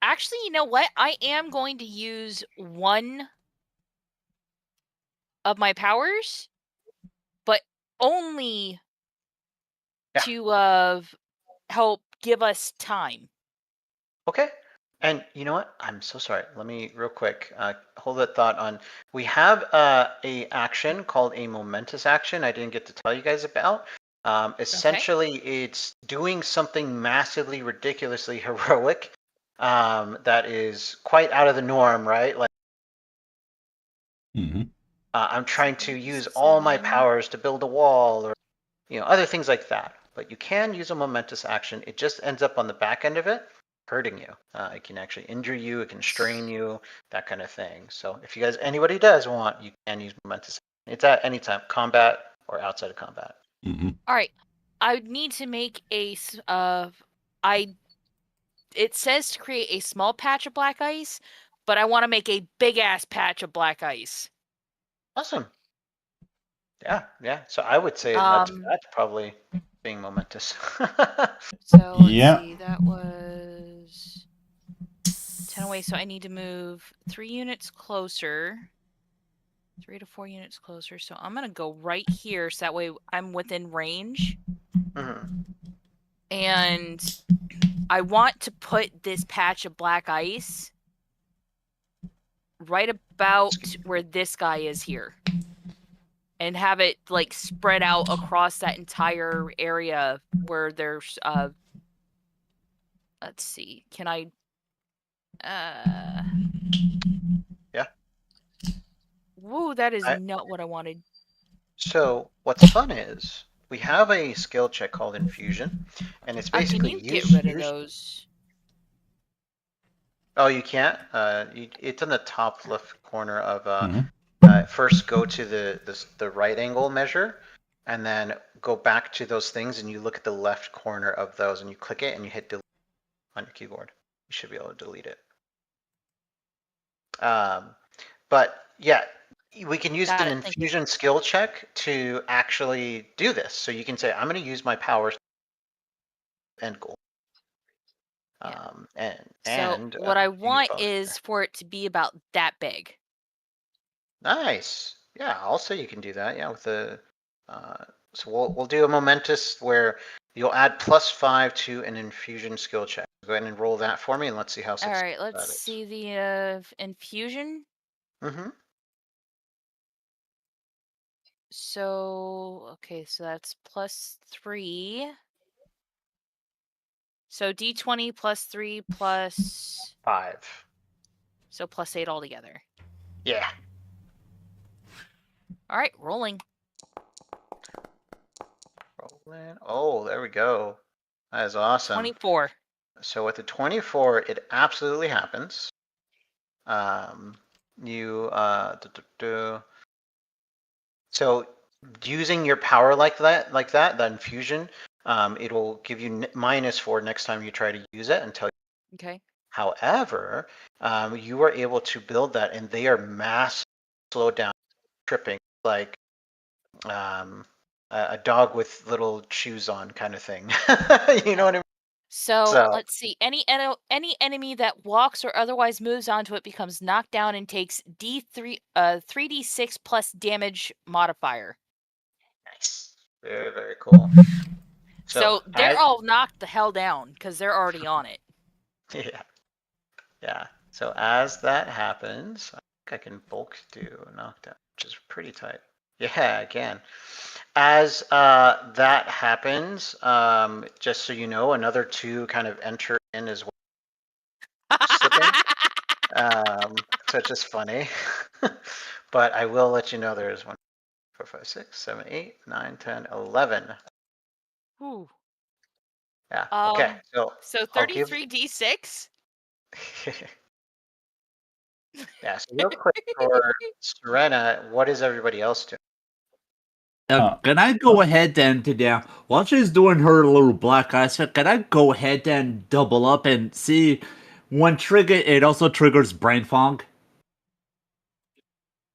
Actually, you know what? I am going to use one of my powers, but only Yeah. to help give us time. Okay. And you know what? I'm so sorry. Let me real quick hold that thought on. We have a action called a momentous action. I didn't get to tell you guys about. Essentially, it's doing something massively, ridiculously heroic that is quite out of the norm, right? Like I'm trying to use all my 7. powers to build a wall, or other things like that. But you can use a momentous action. It just ends up on the back end of it hurting you. It can actually injure you. It can strain you, that kind of thing. So if you guys, anybody does want, you can use momentous. It's at any time, combat or outside of combat. All right, I would need to make a It says to create a small patch of black ice, but I want to make a big ass patch of black ice. Awesome. Yeah. So I would say that's probably being momentous. So let's Yeah. see, that was 10 away, so I need to move 3 units closer. 3 to 4 units closer. So I'm gonna go right here, so that way I'm within range. And I want to put this patch of black ice right about where this guy is here. And have it like spread out across that entire area where there's let's see. Can I Yeah. Woo, that is not what I wanted. So what's fun is we have a skill check called Infusion, and it's basically can you get rid of those? Oh, you can't. It's in the top left corner of. First, go to the right angle measure, and then go back to those things, and you look at the left corner of those, and you click it, and you hit delete on your keyboard. You should be able to delete it. But yeah, we can use an infusion skill check to actually do this. So you can say, I'm going to use my powers end goal. And what I want is for it to be about that big. Nice. Yeah, I'll say you can do that. Yeah, with the so we'll do a momentous where you'll add +5 to an infusion skill check. Go ahead and roll that for me, and let's see how successful. All right, let's see the infusion. So okay, so that's +3. So D20 +3 plus 5. So +8 altogether. Yeah. All right, rolling. Rolling. Oh, there we go. That is awesome. 24. So with the 24, it absolutely happens. So using your power like that, the infusion, it'll give you -4 next time you try to use it until. Okay. However, you are able to build that, and they are mass slowed down, tripping like a dog with little shoes on, kind of thing. You know what I mean? So let's see. Any enemy that walks or otherwise moves onto it becomes knocked down and takes 3d6 plus damage modifier. Nice. Very, very cool. So they're all knocked the hell down because they're already on it. Yeah. So as that happens, I think I can bulk do a knockdown, which is pretty tight. Yeah, I can. As that happens, just so you know, another 2 kind of enter in as well. So it's just funny. But I will let you know there's 1, 4, 5, 6, 7, 8, 9, 10, 11. Ooh. Yeah. Okay. So 33d6. Yeah. So real quick for Serena, what is everybody else doing? Can I go ahead and while she's doing her little black ice, can I go ahead and double up and see when trigger? It also triggers brain fog.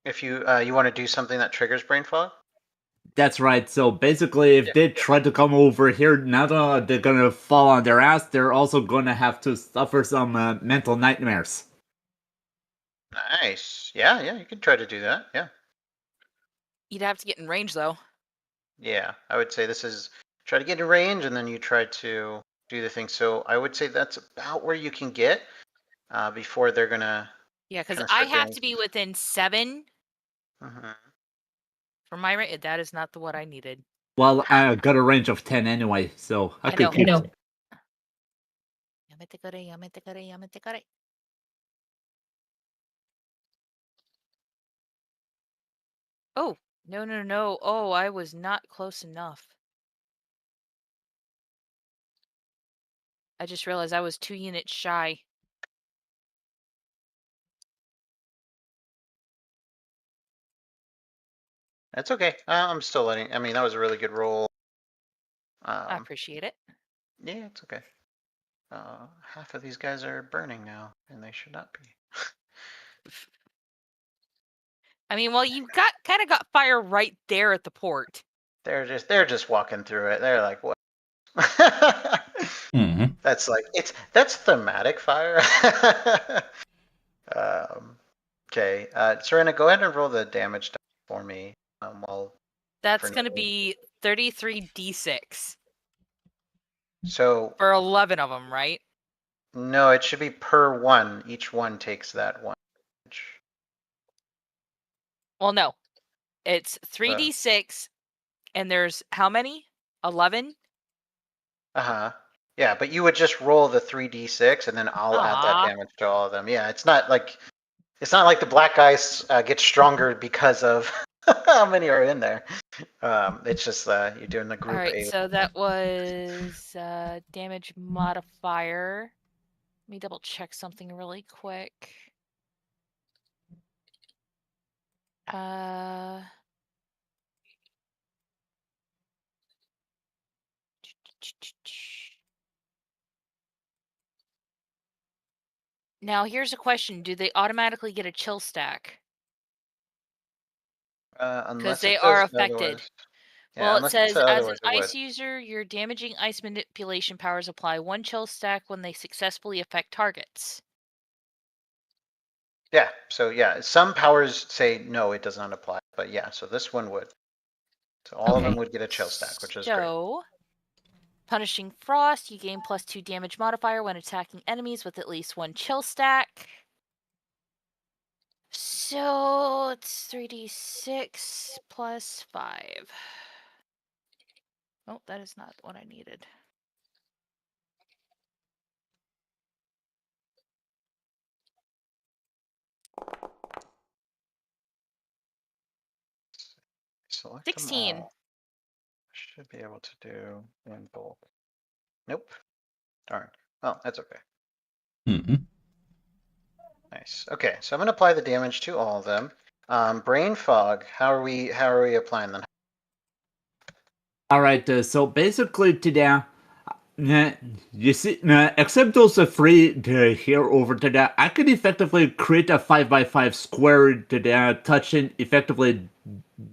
If you you want to do something that triggers brain fog. That's right. So basically, if they try to come over here, not only they're gonna fall on their ass, they're also gonna have to suffer some mental nightmares. Nice. Yeah, yeah, you can try to do that. Yeah. You'd have to get in range though. Yeah, I would say this is try to get in range, and then you try to do the thing. So I would say that's about where you can get before they're gonna. Yeah, because Kinda I start have doing to be within 7 Mhm. for my range. That is not the what I needed. Well, I got a range of 10 anyway, so I could know. keep it. Yamete-kare. Oh, no. Oh, I was not close enough. I just realized I was 2 units shy. That's okay. I'm still letting. I mean, that was a really good roll. I appreciate it. Yeah, it's okay. Half of these guys are burning now, and they should not be. I mean, well, you kind of got fire right there at the port. They're just walking through it. They're like, what? Hmm. That's like that's thematic fire. Okay, Serena, go ahead and roll the damage die for me. While That's for going to now. be 33d6 So for 11 of them, right? no, it should be per one. Each one takes that one. Well, no. It's 3d6 and there's how many? 11? Uh-huh. Yeah, but you would just roll the 3d6 and then I'll add that damage to all of them. Yeah, it's not like the black ice gets stronger because of how many are in there. It's just you're doing the group All right, A. so that was damage modifier. Let me double check something really quick. Now here's a question: do they automatically get a chill stack? Unless they it are says affected. otherwise. Yeah, Well, it unless says, says as an otherwise, it would. ice user, your damaging ice manipulation powers apply 1 chill stack when they successfully affect targets. Yeah, so yeah, some powers say no, it does not apply, but yeah, so this one would. So all of them would get a chill stack, which is great. So, punishing frost, you gain +2 damage modifier when attacking enemies with at least 1 chill stack. So it's 3d6 plus 5. Oh, that is not what I needed. Select 16. them all. Should be able to do in bulk. Nope. Darn. Well, that's okay. Hmm. Nice. Okay, so I'm gonna apply the damage to all of them. Brain fog. How are we applying them? All right, so basically today, you see, except those three here over today, I could effectively create a 5x5 square today, touching effectively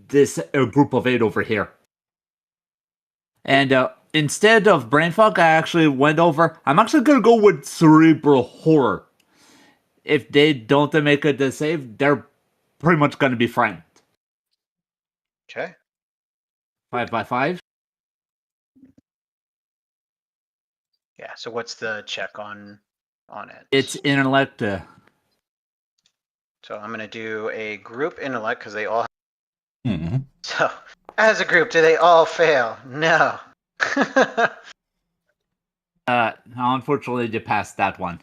this group of 8 over here. And instead of brain fog, I actually went over. I'm actually gonna go with cerebral horror. If they don't make a save, they're pretty much gonna be frightened. Okay. 5x5. Yeah. So what's the check on it? It's intellect. So I'm gonna do a group intellect because they all. Hmm. So as a group, do they all fail? No. Unfortunately, you passed that one.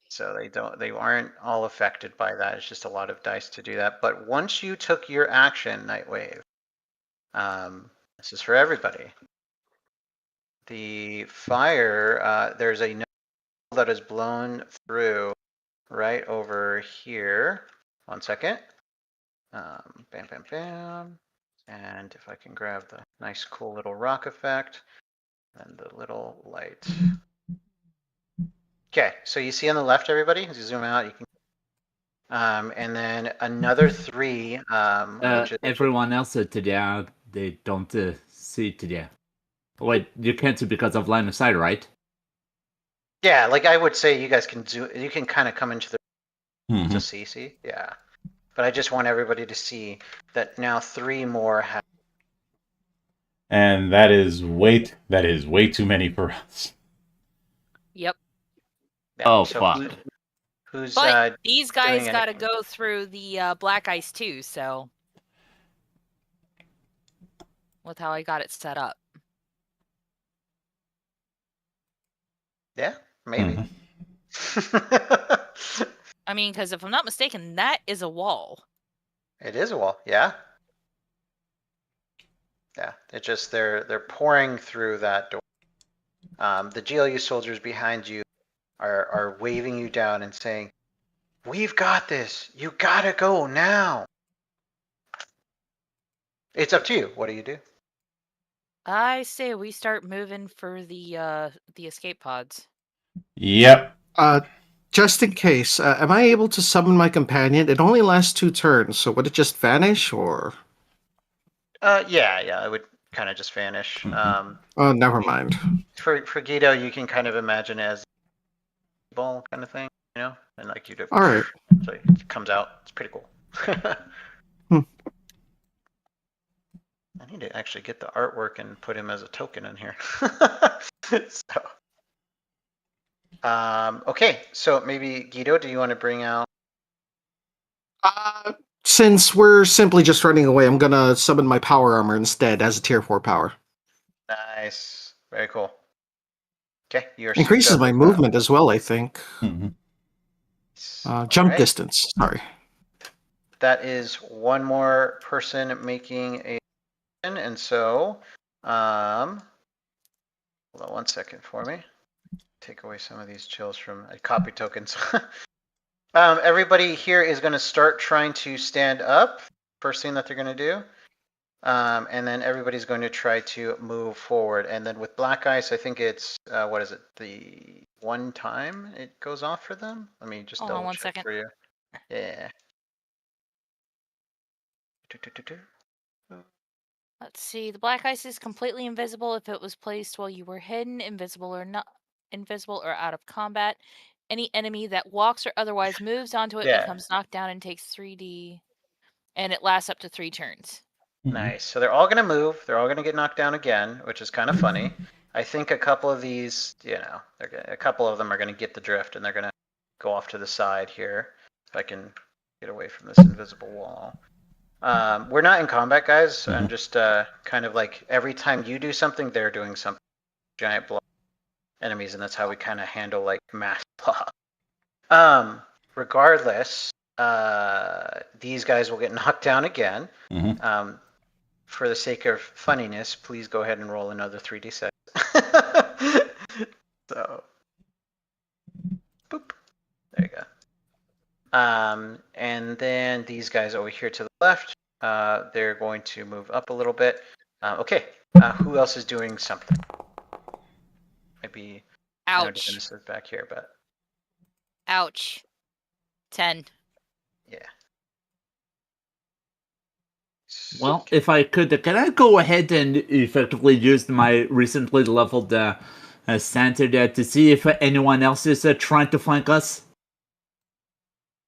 So they aren't all affected by that. It's just a lot of dice to do that. But once you took your action, Nightwave, this is for everybody. The fire, there's a note that is blown through right over here. 1 second. Bam, bam, bam. And if I can grab the nice, cool little rock effect and the little light. Okay, so you see on the left, everybody, as you zoom out, you can. And then another 3, which is Everyone else today, they don't see today. Wait, you can't see because of line of sight, right? yeah, like I would say, you guys can zoom. You can kind of come into the Mhm. to see, yeah. But I just want everybody to see that now 3 more have. And that is way too many for us. Yep. Yeah, Oh, so fuck. who's But these guys doing got to anything? go through the black ice too, so. With how I got it set up. Yeah, maybe. I mean, because if I'm not mistaken, that is a wall. It is a wall, yeah. Yeah, it just they're pouring through that door. The GLU soldiers behind you are waving you down and saying, "We've got this. You gotta go now." It's up to you. What do you do? I say we start moving for the escape pods. Yep. Just in case, am I able to summon my companion? It only lasts 2 turns, so would it just vanish, or? Yeah, it would kind of just vanish. Mhm. Oh, never mind. For Guido, you can kind of imagine it as a ball kind of thing, and like you do. All right. So it comes out. It's pretty cool. I need to actually get the artwork and put him as a token in here. Okay, so maybe Guido, do you want to bring out? Since we're simply just running away, I'm gonna summon my power armor instead as a tier 4 power. Nice, very cool. Okay, you're Increases my movement as well, I think. Mhm. Jump distance, sorry. That is one more person making a, and so, hold on 1 second for me. Take away some of these chills from copy tokens. Everybody here is going to start trying to stand up. First thing that they're going to do. And then everybody's going to try to move forward. And then with black ice, I think it's, what is it? The 1 time it goes off for them? Let me just Hold on double 1 check second. for you. Yeah. Let's see. The black ice is completely invisible if it was placed while you were hidden, invisible or out of combat. Any enemy that walks or otherwise moves onto it Yeah. becomes knocked down and takes 3d, and it lasts up to 3 turns. Nice. So they're all going to move. They're all going to get knocked down again, which is kind of funny. I think a couple of these, a couple of them are going to get the drift and they're going to go off to the side here. If I can get away from this invisible wall. We're not in combat, guys. I'm just kind of like every time you do something, they're doing something. Giant block enemies, and that's how we kind of handle like mass block. Regardless, these guys will get knocked down again. For the sake of funniness, please go ahead and roll another 3d6. So, boop. There you go. And then these guys over here to the left, they're going to move up a little bit. Okay, who else is doing something? Maybe. I know Ouch. Dennis is back here, but Ouch. 10. yeah. Well, if I could, can I go ahead and effectively use my recently leveled Santa there to see if anyone else is trying to flank us?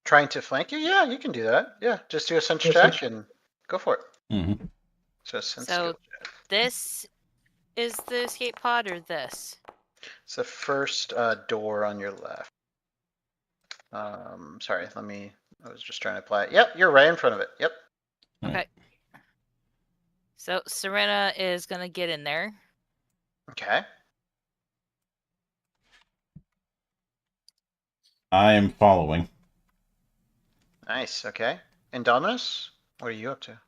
Trying to flank you? Yeah, you can do that. Yeah, just do a sense check and go for it. So, So this is the escape pod, or this? It's the first door on your left. Sorry, I was just trying to apply it. Yep, you're right in front of it. Yep. Okay. So Serena is gonna get in there. Okay. I am following. Nice. Okay. Indominus, what are you up to?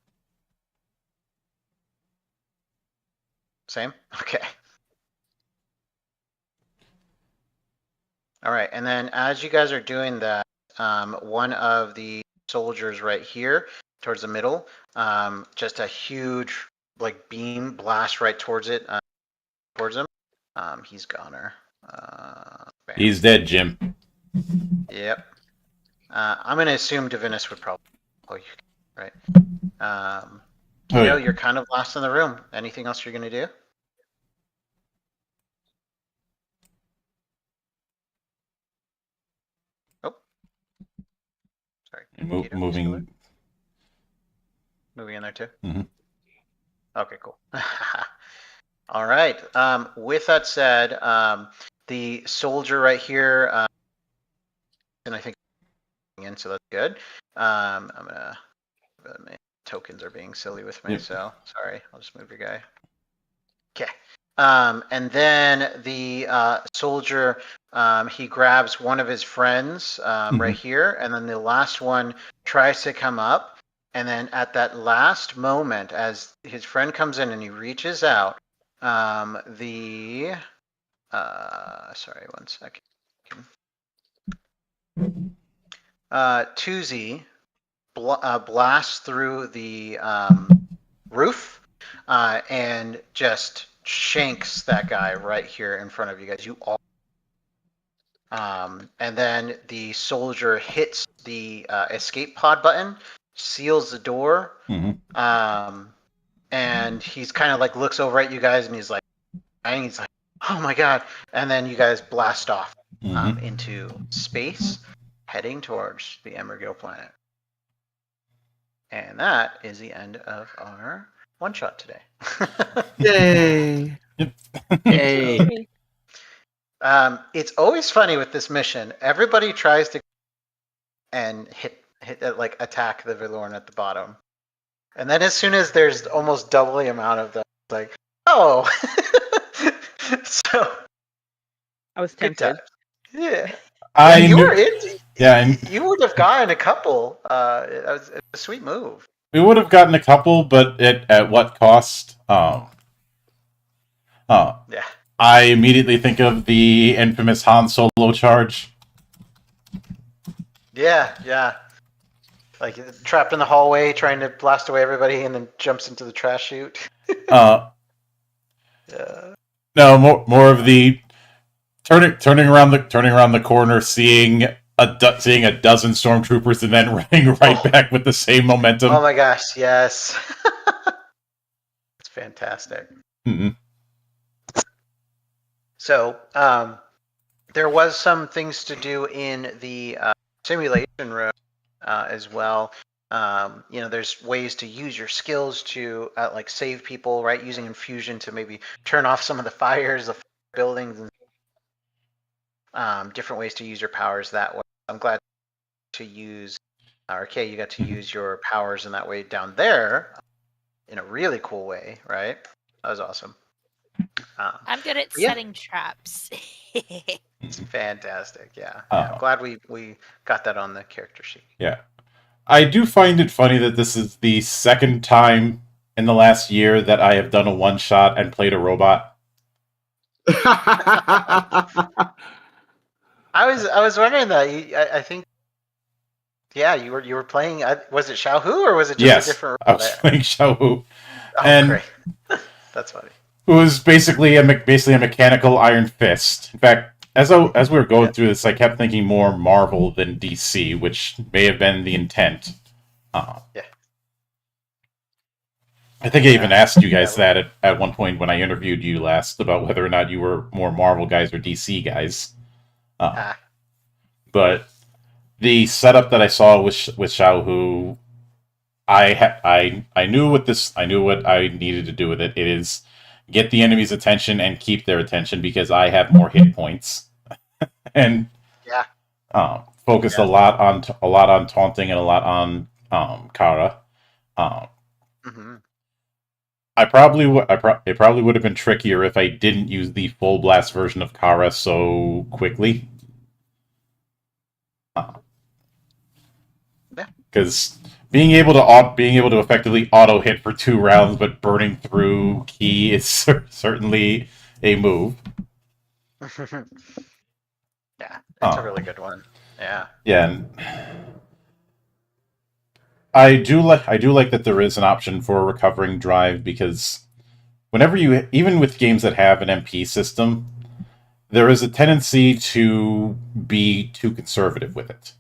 Same? Okay. All right. And then as you guys are doing that, one of the soldiers right here towards the middle, just a huge like beam blast right towards it, towards him. He's goner. Bam. He's dead, Jim. Yep. I'm gonna assume Divinus would probably. Oh, you right. Oh, yeah. You're kind of last in the room. Anything else you're gonna do? Oh, sorry. Keto, you still there? Moving. Moving in there too. Mhm. Okay, cool. All right. With that said, the soldier right here, and I think in, so that's good. I'm gonna. My tokens are being silly with me, Yep. so sorry. I'll just move your guy. Okay. And then the soldier, he grabs one of his friends right here, and then the last one tries to come up. And then at that last moment, as his friend comes in and he reaches out, sorry, 1 second. Tuzi blasts through the roof and just shanks that guy right here in front of you guys. You all. And then the soldier hits the escape pod button, seals the door, and he's kind of like looks over at you guys and he's like, oh my god! And then you guys blast off into space, heading towards the Emergil planet. And that is the end of our one shot today. Yay! Yay. It's always funny with this mission. Everybody tries to and hit like attack the Vilorn at the bottom, and then as soon as there's almost double the amount of them, it's like, oh. So I was good tempted. times. Yeah. I you knew. were in. Yeah, and You would have gotten a couple. It was a sweet move. we would have gotten a couple, but at what cost? Yeah. I immediately think of the infamous Han Solo charge. Yeah. Like trapped in the hallway, trying to blast away everybody, and then jumps into the trash chute. Yeah. No, more of the turning around the corner, seeing a dozen stormtroopers, and then running right back with the same momentum. Oh my gosh, yes. It's fantastic. So, there was some things to do in the simulation room as well. There's ways to use your skills to like save people, right? Using infusion to maybe turn off some of the fires, the buildings, and different ways to use your powers that way. I'm glad to use, you got to use your powers in that way down there in a really cool way, right? That was awesome. I'm good at setting traps. It's fantastic, yeah. I'm glad we got that on the character sheet. Yeah. I do find it funny that this is the second time in the last year that I have done a one-shot and played a robot. I was wondering that. I think, yeah, you were playing. Was it Xiao Hu or was it just a different? I was playing Xiao Hu. Oh, and great! That's funny. It was basically a mechanical Iron Fist. In fact, as we were going through this, I kept thinking more Marvel than DC, which may have been the intent. Yeah. I think I even asked you guys that at one point when I interviewed you last about whether or not you were more Marvel guys or DC guys. But the setup that I saw with Xiao Hu, I knew what I needed to do with it. It is get the enemy's attention and keep their attention because I have more hit points, and focused a lot on taunting and a lot on Kara. It probably would have been trickier if I didn't use the full blast version of Kara so quickly. Because being able to effectively auto hit for 2 rounds, but burning through key is certainly a move. Yeah, it's a really good one. Yeah. Yeah. And I do like that there is an option for a recovering drive, because whenever even with games that have an MP system, there is a tendency to be too conservative with it.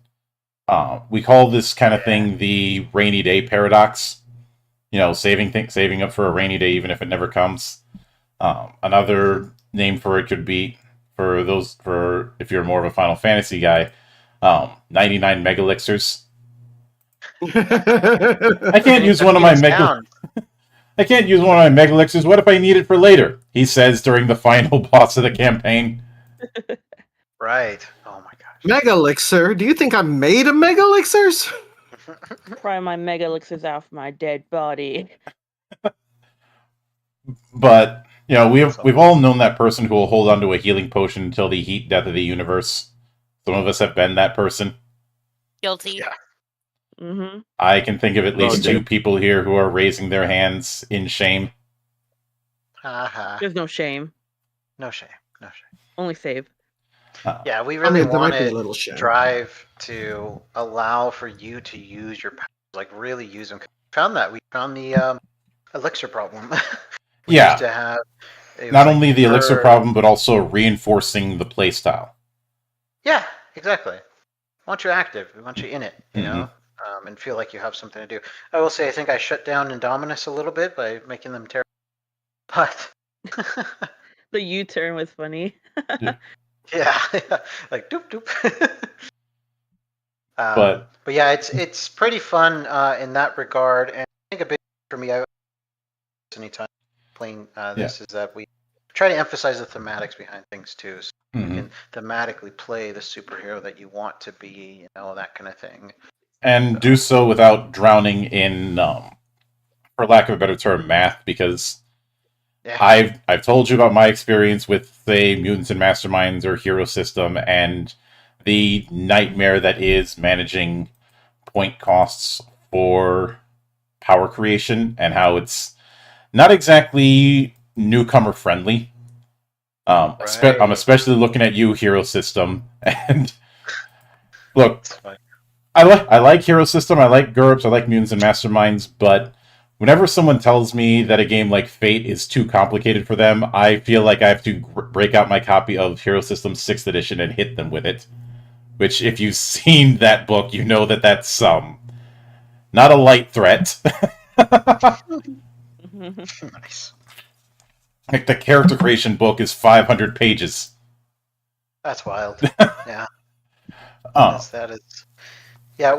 We call this kind of thing the rainy day paradox. Saving up for a rainy day even if it never comes. Another name for it could be for if you're more of a Final Fantasy guy, 99 megalixirs. I can't use one of my I can't use one of my megalixirs. What if I need it for later? He says during the final boss of the campaign. Right. Oh my gosh. Megalixir? Do you think I'm made of megalixirs? Pry my mega elixirs off my dead body. But we've all known that person who will hold on to a healing potion until the heat death of the universe. Some of us have been that person. Guilty. Yeah. Mm-hmm. I can think of at least Okay. 2 people here who are raising their hands in shame. Haha. There's no shame. No shame. No shame. Only save. Yeah, we I really mean, there might be a wanted little shame. Drive to allow for you to use your powers, like really use them. We found the elixir problem. We Yeah. used to have it was Not like only the elixir per- problem, but also reinforcing the playstyle. Yeah, exactly. We want you active. We want you in it, you Mhm. know, and feel like you have something to do. I will say, I think I shut down Indominus a little bit by making them terrible. But The U-turn was funny. yeah, like doop doop. But But yeah, it's pretty fun in that regard, and I think a big for me, anytime playing this is that we try to emphasize the thematics behind things too, so you can thematically play the superhero that you want to be, that kind of thing. And do so without drowning in, for lack of a better term, math, because Yeah. I've told you about my experience with, say, Mutants and Masterminds or Hero System, and the nightmare that is managing point costs for power creation, and how it's not exactly newcomer friendly. I'm especially looking at you, Hero System, and look, It's fine. I like Hero System, I like GURPS, I like Mutants and Masterminds, but whenever someone tells me that a game like Fate is too complicated for them, I feel like I have to break out my copy of Hero System 6th edition and hit them with it. Which, if you've seen that book, you know that that's not a light threat. Nice. Like, the character creation book is 500 pages. That's wild. Yeah. Oh, That is. Yeah,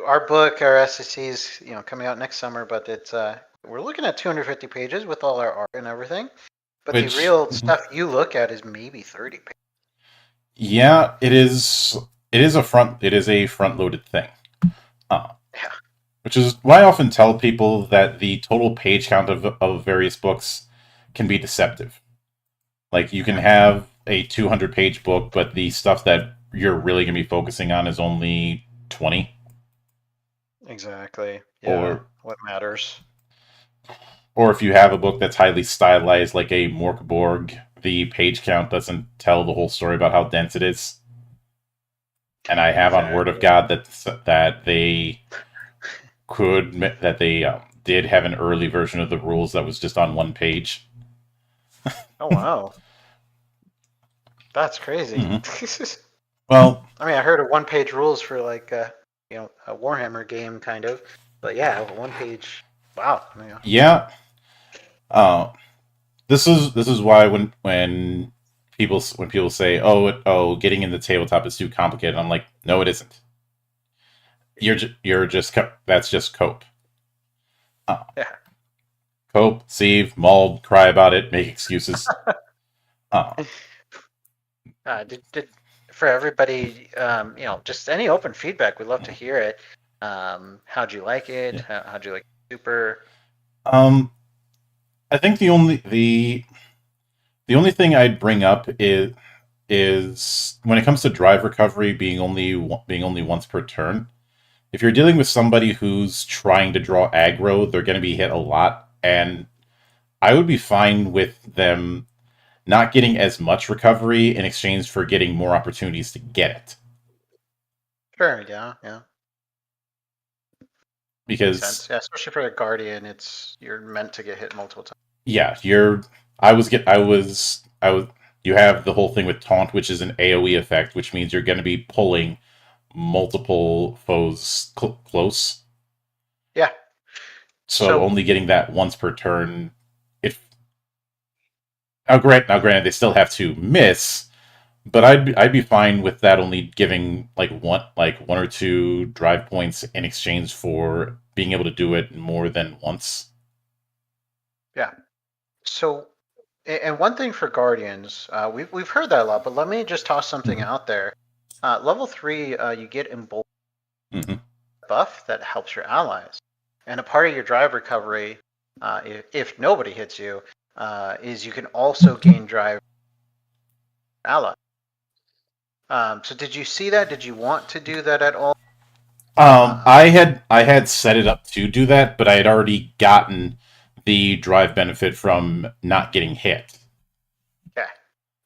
our book, our SCC's, coming out next summer, but it's we're looking at 250 pages with all our art and everything. But the real stuff you look at is maybe 30 pages. Yeah, it is. It is a front-loaded thing. Yeah. Which is why I often tell people that the total page count of various books can be deceptive. Like, you can have a 200-page book, but the stuff that you're really going to be focusing on is only 20. Exactly. Yeah. What matters? Or if you have a book that's highly stylized, like a Morkborg, the page count doesn't tell the whole story about how dense it is. And I have on Word of God that they did have an early version of the rules that was just on 1 page. Oh wow, that's crazy. Mm-hmm. Well, I mean, I heard of 1-page rules for like a Warhammer game kind of, but yeah, 1 page. Wow. Yeah. This is why when people say, oh, getting into tabletop is too complicated, I'm like, no, it isn't. That's just cope. Yeah. Cope, sieve, maul, cry about it, make excuses. For everybody, just any open feedback, we'd love to hear it. How'd you like it? How'd you like Super? I think the only thing I'd bring up is when it comes to drive recovery being only once per turn. If you're dealing with somebody who's trying to draw aggro, they're going to be hit a lot, and I would be fine with them not getting as much recovery in exchange for getting more opportunities to get it. Sure, yeah. Because makes sense. Yeah, especially for a Guardian, you're meant to get hit multiple times. Yeah, You have the whole thing with taunt, which is an AoE effect, which means you're going to be pulling multiple foes close. Yeah. So only getting that once per turn. Now, granted, they still have to miss, but I'd be fine with that only giving like one or two drive points in exchange for being able to do it more than once. Yeah. So, and one thing for Guardians, we've heard that a lot, but let me just toss something out there. Level 3, you get emboldened buff that helps your allies, and a part of your drive recovery, if nobody hits you, is you can also gain drive ally. So did you see that? Did you want to do that at all? I had set it up to do that, but I had already gotten the drive benefit from not getting hit. Yeah,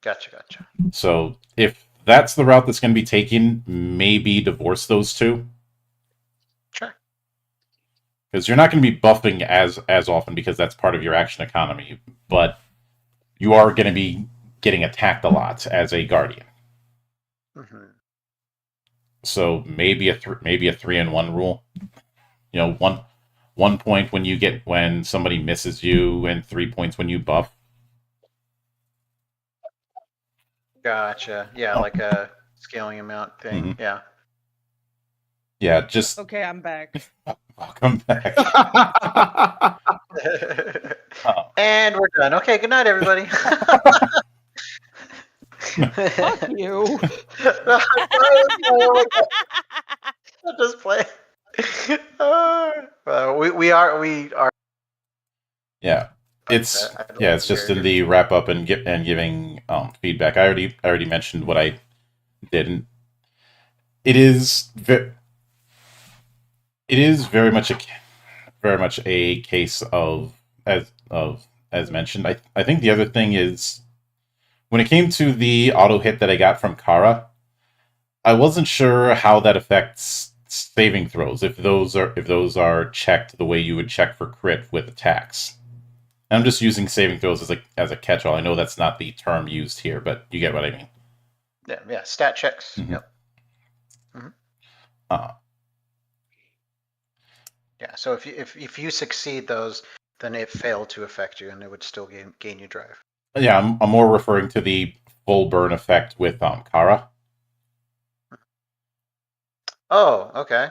gotcha. So if that's the route that's going to be taken, maybe divorce those two. Sure. Because you're not going to be buffing as often because that's part of your action economy, but you are going to be getting attacked a lot as a guardian. Mm-hmm. So maybe a 3-in-1 rule. You know, 1 point when somebody misses you, and 3 points when you buff. Gotcha. Yeah, like a scaling amount thing. Mm-hmm. Yeah. Yeah, just Okay, I'm back. welcome back. And we're done. Okay, good night, everybody. Fuck you. Just play. We are. Yeah, it's just in the wrap up and giving feedback. I already mentioned what I did. It is very much a case of as mentioned. I think the other thing is when it came to the auto hit that I got from Kara, I wasn't sure how that affects saving throws, if those are checked the way you would check for crit with attacks. I'm just using saving throws as a catch-all. I know that's not the term used here, but you get what I mean. Yeah, stat checks. Mm-hmm. Yep. Mm-hmm. Yeah, so if you succeed those, then it failed to affect you, and it would still gain you drive. Yeah, I'm more referring to the full burn effect with Kara. Oh, okay.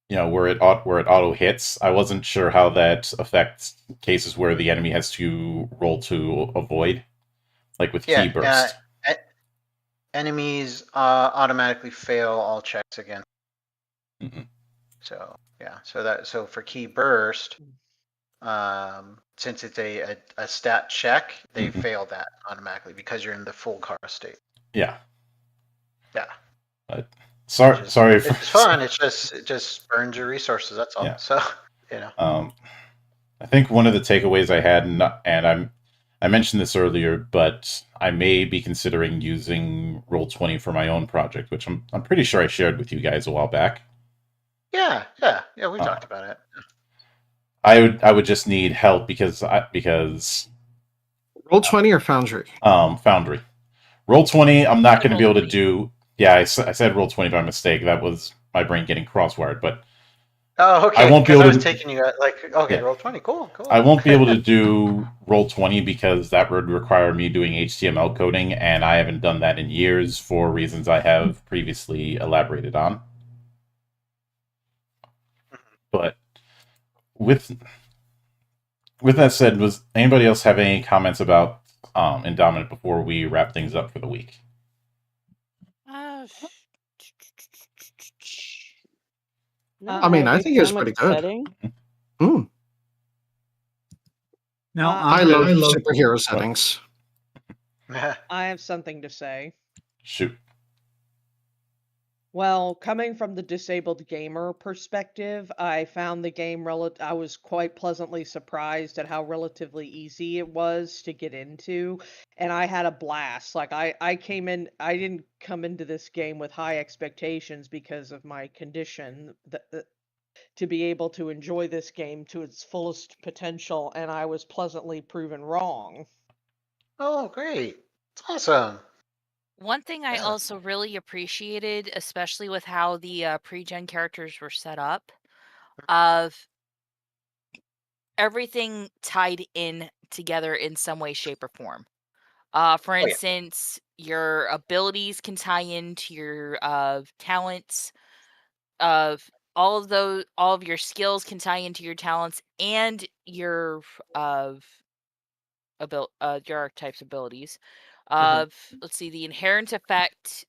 You know, where it auto hits. I wasn't sure how that affects cases where the enemy has to roll to avoid, like with key burst. Enemies automatically fail all checks again. Mm-hmm. So yeah, so for key burst, since it's a stat check, they fail that automatically because you're in the full Kara state. Yeah. Yeah. Sorry. It's fun. It just burns your resources. That's all. Yeah. So I think one of the takeaways I had, and I mentioned this earlier, but I may be considering using Roll20 for my own project, which I'm pretty sure I shared with you guys a while back. Yeah. We talked about it. I would just need help because Roll20 or Foundry? Foundry. Roll20, I'm not going to be able to do. Yeah, I said Roll20 by mistake. That was my brain getting crosswired, but. Oh, okay. I won't be able to. I was taking you Roll20. Cool. I won't be able to do Roll20 because that would require me doing HTML coding, and I haven't done that in years for reasons I have previously elaborated on. But with that said, was anybody else have any comments about Indominant before we wrap things up for the week? I mean, I think it's pretty good. No, I love superhero settings. I have something to say. Shoot. Well, coming from the disabled gamer perspective, I found the game I was quite pleasantly surprised at how relatively easy it was to get into, and I had a blast. Like I didn't come into this game with high expectations because of my condition to be able to enjoy this game to its fullest potential, and I was pleasantly proven wrong. Oh, great. It's awesome. One thing I Yeah. also really appreciated, especially with how the pre-gen characters were set up, of everything tied in together in some way, shape, or form. For Oh, yeah. instance, your abilities can tie into your talents. Of all of your skills can tie into your talents and your your archetype's abilities. Let's see, the inherent effect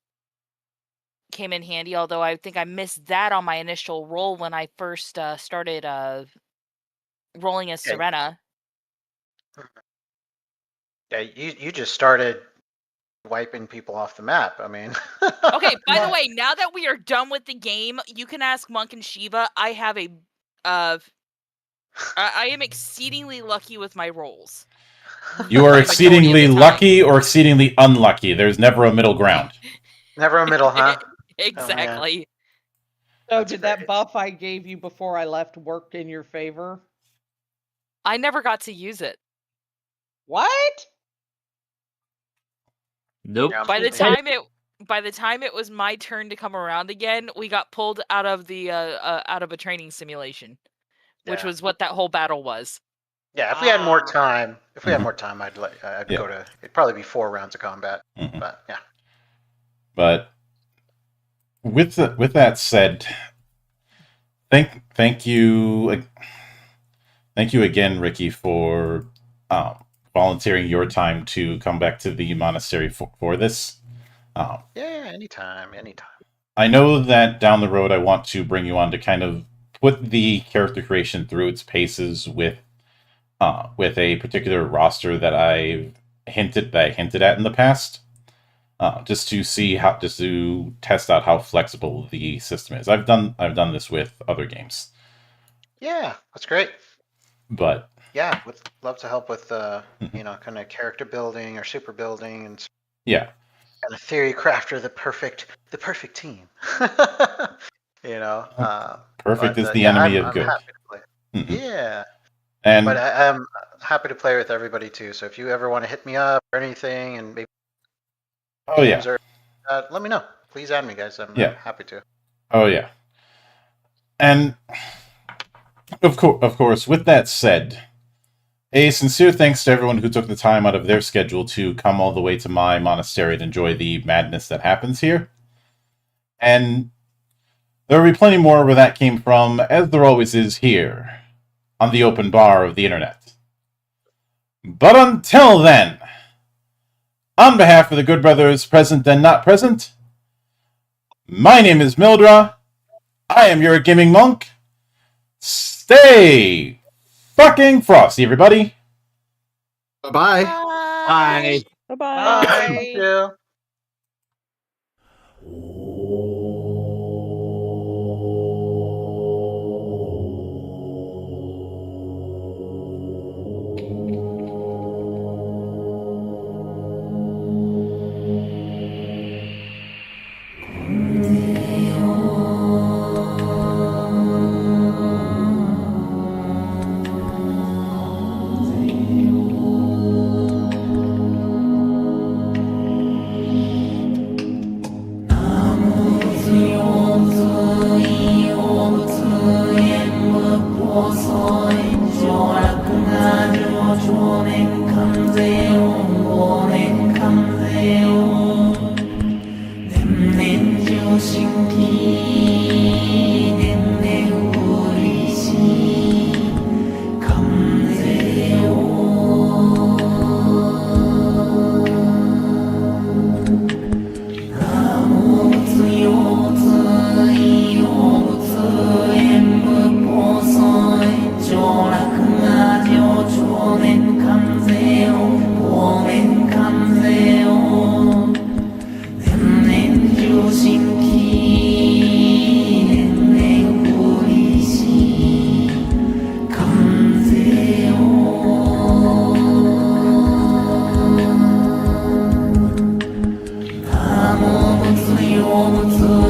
came in handy, although I think I missed that on my initial roll when I first started rolling as Yeah. Serena. Yeah, you just started wiping people off the map. I mean. Okay, by the way, now that we are done with the game, you can ask Monk and Shiva. I have a I am exceedingly lucky with my rolls. You are The majority of exceedingly the time. lucky or exceedingly unlucky. There's never a middle ground. Never a middle, huh? Exactly. So That's did that great. buff I gave you before I left work in your favor? I never got to use it. What? Nope. Yeah. By the time it was my turn to come around again, we got pulled out of the out of a training simulation, which Yeah. was what that whole battle was. Yeah, if we had more Ah. time, Mhm. I'd Yeah. go to. It'd probably be 4 rounds of combat. Mhm. But yeah. But with that said, thank you again, Ricky, for volunteering your time to come back to the monastery for this. Yeah, anytime. I know that down the road I want to bring you on to kind of put the character creation through its paces with a particular roster that I hinted at in the past, just to test out how flexible the system is. I've done this with other games, Yeah, that's great. but Yeah, would love to help with Mhm. kind of character building or super building and yeah, kind of theory crafter the perfect team. perfect is the Yeah, enemy of I'm good. happy to play. Mhm. Yeah, but And I'm happy to play with everybody too. So if you ever want to hit me up or anything, and maybe oh yeah, games or let me know. Please add me, guys. I'm yeah, happy to. oh yeah, and of course. With that said, a sincere thanks to everyone who took the time out of their schedule to come all the way to my monastery and enjoy the madness that happens here. And there will be plenty more where that came from, as there always is here, on the open bar of the internet. But until then, on behalf of the good brothers present and not present, my name is Mildra. I am your gaming monk. Stay fucking frosty, everybody. Bye-bye. Bye. Bye-bye. Bye. Thank you. Namo Butsu